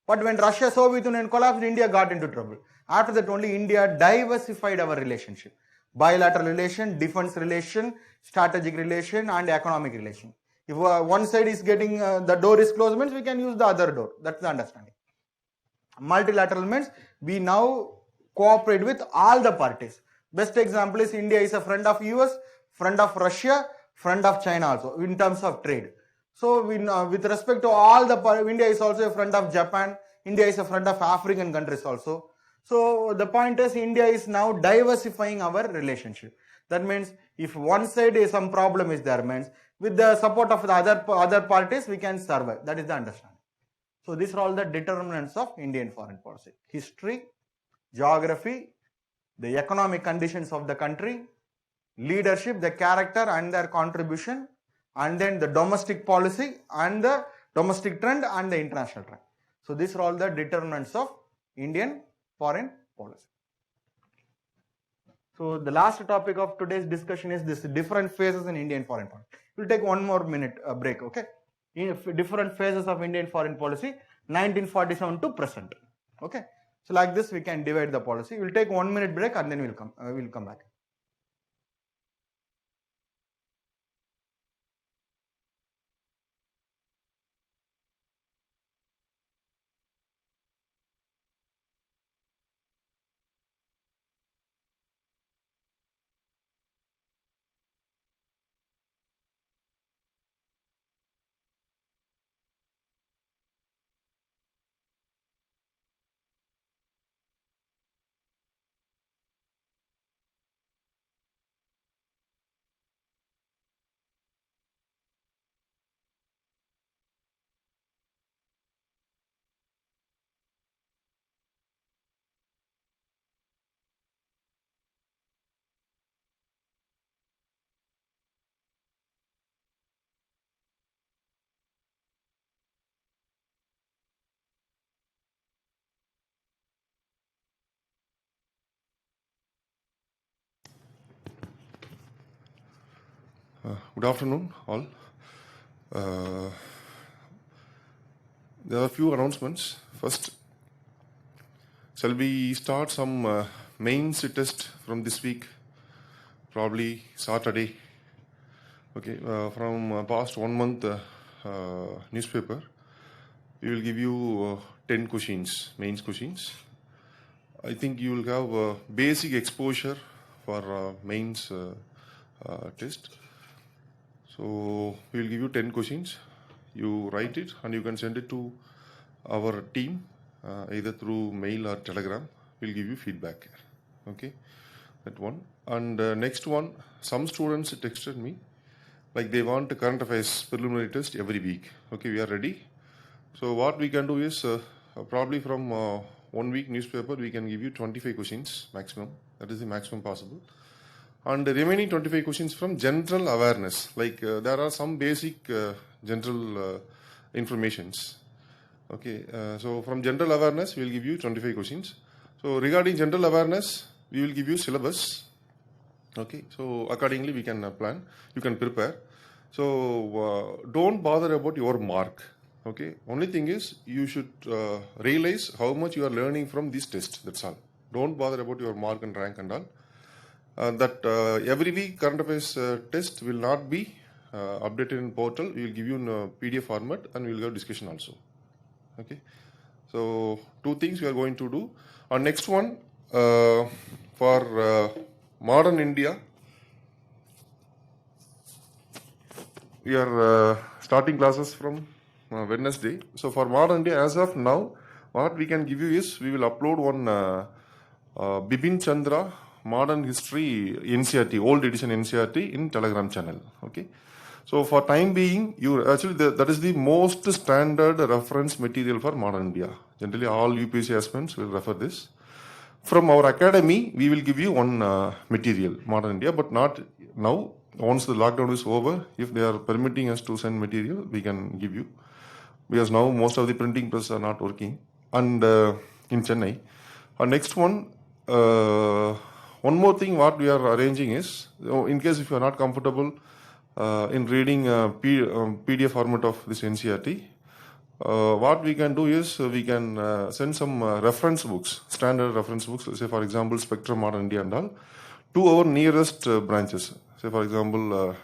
But when Russia, Soviet Union collapsed, India got into trouble. After that only India diversified our relationship. Bilateral relation, defense relation, strategic relation and economic relation. If one side is getting, the door is closed means we can use the other door. That's the understanding. Multilateral means we now cooperate with all the parties. Best example is India is a friend of US, friend of Russia, friend of China also in terms of trade. So with respect to all the India is also a friend of Japan, India is a friend of African countries also. So the point is India is now diversifying our relationship. That means if one side is some problem is there means with the support of the other parties we can survive. That is the understanding. So these are all the determinants of Indian foreign policy. History, geography, the economic conditions of the country, leadership, the character and their contribution, and then the domestic policy and the domestic trend and the international trend. So these are all the determinants of Indian foreign policy. So the last topic of today's discussion is this different phases in Indian foreign policy. We'll take 1 more minute break, okay? In different phases of Indian foreign policy, 1947 to present, okay? So like this we can divide the policy. We'll take 1 minute break and then we'll come back. Good afternoon, all. There are a few announcements. First, shall we start some mains test from this week? Probably Saturday. Okay, from past 1 month newspaper, we will give you 10 questions, mains questions. I think you will have basic exposure for mains test. So we will give you 10 questions. You write it and you can send it to our team either through mail or telegram. We'll give you feedback. Okay, that one. And next one, some students texted me like they want a current affairs preliminary test every week. Okay, we are ready. So what we can do is probably from 1 week newspaper we can give you 25 questions maximum. That is the maximum possible. And the remaining 25 questions from general awareness, like there are some basic general informations. Okay, so from general awareness, we will give you 25 questions. So regarding general awareness, we will give you syllabus. Okay, so accordingly we can plan, you can prepare. So don't bother about your mark. Okay, only thing is you should realize how much you are learning from this test, that's all. Don't bother about your mark and rank and all. That every week current affairs test will not be updated in portal. We will give you in a PDF format and we will have discussion also. Okay, so 2 things we are going to do. Our next one for modern India, we are starting classes from Wednesday. So for modern India, as of now, what we can give you is we will upload one Bipin Chandra Modern History NCRT, old edition NCRT in Telegram channel. Okay, so for time being, you actually that is the most standard reference material for modern India. Generally, all UPSC aspirants will refer this. From our academy, we will give you one material, modern India, but not now. Once the lockdown is over, if they are permitting us to send material, we can give you. Because now most of the printing press are not working. And in Chennai. Next one, one more thing what we are arranging is, in case if you are not comfortable in reading PDF format of this NCRT, what we can do is we can send some reference books, standard reference books, say for example Spectrum Modern India and all, to our nearest branches. Say for example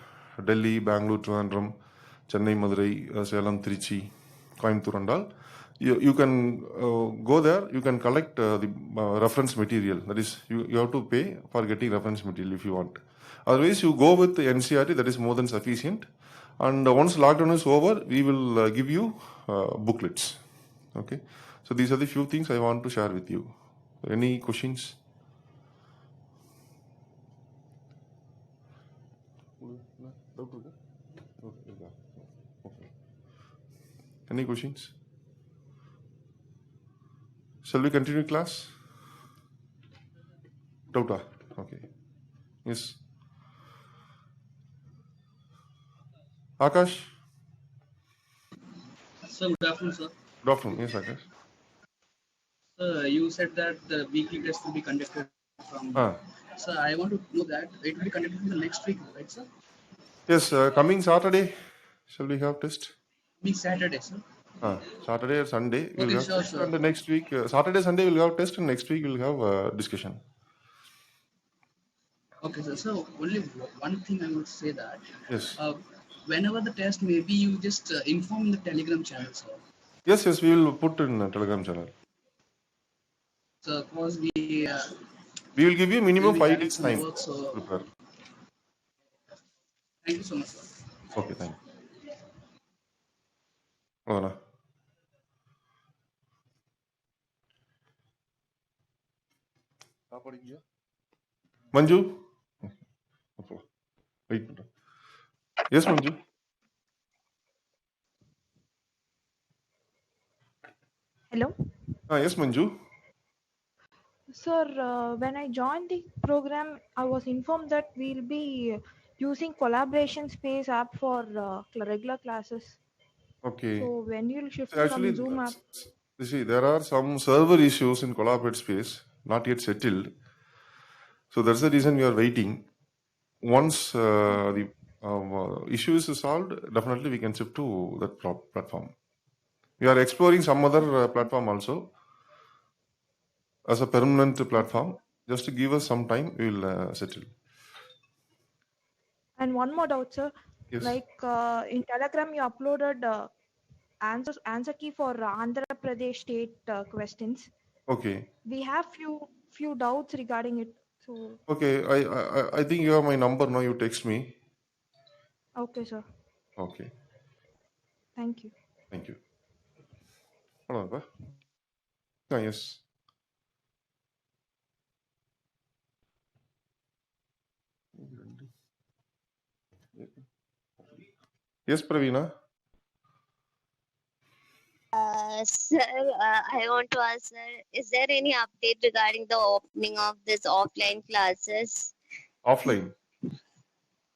Delhi, Bangalore, Trivandrum, Chennai, Madurai, Salem, Trichy, Coimbatore and all. You can go there, you can collect the reference material. That is, you have to pay for getting reference material if you want. Otherwise, you go with the NCRT, that is more than sufficient. And once lockdown is over, we will give you booklets. Okay. So these are the few things I want to share with you. Any questions? Any questions? Shall we continue class? Doubt? Okay. Yes. Akash? Sir, good afternoon, sir. Good afternoon. Yes, Akash. Sir, you said that the weekly test will be conducted from. Ah. Sir, I want to know that it will be conducted in the next week, right, sir? Yes, coming Saturday, shall we have test? Means Saturday, sir. Saturday or Sunday, we'll Okay, have sure, test. sir. And the next week, Saturday, Sunday, we'll have test, and next week, we'll have discussion. Okay, sir. So only one thing I would say that Yes. whenever the test, maybe you just inform the Telegram channel, sir. Yes, we will put in a Telegram channel. So, cause we We will give you minimum will be 5 having days some time work, to so prepare. thank you so much, sir. Okay, thank you. Avana. Manju? Okay. Wait. Yes, Manju. Hello. Yes, Manju. Sir, when I joined the program, I was informed that we'll be using collaboration space app for regular classes. Okay. So when you'll shift So actually, from Zoom app? you see, there are some server issues in Collaborate Space, not yet settled. So that's the reason we are waiting. Once the issue is solved, definitely we can shift to that platform. We are exploring some other platform also as a permanent platform. Just to give us some time, we will settle. And one more doubt, sir. Yes. Like in Telegram, you uploaded answer key for Andhra Pradesh state questions. Okay. We have few doubts regarding it. So Okay. I think you have my number now. You text me. okay, sir. Okay. Thank you. Thank you. Hold on. Yes. Yes, Pravina. Sir, I want to ask, sir, is there any update regarding the opening of this offline classes? Offline.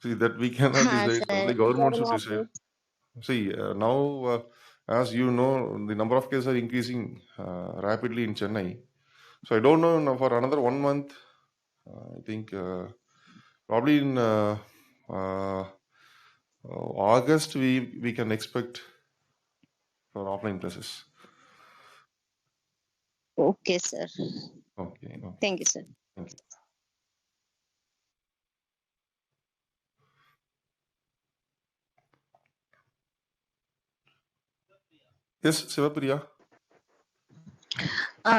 See, that we cannot decide. Sir, Only is there government any should decide. update? See, now, as you know, the number of cases are increasing rapidly in Chennai. So I don't know now for another 1 month. I think probably in August we can expect for offline classes. Okay, sir. Okay. Thank you, sir. Thank you. Yes, Sivapriya.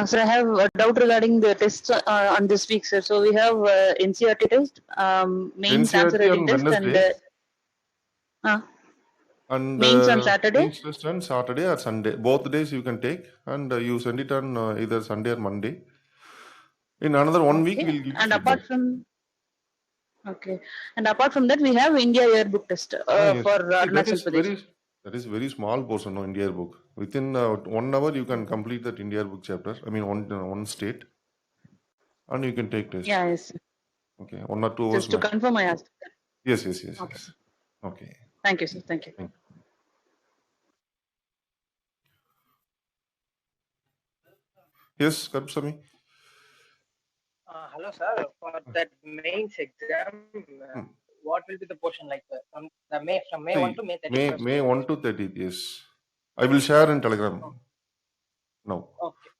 Sir, I have a doubt regarding the tests on this week, sir. So we have NCRT test, mains answer NCRT writing on test, Wednesday and mains on Saturday. mains test on Saturday or Sunday. Both days you can take, and you send it on either Sunday or Monday. In another 1 week, we'll give you And feedback. apart from that, we have India yearbook test Yes. for See, Arunachal Pradesh. that is very small portion of India book. Within 1 hour, you can complete that India book chapter. I mean, one state, and you can take test. Yeah, yes. Okay, 1 or 2 hours. Just to confirm, I asked. Yes. Okay. Yes. Okay. Thank you, sir. Thank you. Yes, Karpsami. Hello, sir. For that mains exam, what will be the portion like from May 1 to May 31st? May 1 to 30th. Yes, I will share in Telegram. No.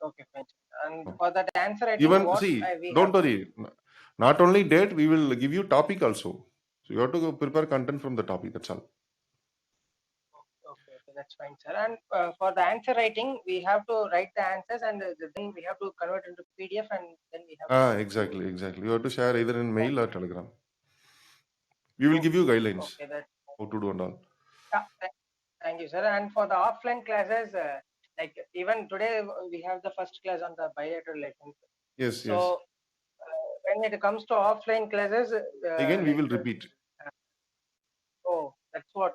Okay, fine. And for that answer, I think Even what see, we don't have worry. Not only date, we will give you topic also. So you have to prepare content from the topic. That's all. Okay, that's fine, sir. And for the answer writing, we have to write the answers, and then we have to convert into PDF, and then we have. Exactly. You have to share either in mail or Telegram. We will give you guidelines how to do and all. Thank you, sir. And for the offline classes, like even today we have the first class on the bilateral lessons. Yes. So when it comes to offline classes, Again, we will repeat. Oh, that's what.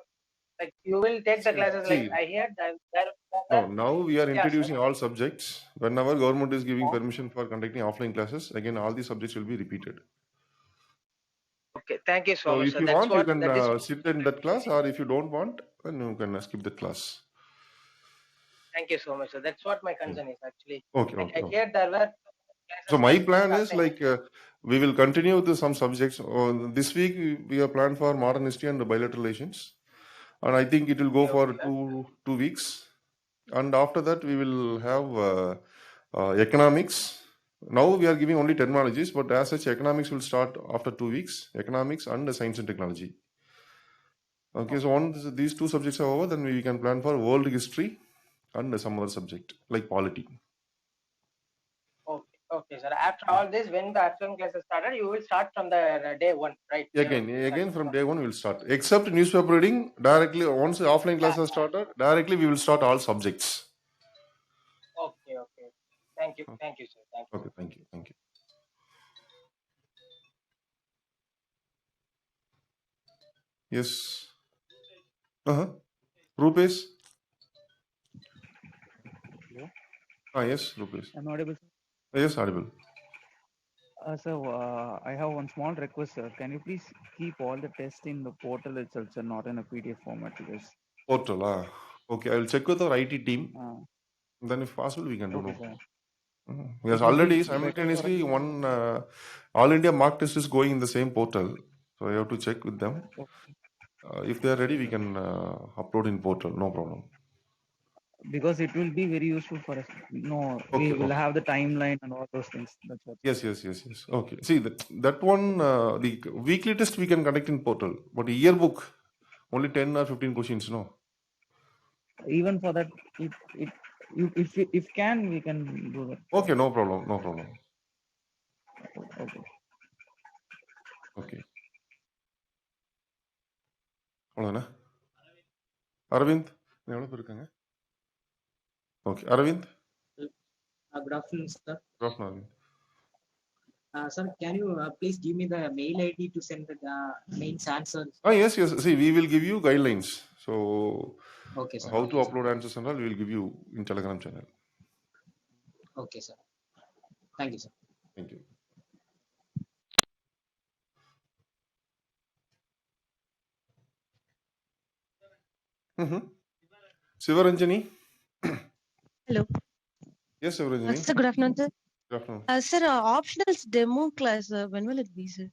Like you will take the classes. See, like I heard that. No, now we are introducing sir. all subjects. Whenever government is giving permission for conducting offline classes, again all the subjects will be repeated. Okay, thank you so So much, if sir. you That's want, you what can that is. sit in that class, or if you don't want, then you can skip the class. Thank you so much, sir. That's what my concern is actually. Okay, Like okay. I Okay. heard there were So classes my like plan is assigned. like we will continue with some subjects. This week we have planned for modern history and bilateral relations, and I think it will go for Okay, sir. 2 weeks. And after that we will have economics. Now we are giving only terminologies, but as such, economics will start after 2 weeks. Economics and science and technology. Okay, so once these two subjects are over, then we can plan for world history and some other subject like polity. Okay, sir. After all this, when the assigned classes started, you will start from the day one, right? Again from day one we will start. Except newspaper reading, directly once the offline classes started, directly we will start all subjects. Okay. Thank you, sir. Thank you. Okay, thank you. Yes. Rupesh? Hello, Yes, Rupesh. am I audible, sir? Yes, audible. Sir, I have one small request, sir. Can you please keep all the tests in the portal itself, sir, not in a PDF format, because. Portal, okay, I will check with our IT team. Uh, Then if possible, we can do okay, no. sir. Yes, It will be already better for simultaneously us. one all India mock test is going in the same portal. So I have to check with them. If they are ready, we can upload in portal, no problem. Because it will be very useful for us. No, we will have the timeline and all those things. That's what. Yes. Okay. See that one, the weekly test we can conduct in portal, but yearbook only 10 or 15 questions. No. Even for that, if can, we can do that. Okay, no problem. Okay. அவ்வளோண்ணா Aravind எவ்வளோ பேர் இருக்காங்க okay Arvind Good afternoon, sir. Good afternoon, Arvind. Sir, can you please give me the mail ID to send the main answers? Yes. See, we will give you guidelines. So, Okay, sir. how to upload answers and all, we will give you in Telegram channel. Okay, sir. Thank you, sir. Thank you. Sivaranjani? Hello. Yes, Sivaranjani. Sir, good afternoon, sir. Good afternoon. Sir, optionals demo class, when will it be, sir?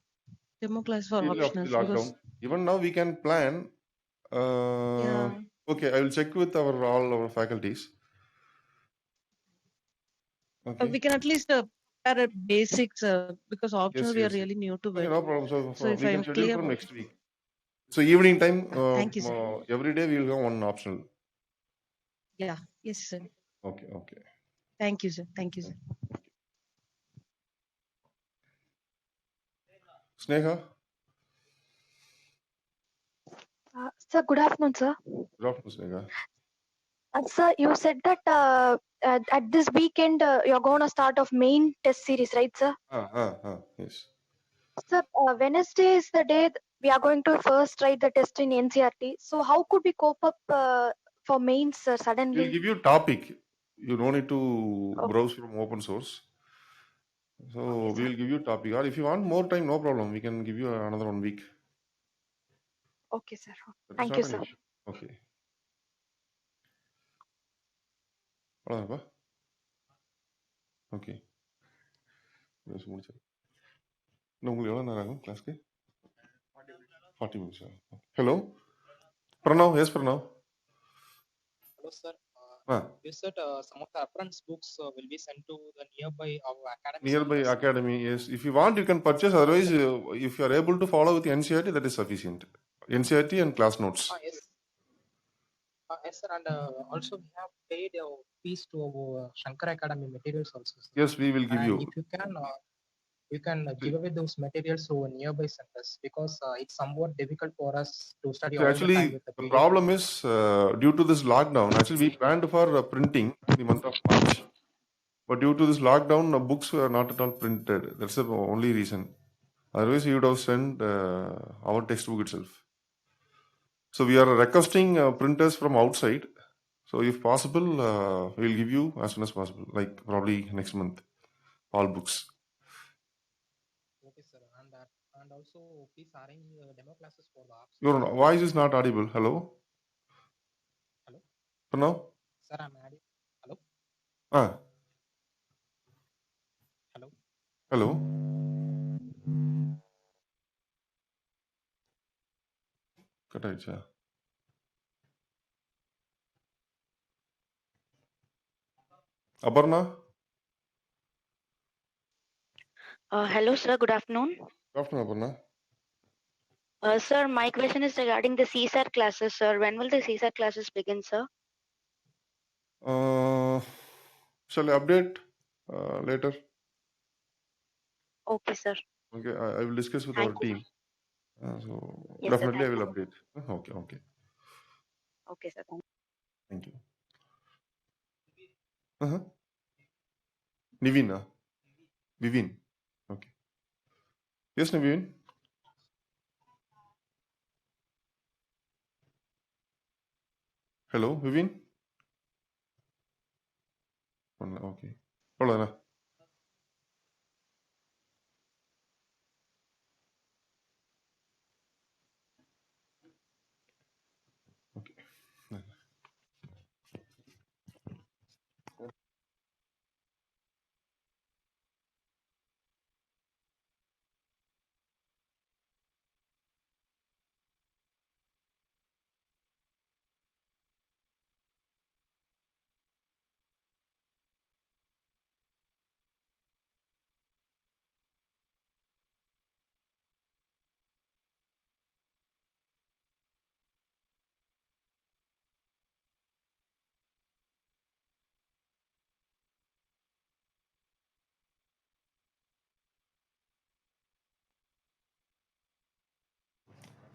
Demo class for After the optionals. lockdown. Even now we can plan. Yeah. Okay, I will check with all our faculties. Okay. We can at least prepare a basics because optional we are Yes. really new to Okay, it. no problem. So if we I can am schedule clear for about next week. So evening time, thank you, sir. every day we will have one optional. Yeah. Yes, sir. Okay. Thank you, sir. Thank you, sir. Sneha? Sir, good afternoon, sir. Good afternoon, Sneha. Sir, you said that at this weekend you're going to start off main test series, right, sir? Yes. Sir, Wednesday is the day we are going to first write the test in NCRT. So how could we cope up for mains, sir, suddenly? We'll give you topic. You don't need to browse from open source. So we will give you topic. Or if you want more time, no problem. We can give you another 1 week. Okay, sir. Thank you, sir. Okay. அவ்வளோதான்ப்பா okay முடிச்சது இன்னும் உங்களுக்கு எவ்வளோ நேரம் ஆகும் கிளாஸ்க்கு 40 minutes. Hello? Pranav, yes, Pranav. Hello, sir. You said some of the reference books will be sent to the nearby our academy. Nearby academy, yes. If you want, you can purchase. Otherwise, if you are able to follow with NCRT, that is sufficient. NCRT and class notes. Yes. Yes, sir. And also we have paid a fees to our Shankar Academy materials also, sir. Yes, we will give you. If you can give away those materials to nearby centers because it's somewhat difficult for us to study all Actually, the time with the problem is due to this lockdown. Actually, we planned for printing in the month of March, but due to this lockdown, books were not at all printed. That's the only reason. Otherwise, you would have sent our textbook itself. So we are requesting printers from outside. So if possible, we will give you as soon as possible, like probably next month, all books. Okay, sir. And also, please arrange demo classes for the apps. Your voice is not audible. Hello? Hello? Pranav? Sir, I'm adding. Hello? Ah, Hello? hello? Cut ஆயிடுச்சா? Aparna? Hello, sir. Good afternoon. Good afternoon, Aparna. Sir, my question is regarding the CSAT classes, sir. When will the CSAT classes begin, sir? Shall I update later? Okay, sir. Okay, I will discuss with our Thank you. team. So Yes, sir. definitely I Thank will you. update. Okay, okay. Okay, sir. Thank you. Thank you. Uh-huh. Niveen? Vivin. Okay. Yes, Niveen? Hello, Vivin? Okay. Hold. Okay.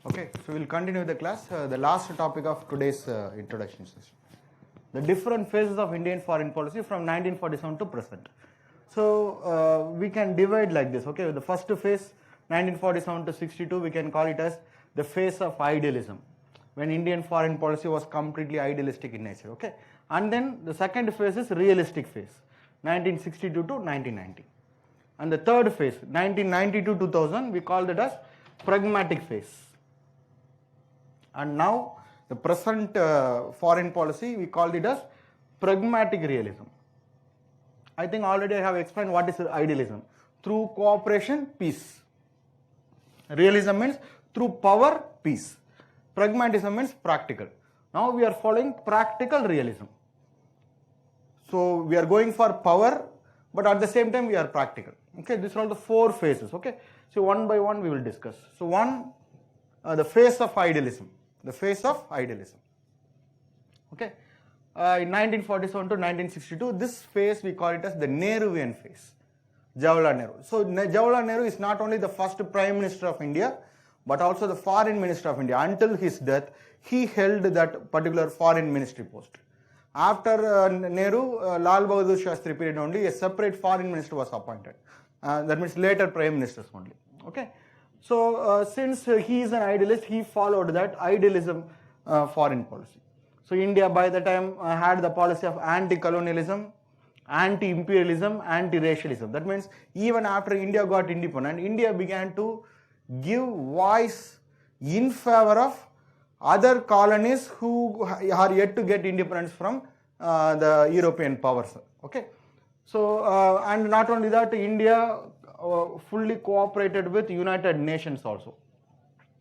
Okay, so we'll continue the class. The last topic of today's introduction session. The different phases of Indian foreign policy from 1947 to present. So we can divide like this. Okay, the first phase, 1947 to 62, we can call it as the phase of idealism, when Indian foreign policy was completely idealistic in nature. Okay, and then the second phase is realistic phase, 1962 to 1990. And the third phase, 1990 to 2000, we call that as pragmatic phase. And now the present foreign policy, we call it as pragmatic realism. I think already I have explained what is idealism. Through cooperation, peace. Realism means through power, peace. Pragmatism means practical. Now we are following practical realism. So we are going for power, but at the same time we are practical. Okay, these are all the four phases. Okay, so one by one we will discuss. So one, the phase of idealism. The phase of idealism. Okay, in 1947 to 1962, this phase we call it as the Nehruvian phase. Jawaharlal Nehru. So Jawaharlal Nehru is not only the first Prime Minister of India, but also the Foreign Minister of India. Until his death, he held that particular foreign ministry post. After Nehru, Lal Bahadur Shastri period only, a separate foreign minister was appointed. That means later Prime Ministers only. Okay. So since he is an idealist, he followed that idealism foreign policy. So India by the time had the policy of anti-colonialism, anti-imperialism, anti-racialism. That means even after India got independent, India began to give voice in favor of other colonies who are yet to get independence from the European powers. Okay. So and not only that, India fully cooperated with United Nations also.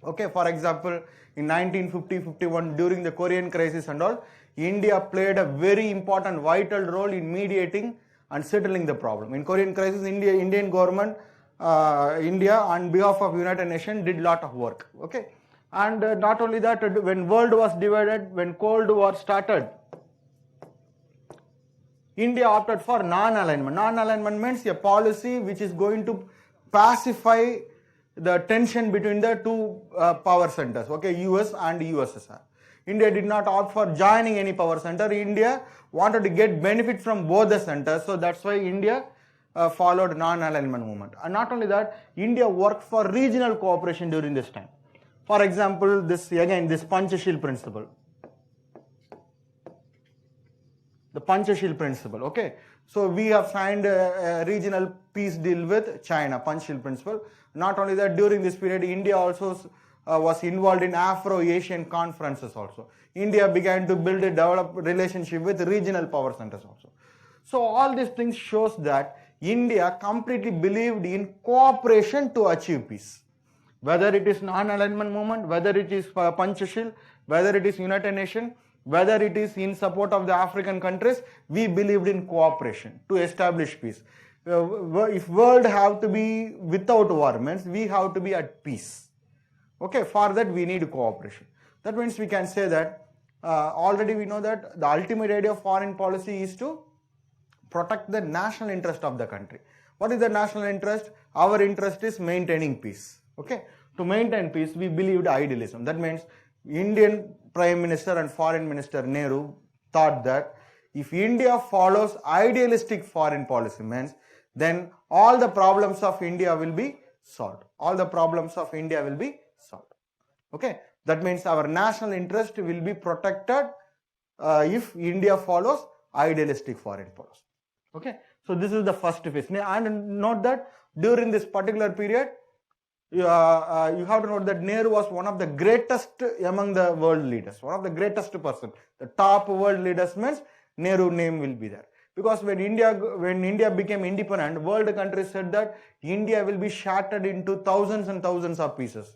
Okay, for example, in 1950-51 during the Korean crisis and all, India played a very important vital role in mediating and settling the problem. In Korean crisis, Indian government, India on behalf of United Nations did lot of work. Okay, and not only that, when world was divided, when Cold War started, India opted for non-alignment. Non-alignment means a policy which is going to pacify the tension between the two power centers, okay, US and USSR. India did not opt for joining any power center. India wanted to get benefit from both the centers, so that's why India followed non-alignment movement. And not only that, India worked for regional cooperation during this time. For example, this Panchashil principle. the Panchashil principle. Okay, so we have signed a regional peace deal with China, Panchashil principle. Not only that, during this period, India also was involved in Afro-Asian conferences also. India began to build a developed relationship with regional power centers also. So all these things shows that India completely believed in cooperation to achieve peace. Whether it is non-alignment movement, whether it is Panchashil, whether it is United Nations, whether it is in support of the African countries, we believed in cooperation to establish peace. If world have to be without war, means we have to be at peace. Okay, for that we need cooperation. That means we can say that already we know that the ultimate idea of foreign policy is to protect the national interest of the country. What is the national interest? Our interest is maintaining peace. Okay, to maintain peace, we believed idealism. That means Indian Prime Minister and Foreign Minister Nehru thought that if India follows idealistic foreign policy, means then all the problems of India will be solved. All the problems of India will be solved. Okay, that means our national interest will be protected if India follows idealistic foreign policy. Okay, so this is the first phase. And note that during this particular period, you have to note that Nehru was one of the greatest among the world leaders, one of the greatest person. The top world leaders means Nehru name will be there. Because when India became independent, world countries said that India will be shattered into thousands and thousands of pieces.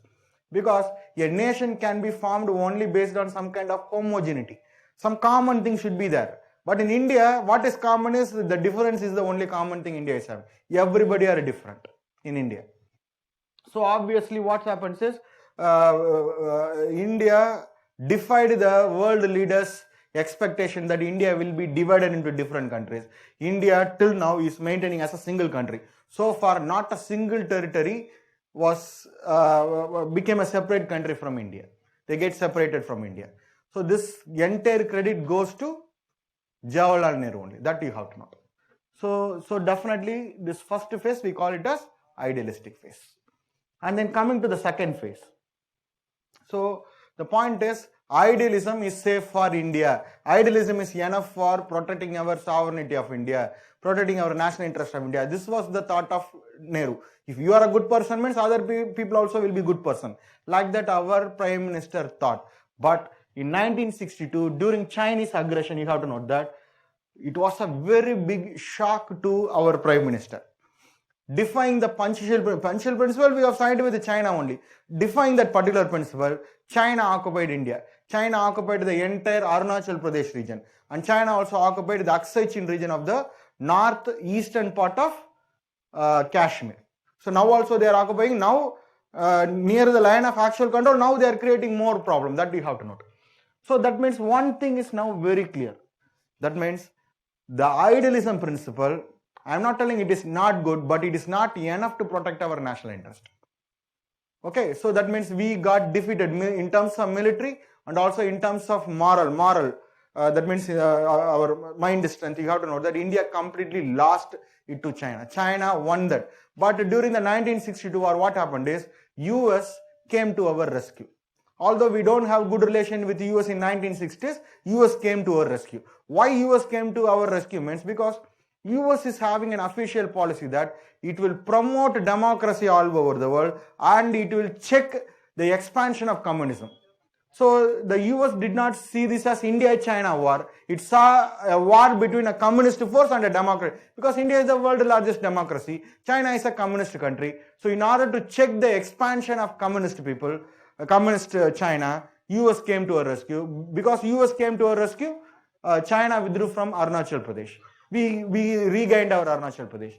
Because a nation can be formed only based on some kind of homogeneity. Some common thing should be there. But in India, what is common is the difference is the only common thing India is having. Everybody are different in India. So obviously what happens is India defied the world leaders' expectation that India will be divided into different countries. India till now is maintaining as a single country. So far not a single territory was became a separate country from India. They get separated from India. So this entire credit goes to Jawaharlal Nehru only. That you have to know. So definitely this first phase we call it as idealistic phase. And then coming to the second phase. So the point is idealism is safe for India. Idealism is enough for protecting our sovereignty of India, protecting our national interest of India. This was the thought of Nehru. If you are a good person means other people also will be good person. Like that our Prime Minister thought. But in 1962 during Chinese aggression, you have to note that it was a very big shock to our Prime Minister. Defying the Panchashil principle, we have signed with China only. Defying that particular principle, China occupied India. China occupied the entire Arunachal Pradesh region. And China also occupied the Aksai Chin region of the northeastern part of Kashmir. So now also they are occupying. Now near the line of actual control, now they are creating more problem. That you have to note. So that means one thing is now very clear. That means the idealism principle, I am not telling it is not good, but it is not enough to protect our national interest. Okay, so that means we got defeated in terms of military and also in terms of moral. That means our mind strength. You have to know that India completely lost it to China. China won that. But during the 1962 war, what happened is US came to our rescue. Although we don't have good relation with US in 1960s, US came to our rescue. Why US came to our rescue means because US is having an official policy that it will promote democracy all over the world and it will check the expansion of communism. So the US did not see this as India-China war. It saw a war between a communist force and a democracy. Because India is the world's largest democracy, China is a communist country. So in order to check the expansion of communist people, communist China, US came to our rescue. Because US came to our rescue, China withdrew from Arunachal Pradesh. We regained our Arunachal Pradesh.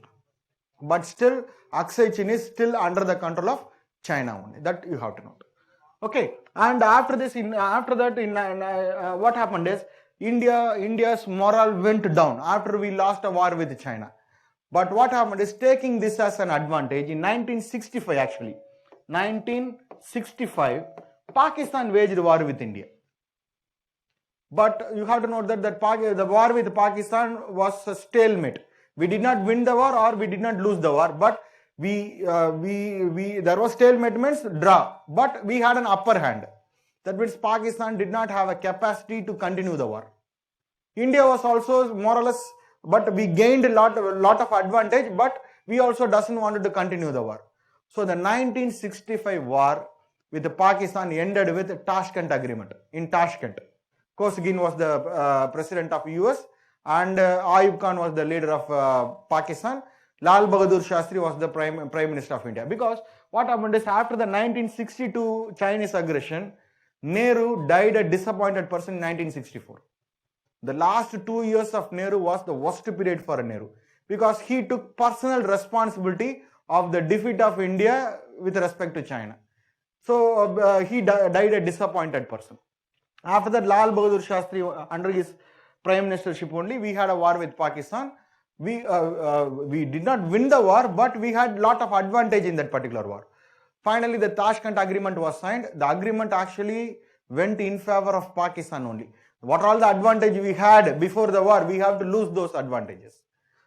But still, Aksai Chin is still under the control of China only. That you have to note. Okay, and after this, what happened is India's morale went down after we lost a war with China. But what happened is taking this as an advantage in 1965 actually. 1965, Pakistan waged war with India. But you have to note that the war with Pakistan was a stalemate. We did not win the war or we did not lose the war, but there was stalemate means draw, but we had an upper hand. That means Pakistan did not have a capacity to continue the war. India was also more or less, but we gained a lot of advantage, but we also doesn't wanted to continue the war. So the 1965 war with Pakistan ended with the Tashkent Agreement in Tashkent. Kosygin was the president of US and Ayub Khan was the leader of Pakistan. Lal Bahadur Shastri was the prime minister of India. Because what happened is after the 1962 Chinese aggression, Nehru died a disappointed person in 1964. The last 2 years of Nehru was the worst period for Nehru because he took personal responsibility of the defeat of India with respect to China. So he died a disappointed person. After that, Lal Bahadur Shastri, under his prime ministership only, we had a war with Pakistan. We did not win the war, but we had lot of advantage in that particular war. Finally, the Tashkent Agreement was signed. The agreement actually went in favor of Pakistan only. What all the advantage we had before the war, we have to lose those advantages.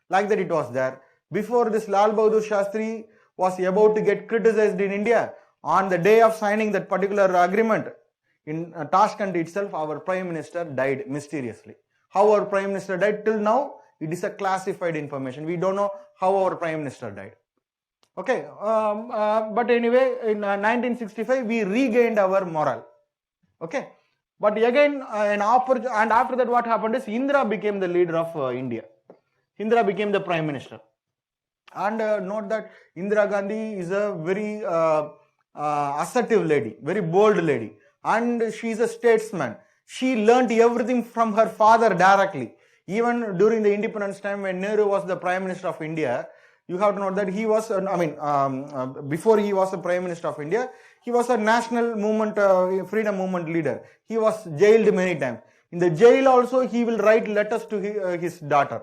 Like that it was there. Before this, Lal Bahadur Shastri was about to get criticized in India. On the day of signing that particular agreement, in Tashkent itself, our Prime Minister died mysteriously. How our Prime Minister died till now, it is a classified information. We don't know how our Prime Minister died. Okay, but anyway, in 1965, we regained our morale. Okay, but again, and after that, what happened is Indira became the leader of India. Indira became the Prime Minister. And note that Indira Gandhi is a very assertive lady, very bold lady. And she is a statesman. She learnt everything from her father directly. Even during the independence time when Nehru was the Prime Minister of India, you have to note that he was, before he was the Prime Minister of India, he was a national movement, freedom movement leader. He was jailed many times. In the jail also, he will write letters to his daughter,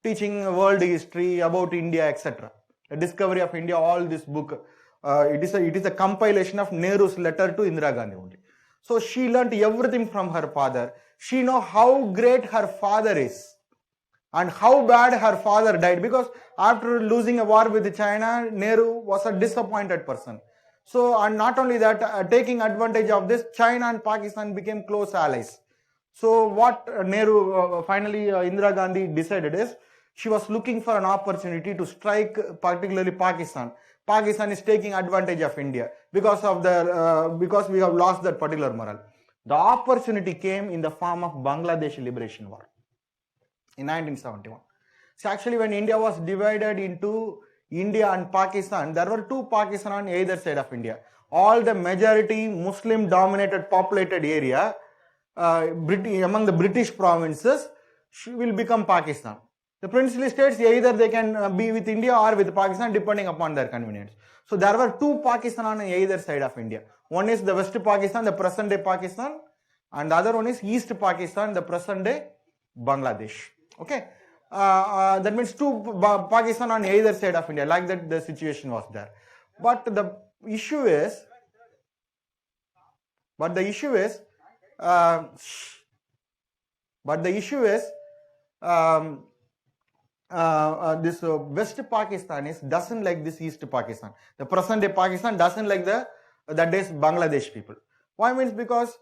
teaching world history about India, etc. The Discovery of India, all this book, it is a compilation of Nehru's letter to Indira Gandhi only. So she learnt everything from her father. She know how great her father is and how bad her father died, because after losing a war with China, Nehru was a disappointed person. So, and not only that, taking advantage of this, China and Pakistan became close allies. So what Nehru, finally Indira Gandhi decided is, she was looking for an opportunity to strike particularly Pakistan. Pakistan is taking advantage of India because we have lost that particular morale. The opportunity came in the form of Bangladesh Liberation War in 1971. So actually, when India was divided into India and Pakistan, there were two Pakistan on either side of India. All the majority Muslim dominated populated area among the British provinces will become Pakistan. The princely states, either they can be with India or with Pakistan depending upon their convenience. So there were two Pakistan on either side of India. One is the West Pakistan, the present day Pakistan, and the other one is East Pakistan, the present day Bangladesh. Okay, that means two Pakistan on either side of India. Like that, the situation was there. But the issue is, this West Pakistan doesn't like this East Pakistan. The present day Pakistan doesn't like that day's Bangladesh people. Why? Means because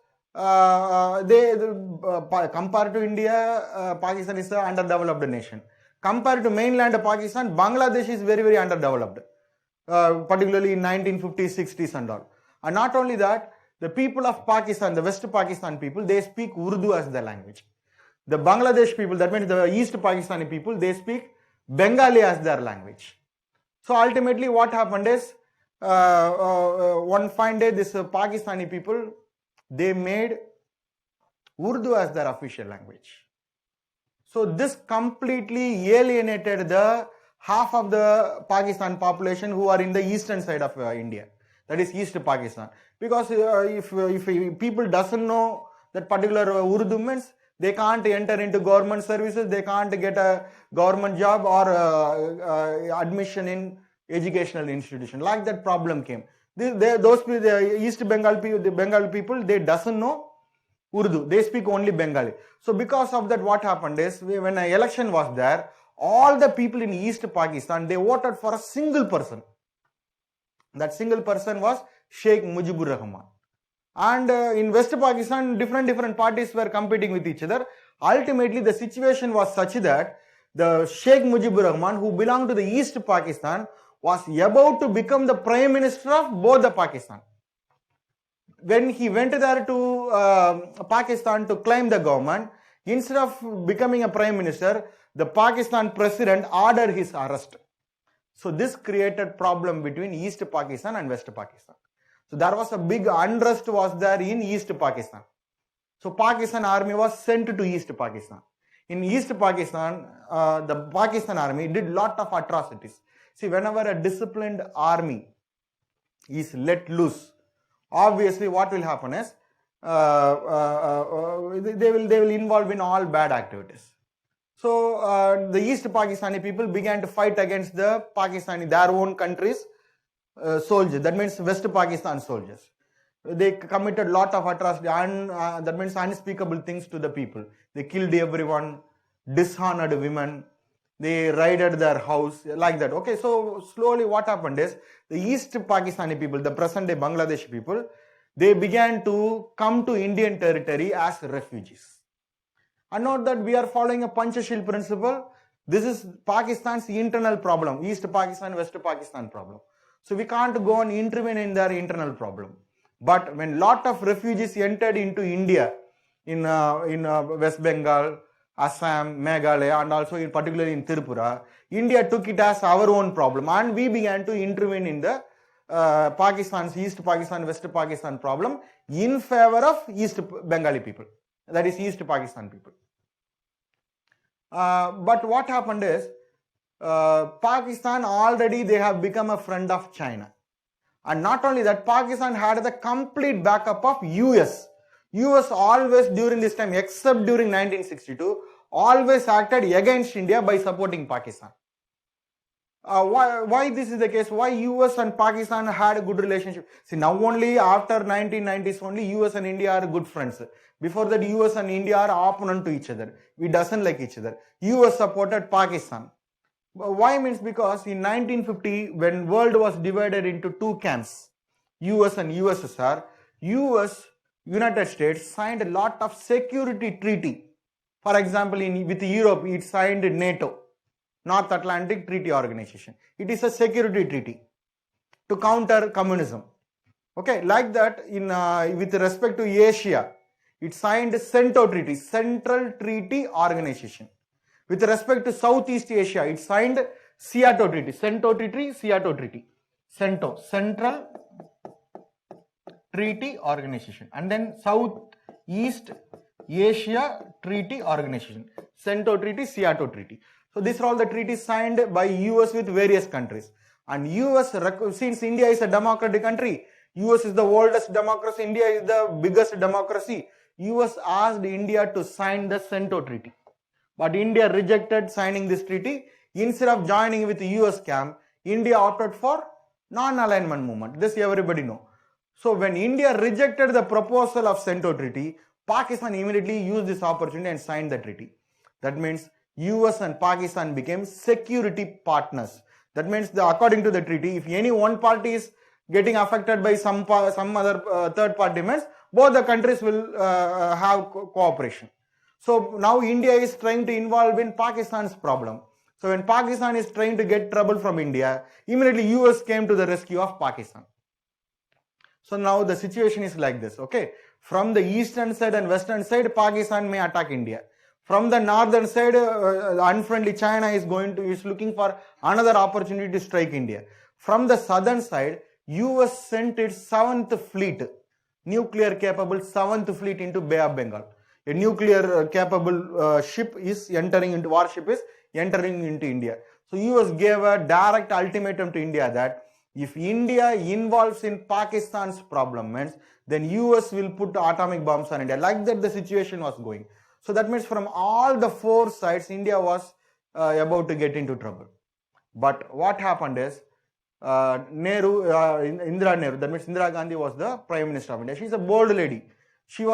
compared to India, Pakistan is an underdeveloped nation. Compared to mainland Pakistan, Bangladesh is very, very underdeveloped, particularly in 1950s, 60s and all. And not only that, the people of Pakistan, the West Pakistan people, they speak Urdu as their language. The Bangladesh people, that means the East Pakistani people, they speak Bengali as their language. So ultimately what happened is, one fine day, this Pakistani people, they made Urdu as their official language. So this completely alienated the half of the Pakistan population who are in the eastern side of India, that is East Pakistan. Because if people doesn't know that particular Urdu means, they can't enter into government services, they can't get a government job or admission in educational institution. Like that problem came. The East Bengal people, the Bengal people, they doesn't know Urdu. They speak only Bengali. So because of that, what happened is, when an election was there, all the people in East Pakistan, they voted for a single person. That single person was Sheikh Mujibur Rahman. And in West Pakistan, different parties were competing with each other. ultimately the situation was such that the Sheikh Mujibur Rahman, who belonged to the East Pakistan, was about to become the Prime Minister of both the Pakistan. When he went there to Pakistan to claim the government, instead of becoming a Prime Minister, the Pakistan President ordered his arrest. So this created problem between East Pakistan and West Pakistan. So there was a big unrest was there in East Pakistan. So Pakistan army was sent to East Pakistan. In East Pakistan, the Pakistan army did lot of atrocities. See, whenever a disciplined army is let loose, obviously what will happen is they will involve in all bad activities. So the East Pakistani people began to fight against the Pakistani, their own country's soldiers. That means West Pakistan soldiers. They committed lot of atrocity and that means unspeakable things to the people. They killed everyone, dishonored women, they raided their house, like that. Okay, so slowly what happened is the East Pakistani people, the present day Bangladeshi people, they began to come to Indian territory as refugees. And note that we are following a Panchashil principle. This is Pakistan's internal problem, East Pakistan, West Pakistan problem. So we can't go and intervene in their internal problem. But when lot of refugees entered into India, in West Bengal, Assam, Meghalaya, and also particularly in Tripura, India took it as our own problem, and we began to intervene in the Pakistan's East Pakistan, West Pakistan problem in favor of East Bengali people, that is East Pakistan people. But what happened is, Pakistan already they have become a friend of China. And not only that, Pakistan had the complete backup of US. US always during this time, except during 1962, always acted against India by supporting Pakistan. Why this is the case? Why US and Pakistan had a good relationship? See, now only after 1990s only US and India are good friends. Before that, US and India are opponent to each other. We doesn't like each other. US supported Pakistan. Why means because in 1950, when world was divided into two camps, US and USSR, US, United States signed a lot of security treaty. For example, with Europe, it signed NATO, North Atlantic Treaty Organization. It is a security treaty to counter communism. Okay, like that, with respect to Asia, it signed CENTO Treaty, Central Treaty Organization. With respect to Southeast Asia, it signed Seattle Treaty, CENTO Treaty, Seattle Treaty, CENTO, Central Treaty Organization, and then Southeast Asia Treaty Organization, CENTO Treaty, Seattle Treaty. So these are all the treaties signed by US with various countries. And US, since India is a democratic country, US is the oldest democracy, India is the biggest democracy, US asked India to sign the CENTO Treaty. But India rejected signing this treaty. Instead of joining with the US camp, India opted for non-alignment movement. This everybody know. So when India rejected the proposal of CENTO Treaty, Pakistan immediately used this opportunity and signed the treaty. That means US and Pakistan became security partners. That means according to the treaty, if any one party is getting affected by some other third party means, both the countries will have cooperation. So now India is trying to involve in Pakistan's problem. So when Pakistan is trying to get trouble from India, immediately US came to the rescue of Pakistan. So now the situation is like this, okay? From the eastern side and western side, Pakistan may attack India. From the northern side, unfriendly China is looking for another opportunity to strike India. From the southern side, US sent its 7th fleet, nuclear capable 7th fleet into Bay of Bengal. A nuclear capable ship is entering into India. So US gave a direct ultimatum to India that if India involves in Pakistan's problem means, then US will put atomic bombs on India. Like that the situation was going. So that means from all the four sides, India was about to get into trouble. But what happened is, Indira Nehru, that means Indira Gandhi was the Prime Minister of India. She's a bold lady. She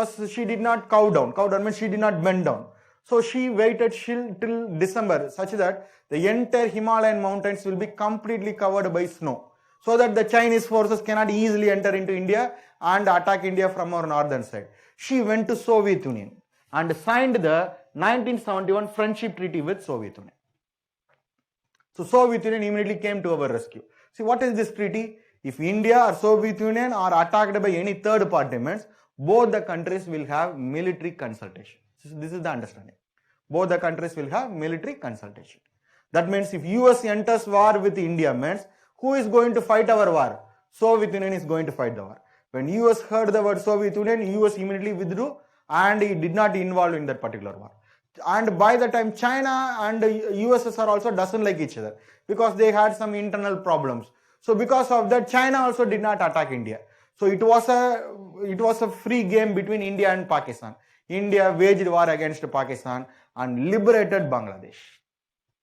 did not cow down. Cow down means she did not bend down. So she waited till December such that the entire Himalayan mountains will be completely covered by snow, so that the Chinese forces cannot easily enter into India and attack India from our northern side. She went to Soviet Union and signed the 1971 friendship treaty with Soviet Union. So Soviet Union immediately came to our rescue. See, what is this treaty? If India or Soviet Union are attacked by any third party, means both the countries will have military consultation. This is the understanding. Both the countries will have military consultation. That means if US enters war with India, means who is going to fight our war? Soviet Union is going to fight the war. When US heard the word Soviet Union, US immediately withdrew and it did not involve in that particular war. And by the time China and USSR also doesn't like each other because they had some internal problems. So because of that, China also did not attack India. So it was a free game between India and Pakistan. India waged war against Pakistan and liberated Bangladesh.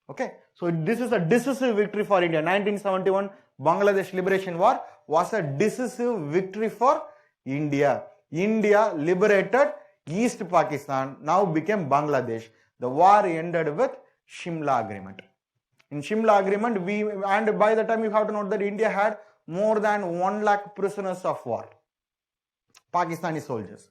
Okay, so this is a decisive victory for India. 1971 Bangladesh Liberation War was a decisive victory for India. India liberated East Pakistan, now became Bangladesh. The war ended with Shimla Agreement. In Shimla Agreement, and by the time you have to note that India had more than 1 lakh prisoners of war, Pakistani soldiers.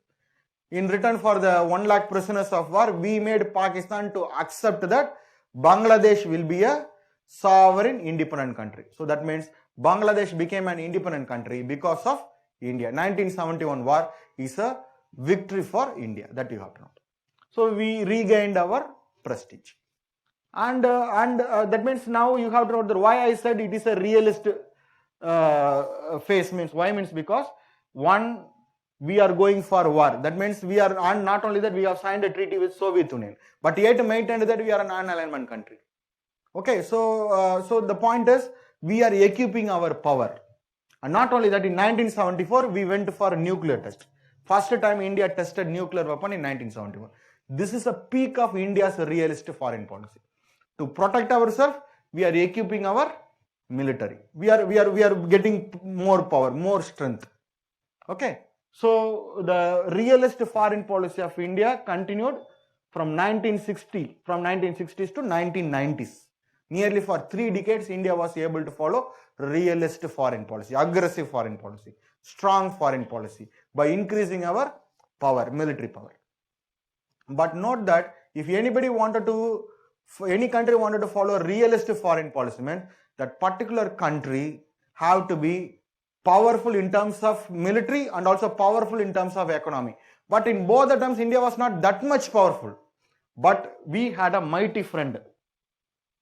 In return for the 1 lakh prisoners of war, we made Pakistan to accept that Bangladesh will be a sovereign independent country. So that means Bangladesh became an independent country because of India. 1971 war is a victory for India, that you have to know. So we regained our prestige. And that means now you have to know that why I said it is a realist phase means. Why means because one, we are going for war. That means we are, and not only that, we have signed a treaty with Soviet Union, but yet maintained that we are a non-alignment country. Okay, so the point is we are equipping our power. And not only that, in 1974 we went for a nuclear test. First time India tested nuclear weapon in 1971. This is a peak of India's realist foreign policy. To protect ourselves, we are equipping our military. We are getting more power, more strength. Okay. So the realist foreign policy of India continued from 1960s to 1990s. Nearly for 3 decades, India was able to follow realist foreign policy, aggressive foreign policy, strong foreign policy by increasing our power, military power. But note that if anybody wanted to, any country wanted to follow realist foreign policy, meant that particular country have to be powerful in terms of military and also powerful in terms of economy. But in both the terms, India was not that much powerful. But we had a mighty friend,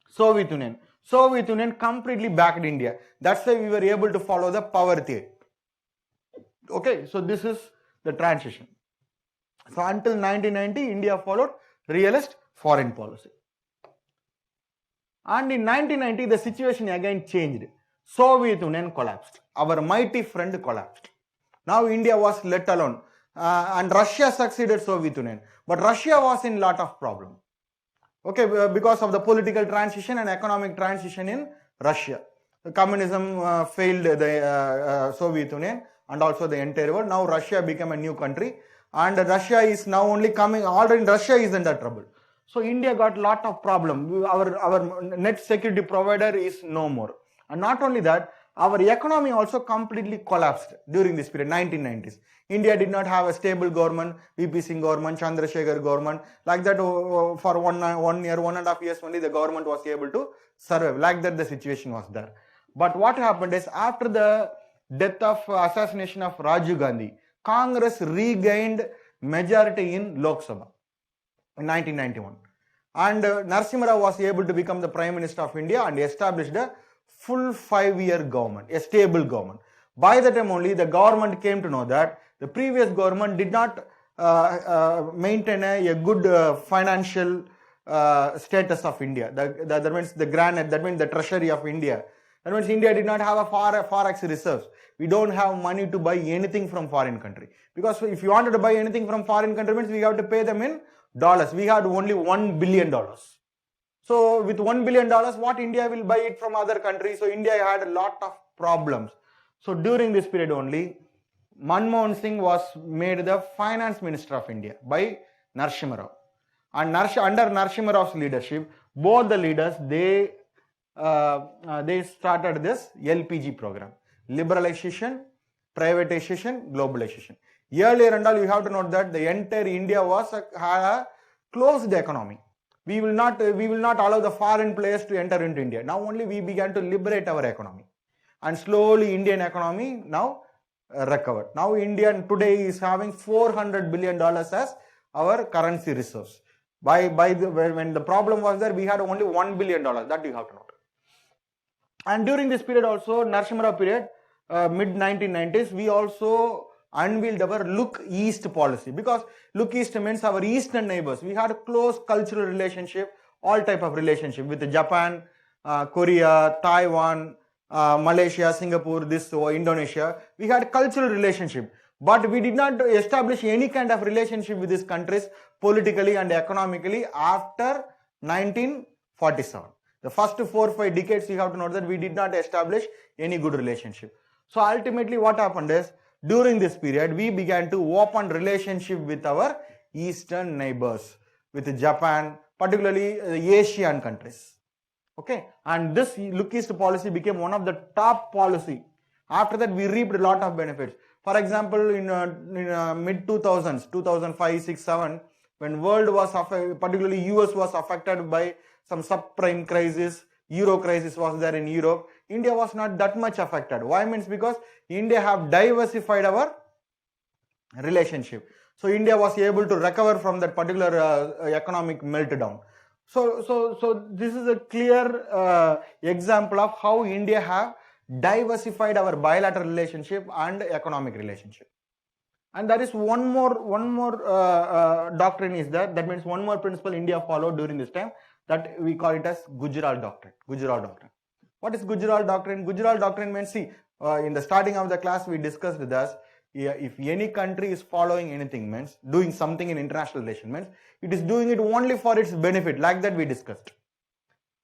Soviet Union. Soviet Union completely backed India. That's why we were able to follow the power theory. Okay, so this is the transition. So until 1990, India followed realist foreign policy. And in 1990, the situation again changed. Soviet Union collapsed. Our mighty friend collapsed. Now India was let alone. And Russia succeeded Soviet Union. But Russia was in lot of problem. Okay, because of the political transition and economic transition in Russia. The communism failed the Soviet Union and also the entire world. Now Russia became a new country. And Russia is now only coming, already Russia is in that trouble. So India got lot of problem. Our net security provider is no more. And not only that, our economy also completely collapsed during this period, 1990s. India did not have a stable government, VP Singh government, Chandrasekhar government. Like that, for 1 year, 1.5 years only, the government was able to survive. Like that, the situation was there. But what happened is, after the death of assassination of Rajiv Gandhi, Congress regained majority in Lok Sabha in 1991. And Narasimha Rao was able to become the Prime Minister of India and established a full 5-year government, a stable government. By the time only, the government came to know that the previous government did not maintain a good financial status of India. That means the granite, that means the treasury of India. That means India did not have a forex reserves. We don't have money to buy anything from foreign country. Because if you wanted to buy anything from foreign country, means we have to pay them in dollars. We had only $1 billion. So with $1 billion, what India will buy it from other countries? So India had a lot of problems. So during this period only, Manmohan Singh was made the finance minister of India by Narasimha Rao. And under Narasimha Rao's leadership, both the leaders, they started this LPG program. Liberalization, privatization, globalization. Earlier and all, you have to note that the entire India had a closed economy. We will not allow the foreign players to enter into India. Now only we began to liberate our economy, and slowly Indian economy now recovered. Now India today is having $400 billion as our currency reserves. When the problem was there, we had only $1 billion. That you have to note. And during this period also, Narasimha period, mid 1990s, we also unveiled our Look East policy, because Look East means our eastern neighbors. We had a close cultural relationship, all type of relationship with Japan, Korea, Taiwan, Malaysia, Singapore, Indonesia. We had cultural relationship, but we did not establish any kind of relationship with these countries politically and economically after 1947. The first 4 or 5 decades, you have to note that we did not establish any good relationship. So ultimately what happened is, during this period, we began to open relationship with our eastern neighbors, with Japan, particularly Asian countries. Okay, and this Look East policy became one of the top policy. After that, we reaped a lot of benefits. For example, in mid 2000s, 2005, 6, 7, when world was particularly US was affected by some subprime crisis, Euro crisis was there in Europe, India was not that much affected. Why? Means because India have diversified our relationship. So India was able to recover from that particular economic meltdown. So this is a clear example of how India have diversified our bilateral relationship and economic relationship. And there is one more doctrine is there. That means one more principle India followed during this time, that we call it as Gujarat Doctrine. Gujarat Doctrine. What is Gujarat Doctrine? Gujarat Doctrine means, see, in the starting of the class we discussed this. If any country is following anything, means doing something in international relation, means it is doing it only for its benefit, like that we discussed.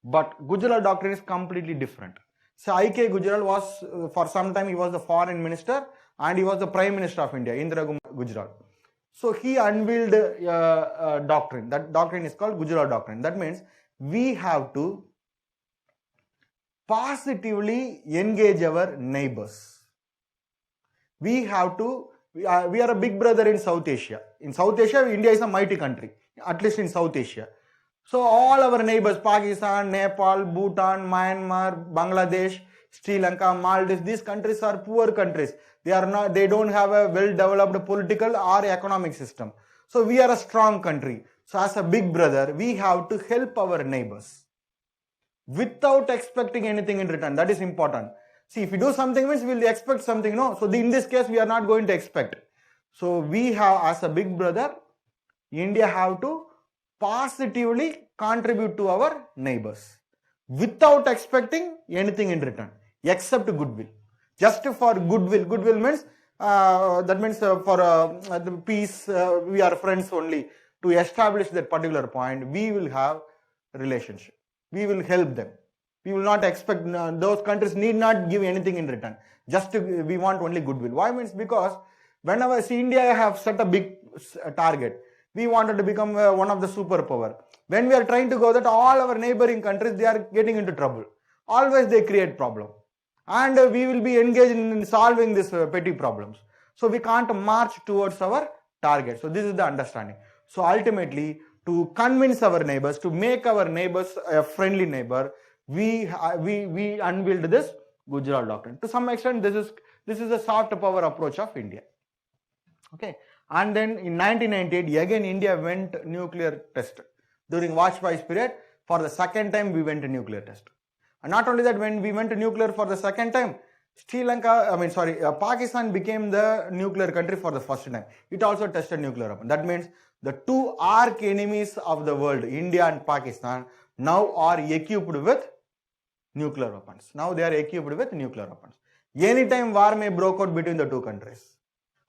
But Gujarat Doctrine is completely different. So I.K. Gujarat was, for some time he was the foreign minister and he was the prime minister of India, Indira Gujarat. So he unveiled a doctrine. That doctrine is called Gujarat Doctrine. That means we have to positively engage our neighbors. We have to, we are a big brother in South Asia. In South Asia, India is a mighty country, at least in South Asia. So all our neighbors, Pakistan, Nepal, Bhutan, Myanmar, Bangladesh, Sri Lanka, Maldives, these countries are poor countries. They don't have a well-developed political or economic system. So we are a strong country. So as a big brother, we have to help our neighbors without expecting anything in return. That is important. See, if we do something, means we will expect something, no? So in this case, we are not going to expect. So we have, as a big brother, India have to positively contribute to our neighbors without expecting anything in return, except goodwill. Just for goodwill. Goodwill means, that means for the peace, we are friends only. To establish that particular point, we will have relationship. We will help them. We will not expect, those countries need not give anything in return. Just we want only goodwill. Why? Means because whenever India have set a big target, we wanted to become one of the superpower. When we are trying to go that, all our neighboring countries, they are getting into trouble. Always they create problem. And we will be engaged in solving these petty problems. So we can't march towards our target. So this is the understanding. So ultimately, to convince our neighbors, to make our neighbors a friendly neighbor, we unveiled this Gujarat Doctrine. To some extent, this is a soft power approach of India. Okay. And then in 1998, again India went nuclear test. During Vajpayee's period, for the second time we went to nuclear test. And not only that, when we went to nuclear for the second time, Pakistan became the nuclear country for the first time. It also tested nuclear weapon. That means the two arch enemies of the world, India and Pakistan, now are equipped with nuclear weapons. Now they are equipped with nuclear weapons. Anytime war may break out between the two countries.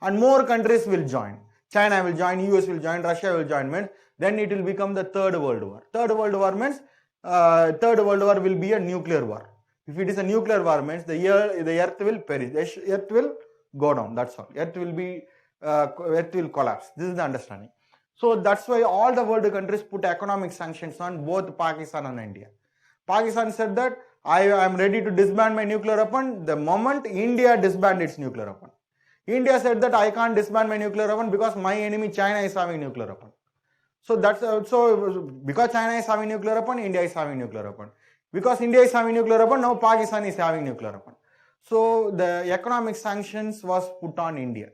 And more countries will join. China will join, US will join, Russia will join, means then it will become the third world war. Third world war means, third world war will be a nuclear war. If it is a nuclear war, means the earth will perish, the earth will go down, that's all. Earth will collapse. This is the understanding. So that's why all the world countries put economic sanctions on both Pakistan and India. Pakistan said that I am ready to disband my nuclear weapon the moment India disbanded its nuclear weapon. India said that I can't disband my nuclear weapon because my enemy China is having nuclear weapon. So because China is having nuclear weapon, India is having nuclear weapon. Because India is having nuclear weapon, now Pakistan is having nuclear weapon. So the economic sanctions was put on India.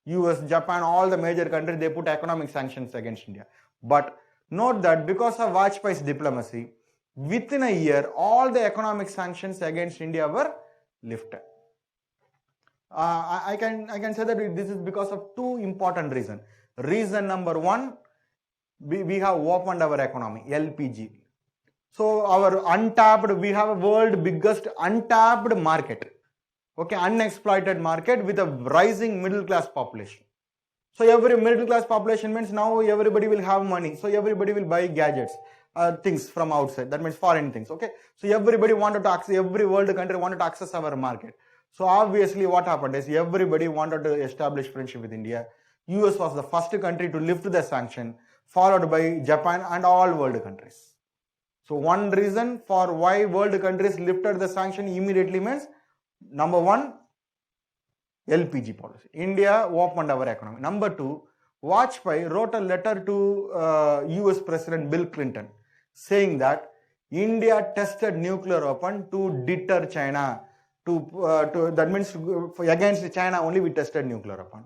US, Japan, all the major countries, they put economic sanctions against India. But note that because of Vajpayee's diplomacy, within a year, all the economic sanctions against India were lifted. I can say that this is because of two important reasons. Reason number one, we have opened our economy, LPG. So we have a world biggest untapped market. Okay, unexploited market with a rising middle class population. So every middle class population means now everybody will have money. So everybody will buy gadgets, things from outside. That means foreign things. Okay. So everybody wanted to access, every world country wanted to access our market. So obviously what happened is everybody wanted to establish friendship with India. US was the first country to lift the sanction, followed by Japan and all world countries. So one reason for why world countries lifted the sanction immediately means, number one, LPG policy. India opened our economy. Number two, Vajpayee wrote a letter to US President Bill Clinton saying that India tested nuclear weapon to deter China. That means against China only we tested nuclear weapon.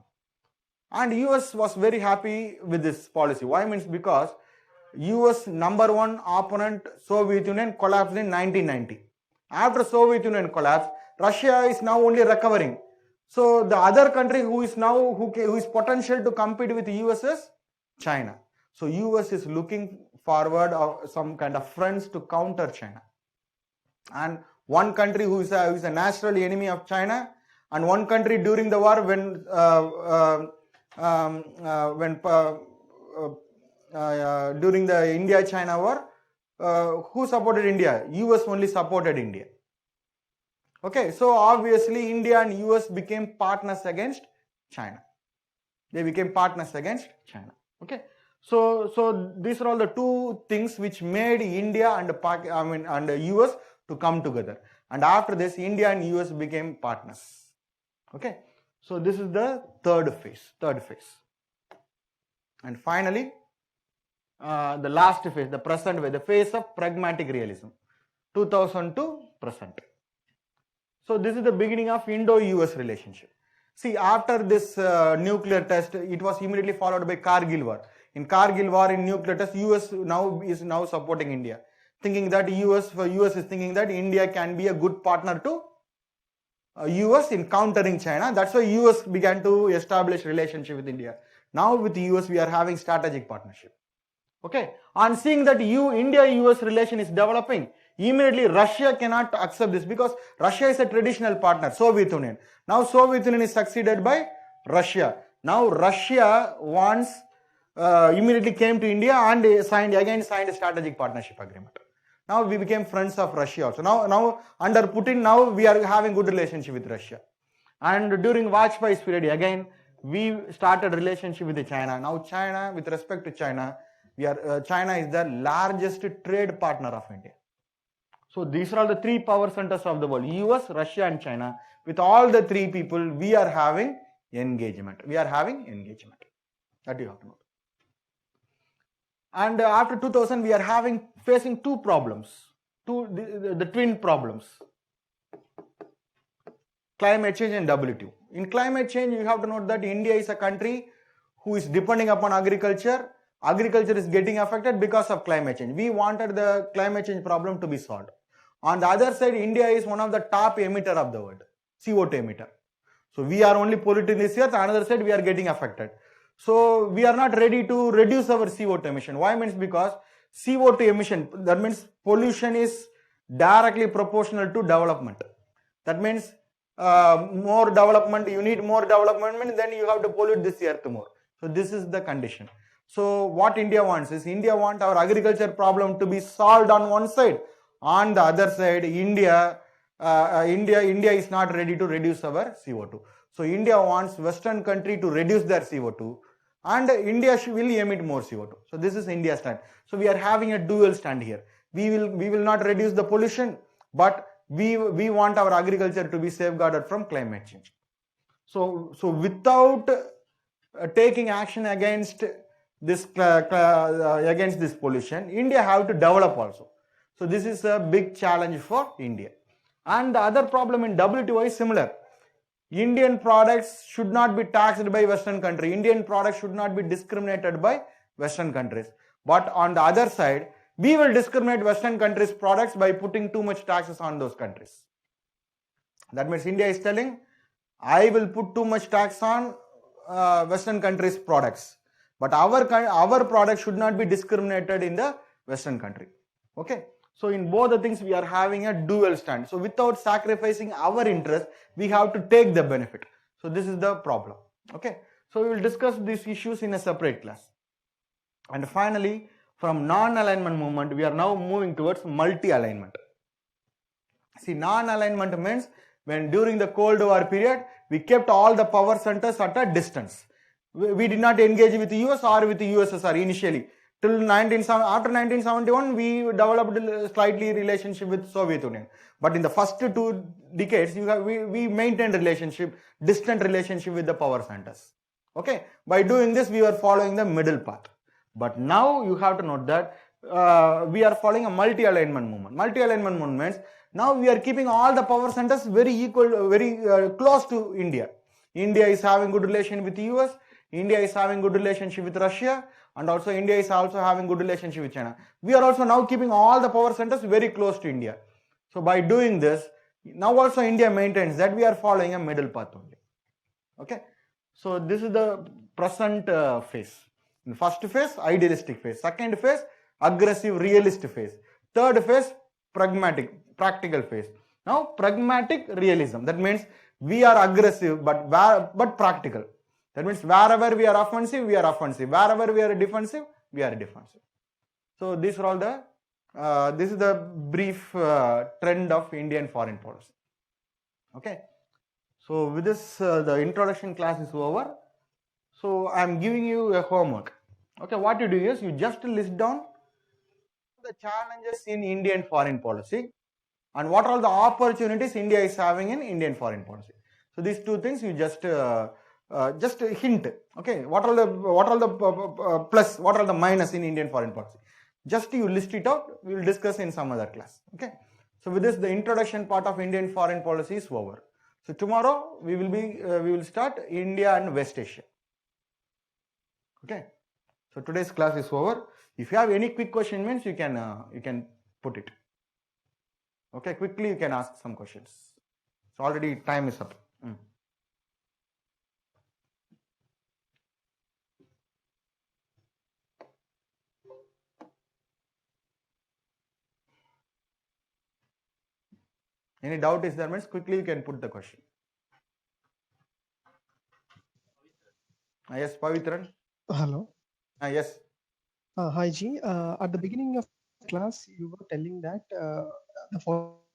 And US was very happy with this policy. Why? Means because US number one opponent, Soviet Union, collapsed in 1990. After Soviet Union collapsed, Russia is now only recovering. So the other country who is potential to compete with the US is China. So US is looking forward of some kind of friends to counter China. And one country who is a natural enemy of China, and one country during the war when during the India-China war, who supported India? US only supported India. Okay, so obviously India and US became partners against China. They became partners against China. Okay, so these are all the two things which made India and US to come together. And after this, India and US became partners. Okay, so this is the third phase. And finally, the last phase, the present way, the phase of pragmatic realism, 2000 to present. So this is the beginning of Indo-US relationship. See, after this nuclear test, it was immediately followed by Kargil war. In Kargil war, in nuclear test, US is now supporting India, thinking that US is thinking that India can be a good partner to US in countering China. That's why US began to establish relationship with India. Now with the US, we are having strategic partnership. Okay, on seeing that India-US relation is developing, immediately Russia cannot accept this because Russia is a traditional partner, Soviet Union. Now Soviet Union is succeeded by Russia. Now Russia immediately came to India and signed a strategic partnership agreement. Now we became friends of Russia also. Now under Putin, now we are having good relationship with Russia. And during Vajpayee's period, again, we started relationship with China. Now China, with respect to China, China is the largest trade partner of India. So these are all the three power centers of the world, US, Russia and China. With all the three people, we are having engagement. That you have to know. And after 2000, we are facing two problems, the twin problems, climate change and WTO. In climate change, you have to note that India is a country who is depending upon agriculture. Agriculture is getting affected because of climate change. We wanted the climate change problem to be solved. On the other side, India is one of the top emitter of the world, CO2 emitter. So we are only polluting this earth, on the other side we are getting affected. So we are not ready to reduce our CO2 emission. Why? Means because CO2 emission, that means pollution is directly proportional to development. That means more development, you need more development, then you have to pollute this earth more. So this is the condition. So what India wants is, India wants our agriculture problem to be solved on one side. On the other side, India is not ready to reduce our CO2. So India wants Western country to reduce their CO2 and India will emit more CO2. So this is India's stand. So we are having a dual stand here. We will not reduce the pollution, but we want our agriculture to be safeguarded from climate change. So without taking action against this against this pollution, India have to develop also. So this is a big challenge for India. And the other problem in WTO is similar. Indian products should not be taxed by Western country. Indian products should not be discriminated by Western countries. But on the other side, we will discriminate Western countries' products by putting too much taxes on those countries. That means India is telling, I will put too much tax on Western countries' products. But our products should not be discriminated in the Western country. Okay. So in both the things we are having a dual stand. So without sacrificing our interest, we have to take the benefit. So this is the problem. Okay. So we will discuss these issues in a separate class. And finally, from non-alignment movement, we are now moving towards multi-alignment. See, non-alignment means when during the Cold War period, we kept all the power centers at a distance. We did not engage with the US or with the USSR initially. Till after 1971, we developed a slightly relationship with Soviet Union. But in the first 2 decades, we maintained distant relationship with the power centers. Okay. By doing this, we were following the middle path. But now you have to note that we are following a multi-alignment movement. Multi-alignment movement means now we are keeping all the power centers very equal, very close to India. India is having good relation with the US. India is having good relationship with Russia, and also India is also having good relationship with China. We are also now keeping all the power centers very close to India. So by doing this, now also India maintains that we are following a middle path only. Okay. So this is the present phase. In first phase, idealistic phase. Second phase, aggressive realist phase. Third phase, pragmatic, practical phase. Now pragmatic realism. That means we are aggressive but practical. That means wherever we are offensive, we are offensive. Wherever we are defensive, we are defensive. So these are all the, this is the brief trend of Indian foreign policy. Okay. So with this, the introduction class is over. So I am giving you a homework. Okay, what you do is you just list down the challenges in Indian foreign policy and what are all the opportunities India is having in Indian foreign policy. So these 2 things you just hint. Okay, what are the plus, what are the minus in Indian foreign policy? Just you list it out. We will discuss in some other class. Okay. So with this, the introduction part of Indian foreign policy is over. So tomorrow we will start India and West Asia. Okay. So today's class is over. If you have any quick question, means you can put it. Okay, quickly you can ask some questions. So already time is up. Any doubt is there, means quickly you can put the question. Yes, Pavitran. Hello. Yes. Hi, Ji. At the beginning of class, you were telling that the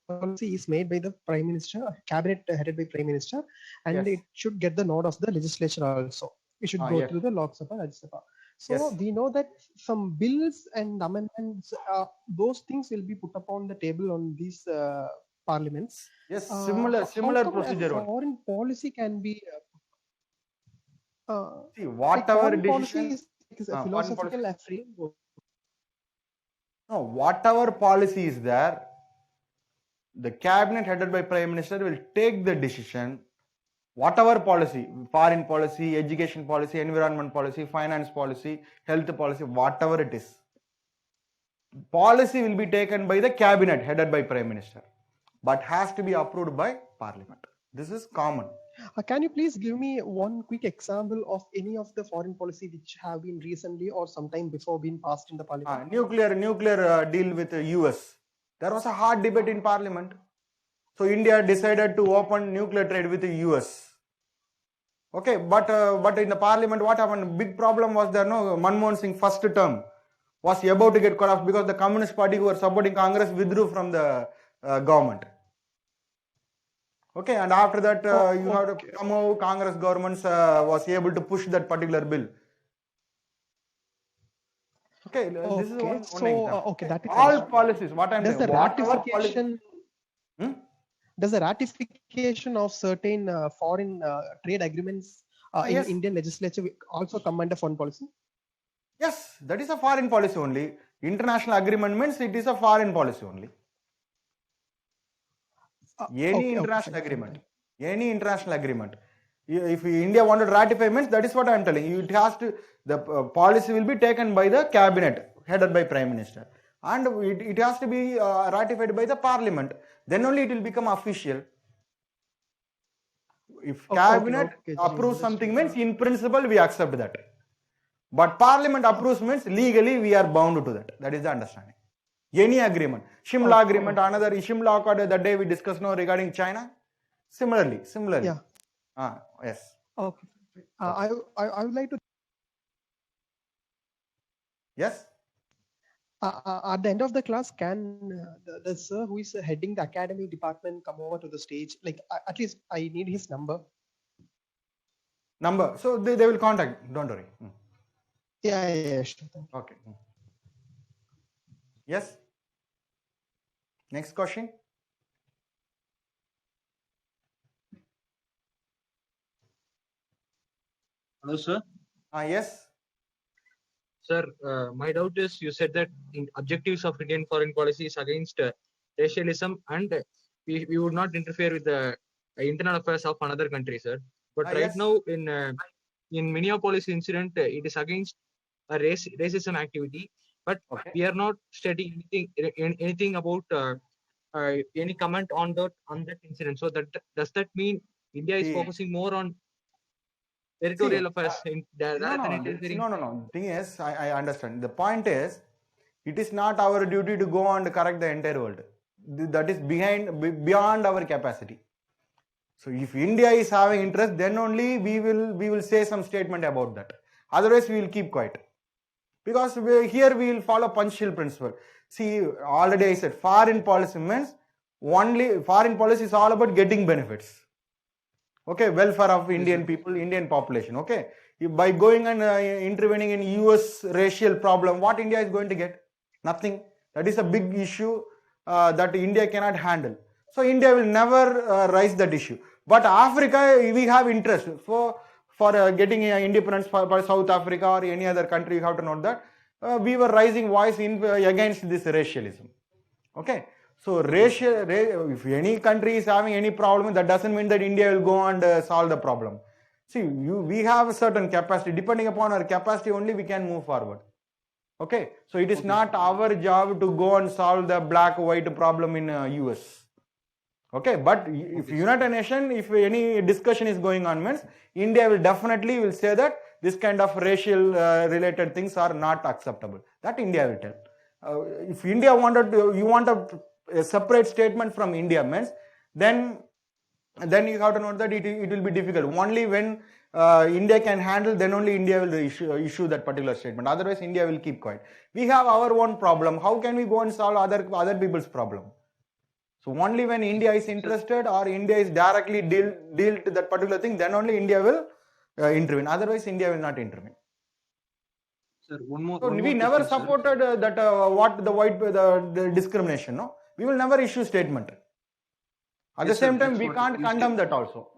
policy is made by the Prime Minister, cabinet headed by Prime Minister, and Yes. it should get the nod of the legislature also. It should go Yes. through the Lok Sabha, Rajya Sabha. So Yes. we know that some bills and amendments, those things will be put upon the table on these parliaments. Yes, How similar come procedure. a foreign policy can be See, whatever foreign decision, policy is a philosophical framework. No, whatever policy is there, the cabinet headed by Prime Minister will take the decision. Whatever policy, foreign policy, education policy, environment policy, finance policy, health policy, whatever it is, policy will be taken by the cabinet headed by Prime Minister, but has to be approved by Parliament. This is common. Can you please give me one quick example of any of the foreign policy which have been recently or sometime before been passed in the Parliament? Nuclear deal with the US. There was a hard debate in Parliament. So India decided to open nuclear trade with the US. Okay, but in the Parliament, what happened? Big problem was there. No, Manmohan Singh first term was about to get cut off because the Communist Party who were supporting Congress withdrew from the government. Okay, and after that, you have to somehow Congress governments was able to push that particular bill. Okay, this is one example. That is all policies. What I'm does saying. the ratification does the ratification of certain foreign trade agreements in Yes. Indian legislature also come under foreign policy? Yes, that is a foreign policy only. International agreement means it is a foreign policy only. Any international agreement. Any international agreement. If India wanted to ratify means that is what I am telling you. It has to, the policy will be taken by the cabinet, headed by Prime Minister. And it has to be ratified by the parliament. Then only it will become official. If cabinet approves something means in principle we accept that. But parliament approves means legally we are bound to that. That is the understanding. Any agreement. Shimla agreement, another Shimla Accord that day we discussed now regarding China. Similarly. Yeah. Yes. Okay. I would like to. Yes. At the end of the class, can the sir who is heading the academy department come over to the stage? Like at least I need his number. So they will contact. Don't worry. Yeah, sure. Okay. Yes. Next question. Hello, sir. Yes. Sir, my doubt is you said that in objectives of Indian foreign policy is against racialism and we would not interfere with the internal affairs of another country, sir. But right Yes. now in Minneapolis incident, it is against a racism activity. But we are not studying anything about any comment on that incident. So that does that mean India is focusing more on territorial affairs rather than interfering? No. The thing is, I understand. The point is, it is not our duty to go and correct the entire world. That is beyond our capacity. So if India is having interest, then only we will say some statement about that. Otherwise, we will keep quiet. Because here we will follow Panchshil principle. See, already I said, foreign policy means only foreign policy is all about getting benefits. Okay, welfare of Indian people, Indian population. Okay, by going and intervening in US racial problem, what India is going to get? Nothing. That is a big issue that India cannot handle. So India will never raise that issue. But Africa, we have interest for getting independence for South Africa or any other country. You have to note that we were raising voice against this racialism. Okay. So if any country is having any problem, that doesn't mean that India will go and solve the problem. See, we have a certain capacity. Depending upon our capacity only, we can move forward. Okay. So it is not our job to go and solve the black-white problem in US. Okay. But if United Nations, if any discussion is going on, means India will definitely say that this kind of racial related things are not acceptable. That India will tell. If India you want a separate statement from India means, then you have to note that it will be difficult. Only when India can handle, then only India will issue that particular statement. Otherwise, India will keep quiet. We have our own problem. How can we go and solve other people's problem? So only when India is interested or India is directly deal to that particular thing, then only India will intervene. Otherwise, India will not intervene. Sir, one more. So we never supported the discrimination. No, we will never issue statement. At the same time, we can't condemn that also.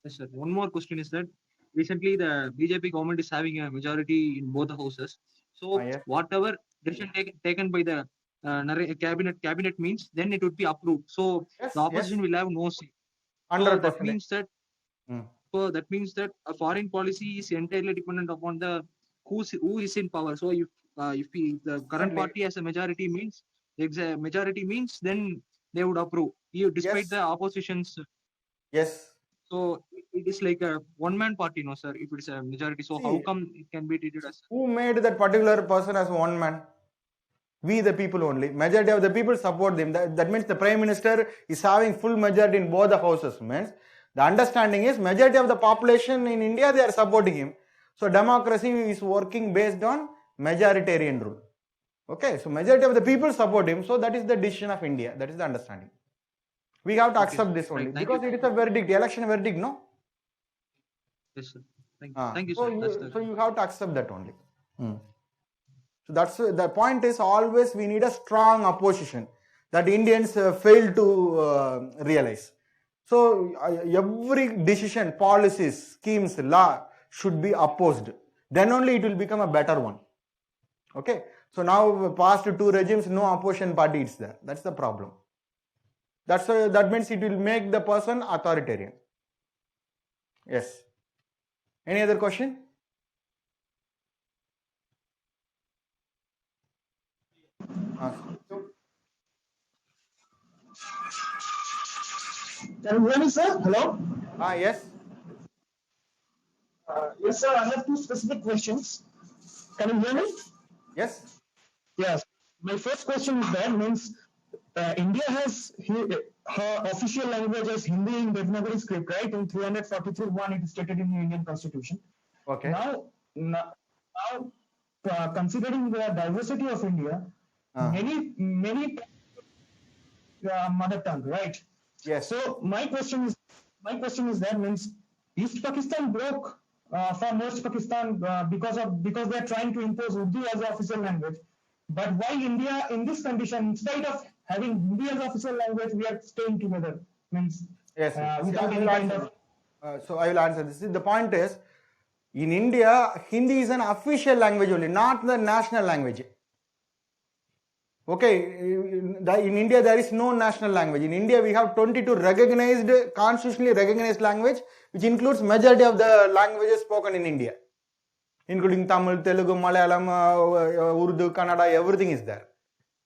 Yes, sir. One more question is that recently the BJP government is having a majority in both the houses. So whatever decision taken by the cabinet means, then it would be approved. So the opposition will have no say. So that means that. So that means that a foreign policy is entirely dependent upon the who is in power. So if the current party has a majority means then they would approve, despite the opposition's. Yes. So it is like a one-man party, no, sir. If it is a majority, so how come it can be treated as? Who made that particular person as one man? We the people only. Majority of the people support them. That means the Prime Minister is having full majority in both the houses. Means the understanding is majority of the population in India, they are supporting him. So democracy is working based on majoritarian rule. Okay, so majority of the people support him. So that is the decision of India. That is the understanding. We have to accept this only because it is a verdict, election verdict, no? Yes, sir. Thank you, sir. So you have to accept that only. So that's the point is always we need a strong opposition that Indians fail to realize. So every decision, policies, schemes, law should be opposed then only it will become a better one. Okay, so now past 2 regimes, no opposition party is there. That's the problem. That means it will make the person authoritarian. Yes. Any other question? Can you hear me, sir? Hello? Yes. Yes, sir. I have 2 specific questions. Can you hear me? Yes. Yes. My first question is that means India has her official language as Hindi in Devanagari script, right? In 343(1), it is stated in the Indian Constitution. Okay. Now considering the diversity of India, many mother tongue, right? Yes. So my question is that means East Pakistan broke from West Pakistan because they are trying to impose Urdu as an official language. But why India in this condition, instead of having Hindi as official language, we are staying together? Means yes. Without any kind of. So I will answer this. The point is, in India, Hindi is an official language only, not the national language. Okay, in India there is no national language. In India we have 22 constitutionally recognized language, which includes majority of the languages spoken in India, including Tamil, Telugu, Malayalam, Urdu, Kannada, everything is there.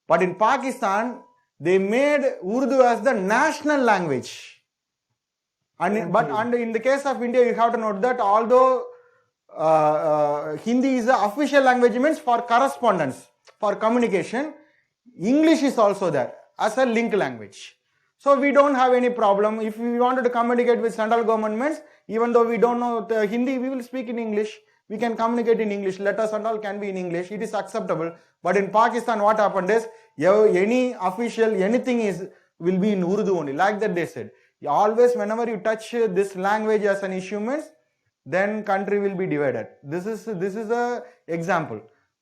But in Pakistan, they made Urdu as the national language. And in the case of India, you have to note that although Hindi is the official language, means for correspondence, for communication, English is also there as a link language. So we don't have any problem. If we wanted to communicate with central governments, even though we don't know the Hindi, we will speak in English. We can communicate in English. Letters and all can be in English. It is acceptable. But in Pakistan, what happened is, any official, anything will be in Urdu only. Like that they said. Always, whenever you touch this language as an issue, means then country will be divided. This is a example.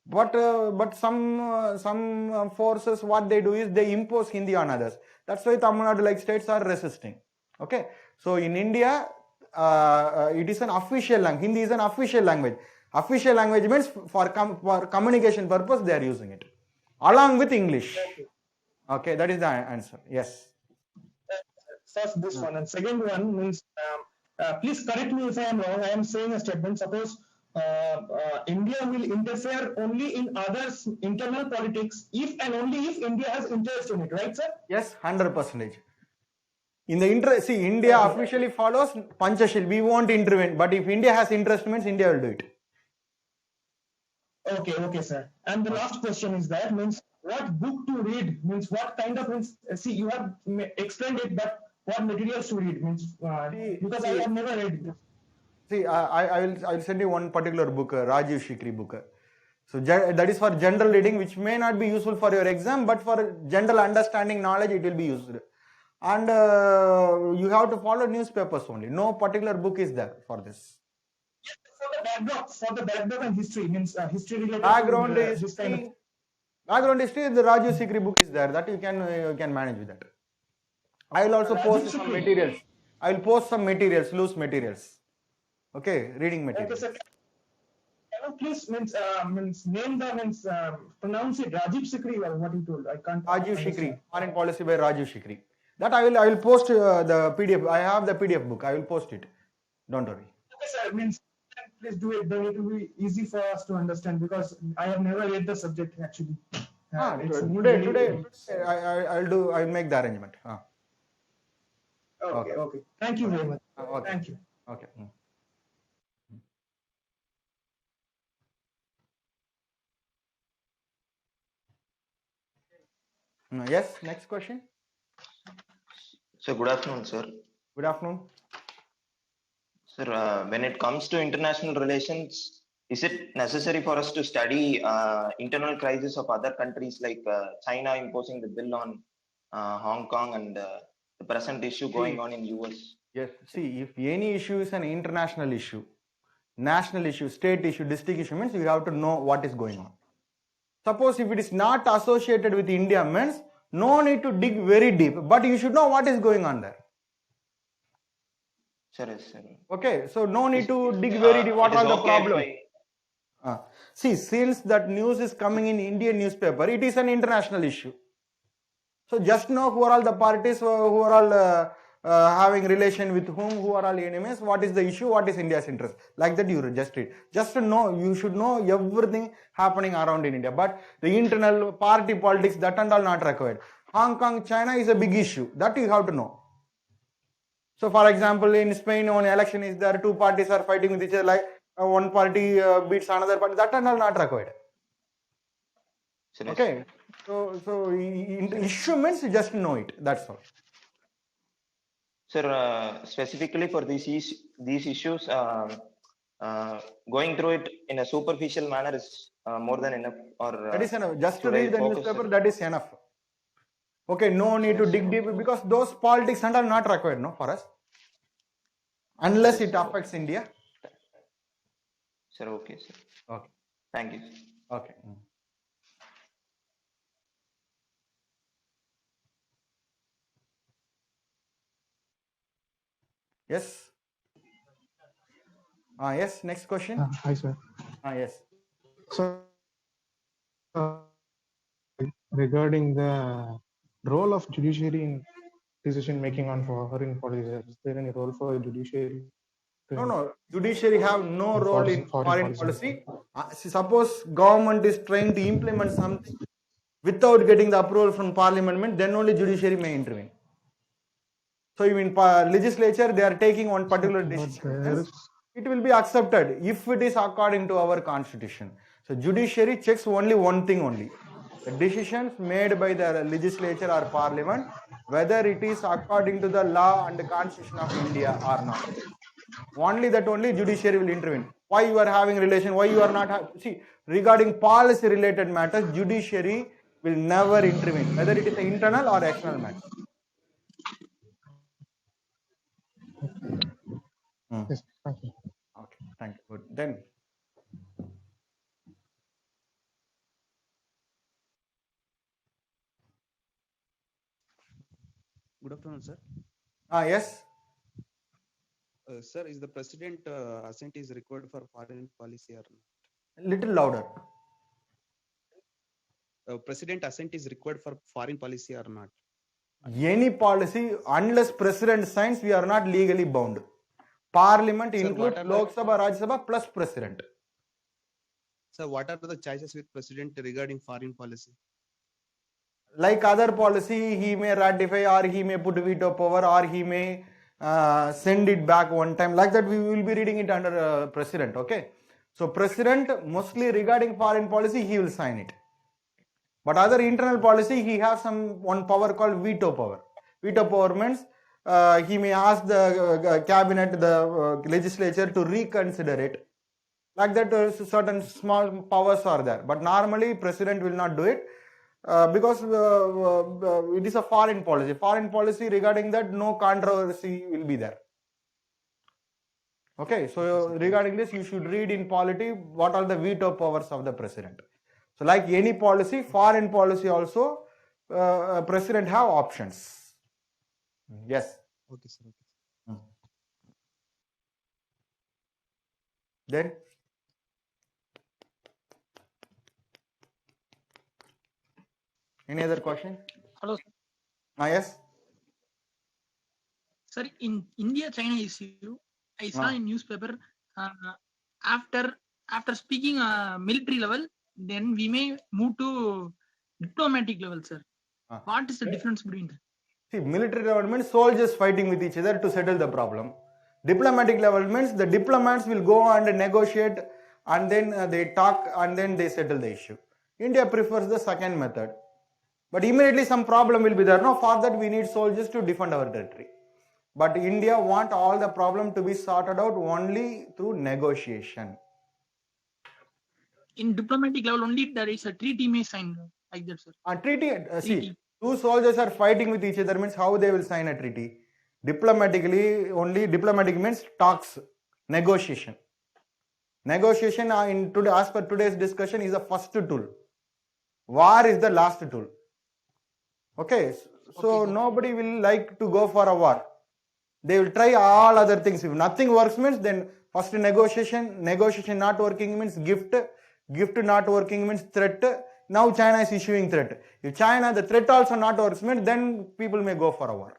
But some forces, what they do is they impose Hindi on others. That's why Tamil Nadu like states are resisting. Okay, so in India, it is an official language. Hindi is an official language. Official language means for communication purpose they are using it, along with English. Okay, that is the answer. Yes. First, this one, and second one means. Please correct me if I am wrong. I am saying a statement. Suppose India will interfere only in others' internal politics if and only if India has interest in it, right, sir? Yes, 100%. In the interest, see, India officially follows Panchashil. We won't intervene, but if India has interest, means India will do it. Okay, sir. And the last question is that means what book to read, means what kind of means. See, you have explained it, but what materials to read means because I have never read it. See, I will send you one particular book, Rajiv Shikri book. So that is for general reading, which may not be useful for your exam, but for general understanding knowledge, it will be useful. And you have to follow newspapers only. No particular book is there for this. For the backdrop and history means history related. Background history. Background history. The Rajiv Shikri book is there. That you can manage with that. I will also post some materials. I will post some materials, loose materials. Okay, reading materials. Okay, sir. Can you please name the pronounce it Rajiv Shikri or what you told? I can't. Rajiv Shikri, Foreign Policy by Rajiv Shikri. That I will post the PDF. I have the PDF book. I will post it. Don't worry. Okay, sir. Please do it. Then it will be easy for us to understand because I have never read the subject actually. Today I'll make the arrangement. Okay. Thank you very much. Okay. Thank you. Okay. Yes, next question. So good afternoon, sir. Good afternoon. Sir, when it comes to international relations, is it necessary for us to study internal crisis of other countries like China imposing the bill on Hong Kong and the present issue going on in US? Yes. See, if any issue is an international issue, national issue, state issue, district issue, means you have to know what is going on. Suppose if it is not associated with India, means no need to dig very deep, but you should know what is going on there. Sure, sir. Okay, so no need to dig very deep. What are the problems? See, since that news is coming in Indian newspaper, it is an international issue. So just know who are all the parties, who are all having relation with who are all enemies, what is the issue, what is India's interest. Like that you just read. Just to know, you should know everything happening around in India. But the internal party politics, that and all not required. Hong Kong, China is a big issue. That you have to know. So for example, in Spain, when election is there, two parties are fighting with each other, like one party beats another party, that and all not required. Okay. So issue means you just know it. That's all. Sir, specifically for these issues, going through it in a superficial manner is more than enough. Or that is enough. Just to read the newspaper, that is enough. Okay, no need to dig deep because those politics and are not required, no, for us, unless it affects India. Sir, okay, sir. Okay. Thank you. Okay. Yes. Yes. Next question. Hi, sir. Yes. So, regarding the role of judiciary in decision making on foreign policy, is there any role for judiciary? No. Judiciary have no role in foreign policy. Suppose government is trying to implement something without getting the approval from parliament, then only judiciary may intervene. So in legislature, they are taking one particular decision. It will be accepted if it is according to our constitution. So judiciary checks only one thing only. The decisions made by the legislature or parliament, whether it is according to the law and the constitution of India or not. Only that only judiciary will intervene. Why you are having relation, why you are not see, regarding policy related matters, judiciary will never intervene, whether it is an internal or external matter. Yes, thank you. Okay, thank you. Good. Then Good afternoon, sir. Yes. Sir, is the president assent is required for foreign policy or not? Little louder. President assent is required for foreign policy or not? Any policy, unless president signs, we are not legally bound. Parliament includes Lok Sabha, Rajya Sabha plus president. Sir, what are the choices with president regarding foreign policy? Like other policy, he may ratify or he may put veto power or he may send it back one time. Like that, we will be reading it under president. Okay. So president, mostly regarding foreign policy, he will sign it. But other internal policy, he has one power called veto power. Veto power means he may ask the cabinet, the legislature to reconsider it. Like that, certain small powers are there. But normally, president will not do it because it is a foreign policy. Foreign policy regarding that, no controversy will be there. Okay, so regarding this, you should read in polity what are the veto powers of the president. So like any policy, foreign policy also, president have options. Yes. Okay, sir. Okay. Then? Any other question? Hello, sir. Yes. Sir, in India-China issue, I saw in newspaper after speaking military level, then we may move to diplomatic level, sir. What is the difference between that? See, military level means soldiers fighting with each other to settle the problem. Diplomatic level means the diplomats will go and negotiate and then they talk and then they settle the issue. India prefers the second method. But immediately some problem will be there. No, for that we need soldiers to defend our territory. But India want all the problem to be sorted out only through negotiation. In diplomatic level only there is a treaty may sign like that, sir. A treaty, see, two soldiers are fighting with each other means how they will sign a treaty. Diplomatically, only diplomatic means talks, negotiation. Negotiation as per today's discussion is the first tool. War is the last tool. Okay, so nobody will like to go for a war. They will try all other things. If nothing works means then First negotiation not working means gift not working means threat. Now China is issuing threat. If China, the threat also not works, then people may go for a war.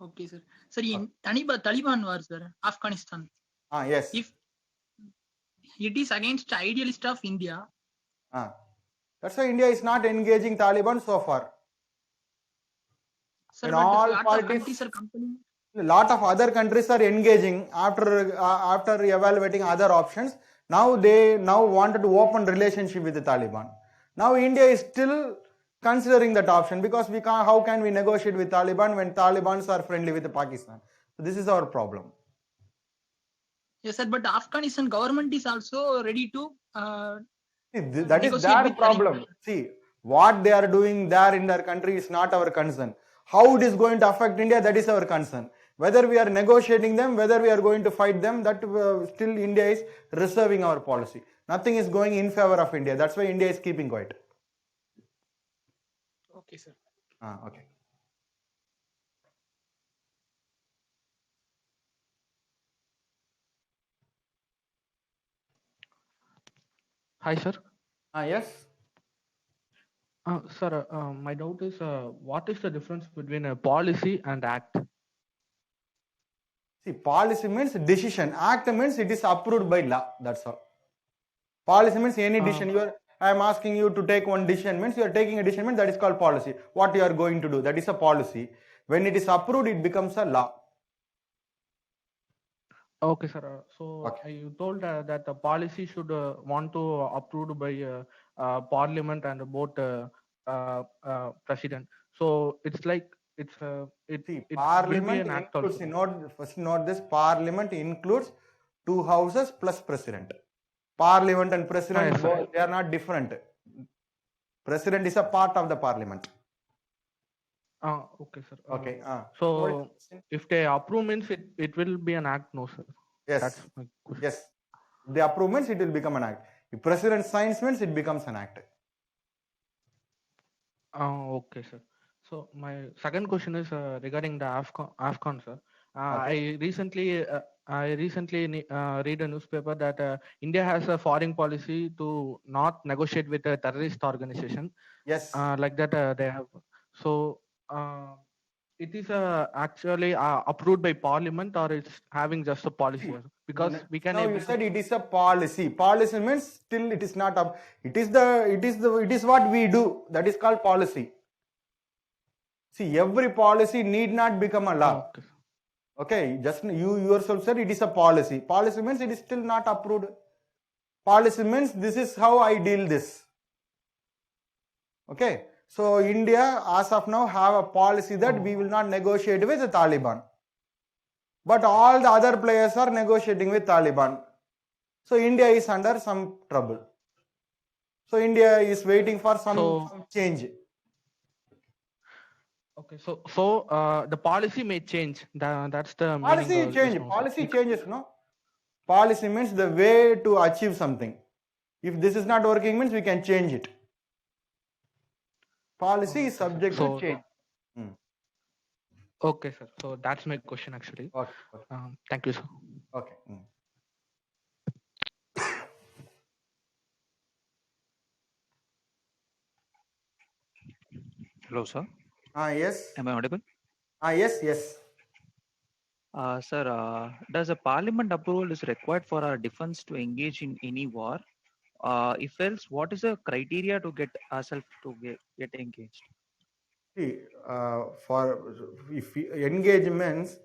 Okay, sir. Sir, in Taliban war, sir, Afghanistan. Yes. If it is against idealist of India. That's why India is not engaging Taliban so far. Sir, in but all lot parties, of countries are complaining. A lot of other countries are engaging after evaluating other options. Now they wanted to open relationship with the Taliban. Now India is still considering that option because we can't. How can we negotiate with Taliban when Talibans are friendly with Pakistan? So this is our problem. Yes, sir. But the Afghanistan government is also ready to. That is their problem. See, what they are doing there in their country is not our concern. How it is going to affect India, that is our concern. Whether we are negotiating them, whether we are going to fight them, that still India is reserving our policy. Nothing is going in favor of India. That's why India is keeping quiet. Okay, sir. Okay. Hi, sir. Yes. Sir, my doubt is what is the difference between a policy and act? See, policy means decision. Act means it is approved by law. That's all. Policy means any decision. I am asking you to take one decision means you are taking a decision means that is called policy. What you are going to do, that is a policy. When it is approved, it becomes a law. Okay, sir. So you told that the policy should want to approved by Parliament and both President. So it's like it Parliament will be an act includes, first note this, Parliament includes two houses plus President. Parliament and President, they are not different. President is a part of the Parliament. Okay, sir. Okay. So if they approve means it will be an act, no, sir. Yes. That's my question. Yes. If they approve means it will become an act. If President signs means it becomes an act. Okay, sir. So my second question is regarding the Afghan, sir. I recently read a newspaper that India has a foreign policy to not negotiate with a terrorist organization. Yes. Like that they have. So it is actually approved by Parliament or it's having just a policy? Because we can. No, you said it is a policy. Policy means still it is not up. It is what we do. That is called policy. See, every policy need not become a law. Okay, just you yourself said it is a policy. Policy means it is still not approved. Policy means this is how I deal this. Okay, so India as of now have a policy that we will not negotiate with the Taliban. But all the other players are negotiating with Taliban. So India is under some trouble. So India is waiting for some change. Okay, so the policy may change. That's the policy change. Policy changes, no? Policy means the way to achieve something. If this is not working, means we can change it. Policy is subject to change. Okay, sir. So that's my question actually. Okay. Thank you, sir. Okay. Hello, sir. Yes. Am I audible? Yes. Sir, does a parliament approval is required for our defense to engage in any war? If else, what is the criteria to get ourselves to get engaged? See, for if engagements,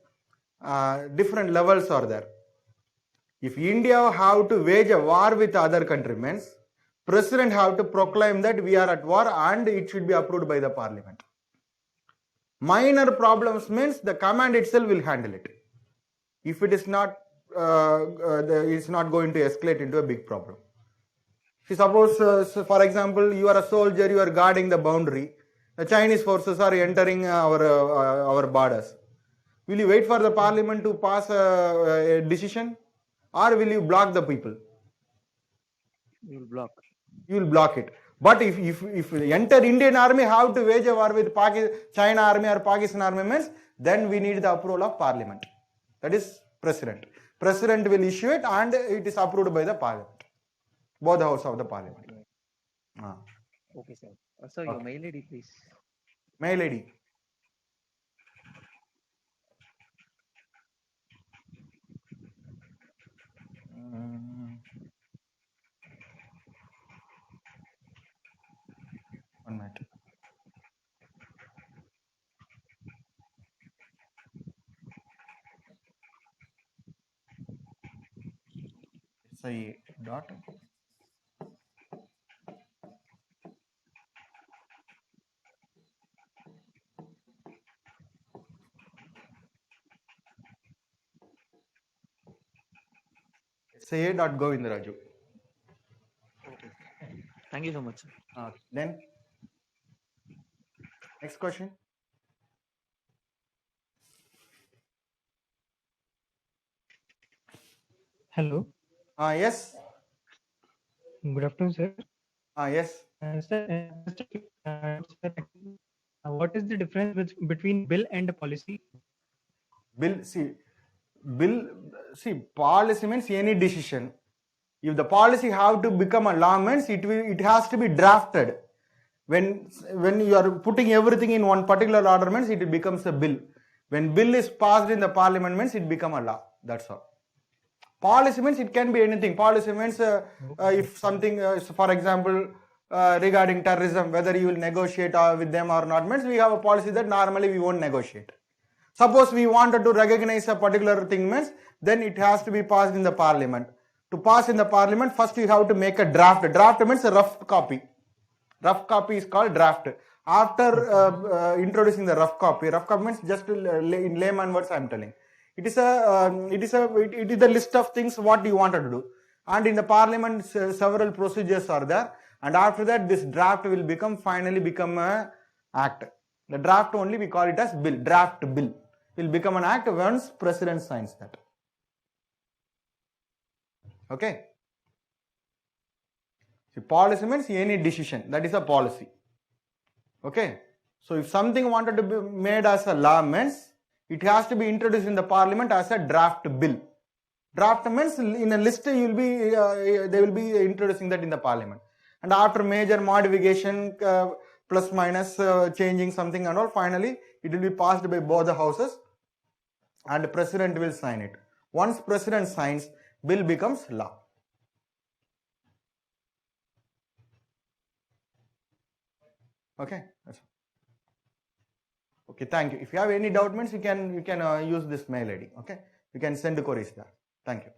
different levels are there. If India have to wage a war with other countries, President have to proclaim that we are at war and it should be approved by the Parliament. Minor problems means the command itself will handle it. If it is not, it's not going to escalate into a big problem. Suppose, for example, you are a soldier, you are guarding the boundary. The Chinese forces are entering our borders. Will you wait for the Parliament to pass a decision, or will you block the people? You will block. You will block it. But if the entire Indian army have to wage a war with China army or Pakistan army means, then we need the approval of Parliament. That is President. President will issue it and it is approved by the parliament, both the house of the parliament. Okay, sir. Sir, your mail ID, please. Mail ID. One minute. SIA dot. SIA dot Govindaraju. Okay. Thank you so much, sir. Then, next question. Hello. Yes. Good afternoon, sir. Yes. Sir, what is the difference between bill and policy? Bill, policy means any decision. If the policy have to become a law means it has to be drafted. When you are putting everything in one particular order means it becomes a bill. When bill is passed in the parliament means it become a law. That's all. Policy means it can be anything. Policy means if something, for example, regarding terrorism, whether you will negotiate with them or not means we have a policy that normally we won't negotiate. Suppose we wanted to recognize a particular thing means then it has to be passed in the parliament. To pass in the parliament, first you have to make a draft. Draft means a rough copy. Rough copy is called draft. After introducing the rough copy means just in layman words I am telling. It is the list of things what you wanted to do. And in the parliament several procedures are there. And after that this draft will finally become an act. The draft only we call it as bill. Draft bill will become an act once president signs that. Okay. See, policy means any decision. That is a policy. Okay. So if something wanted to be made as a law means it has to be introduced in the parliament as a draft bill. Draft means in a list they will be introducing that in the parliament. And after major modification, plus minus, changing something and all, finally it will be passed by both the houses and the president will sign it. Once president signs, bill becomes law. Okay. Okay, thank you. If you have any doubt means you can use this mail ID. Okay, you can send queries there. Thank you.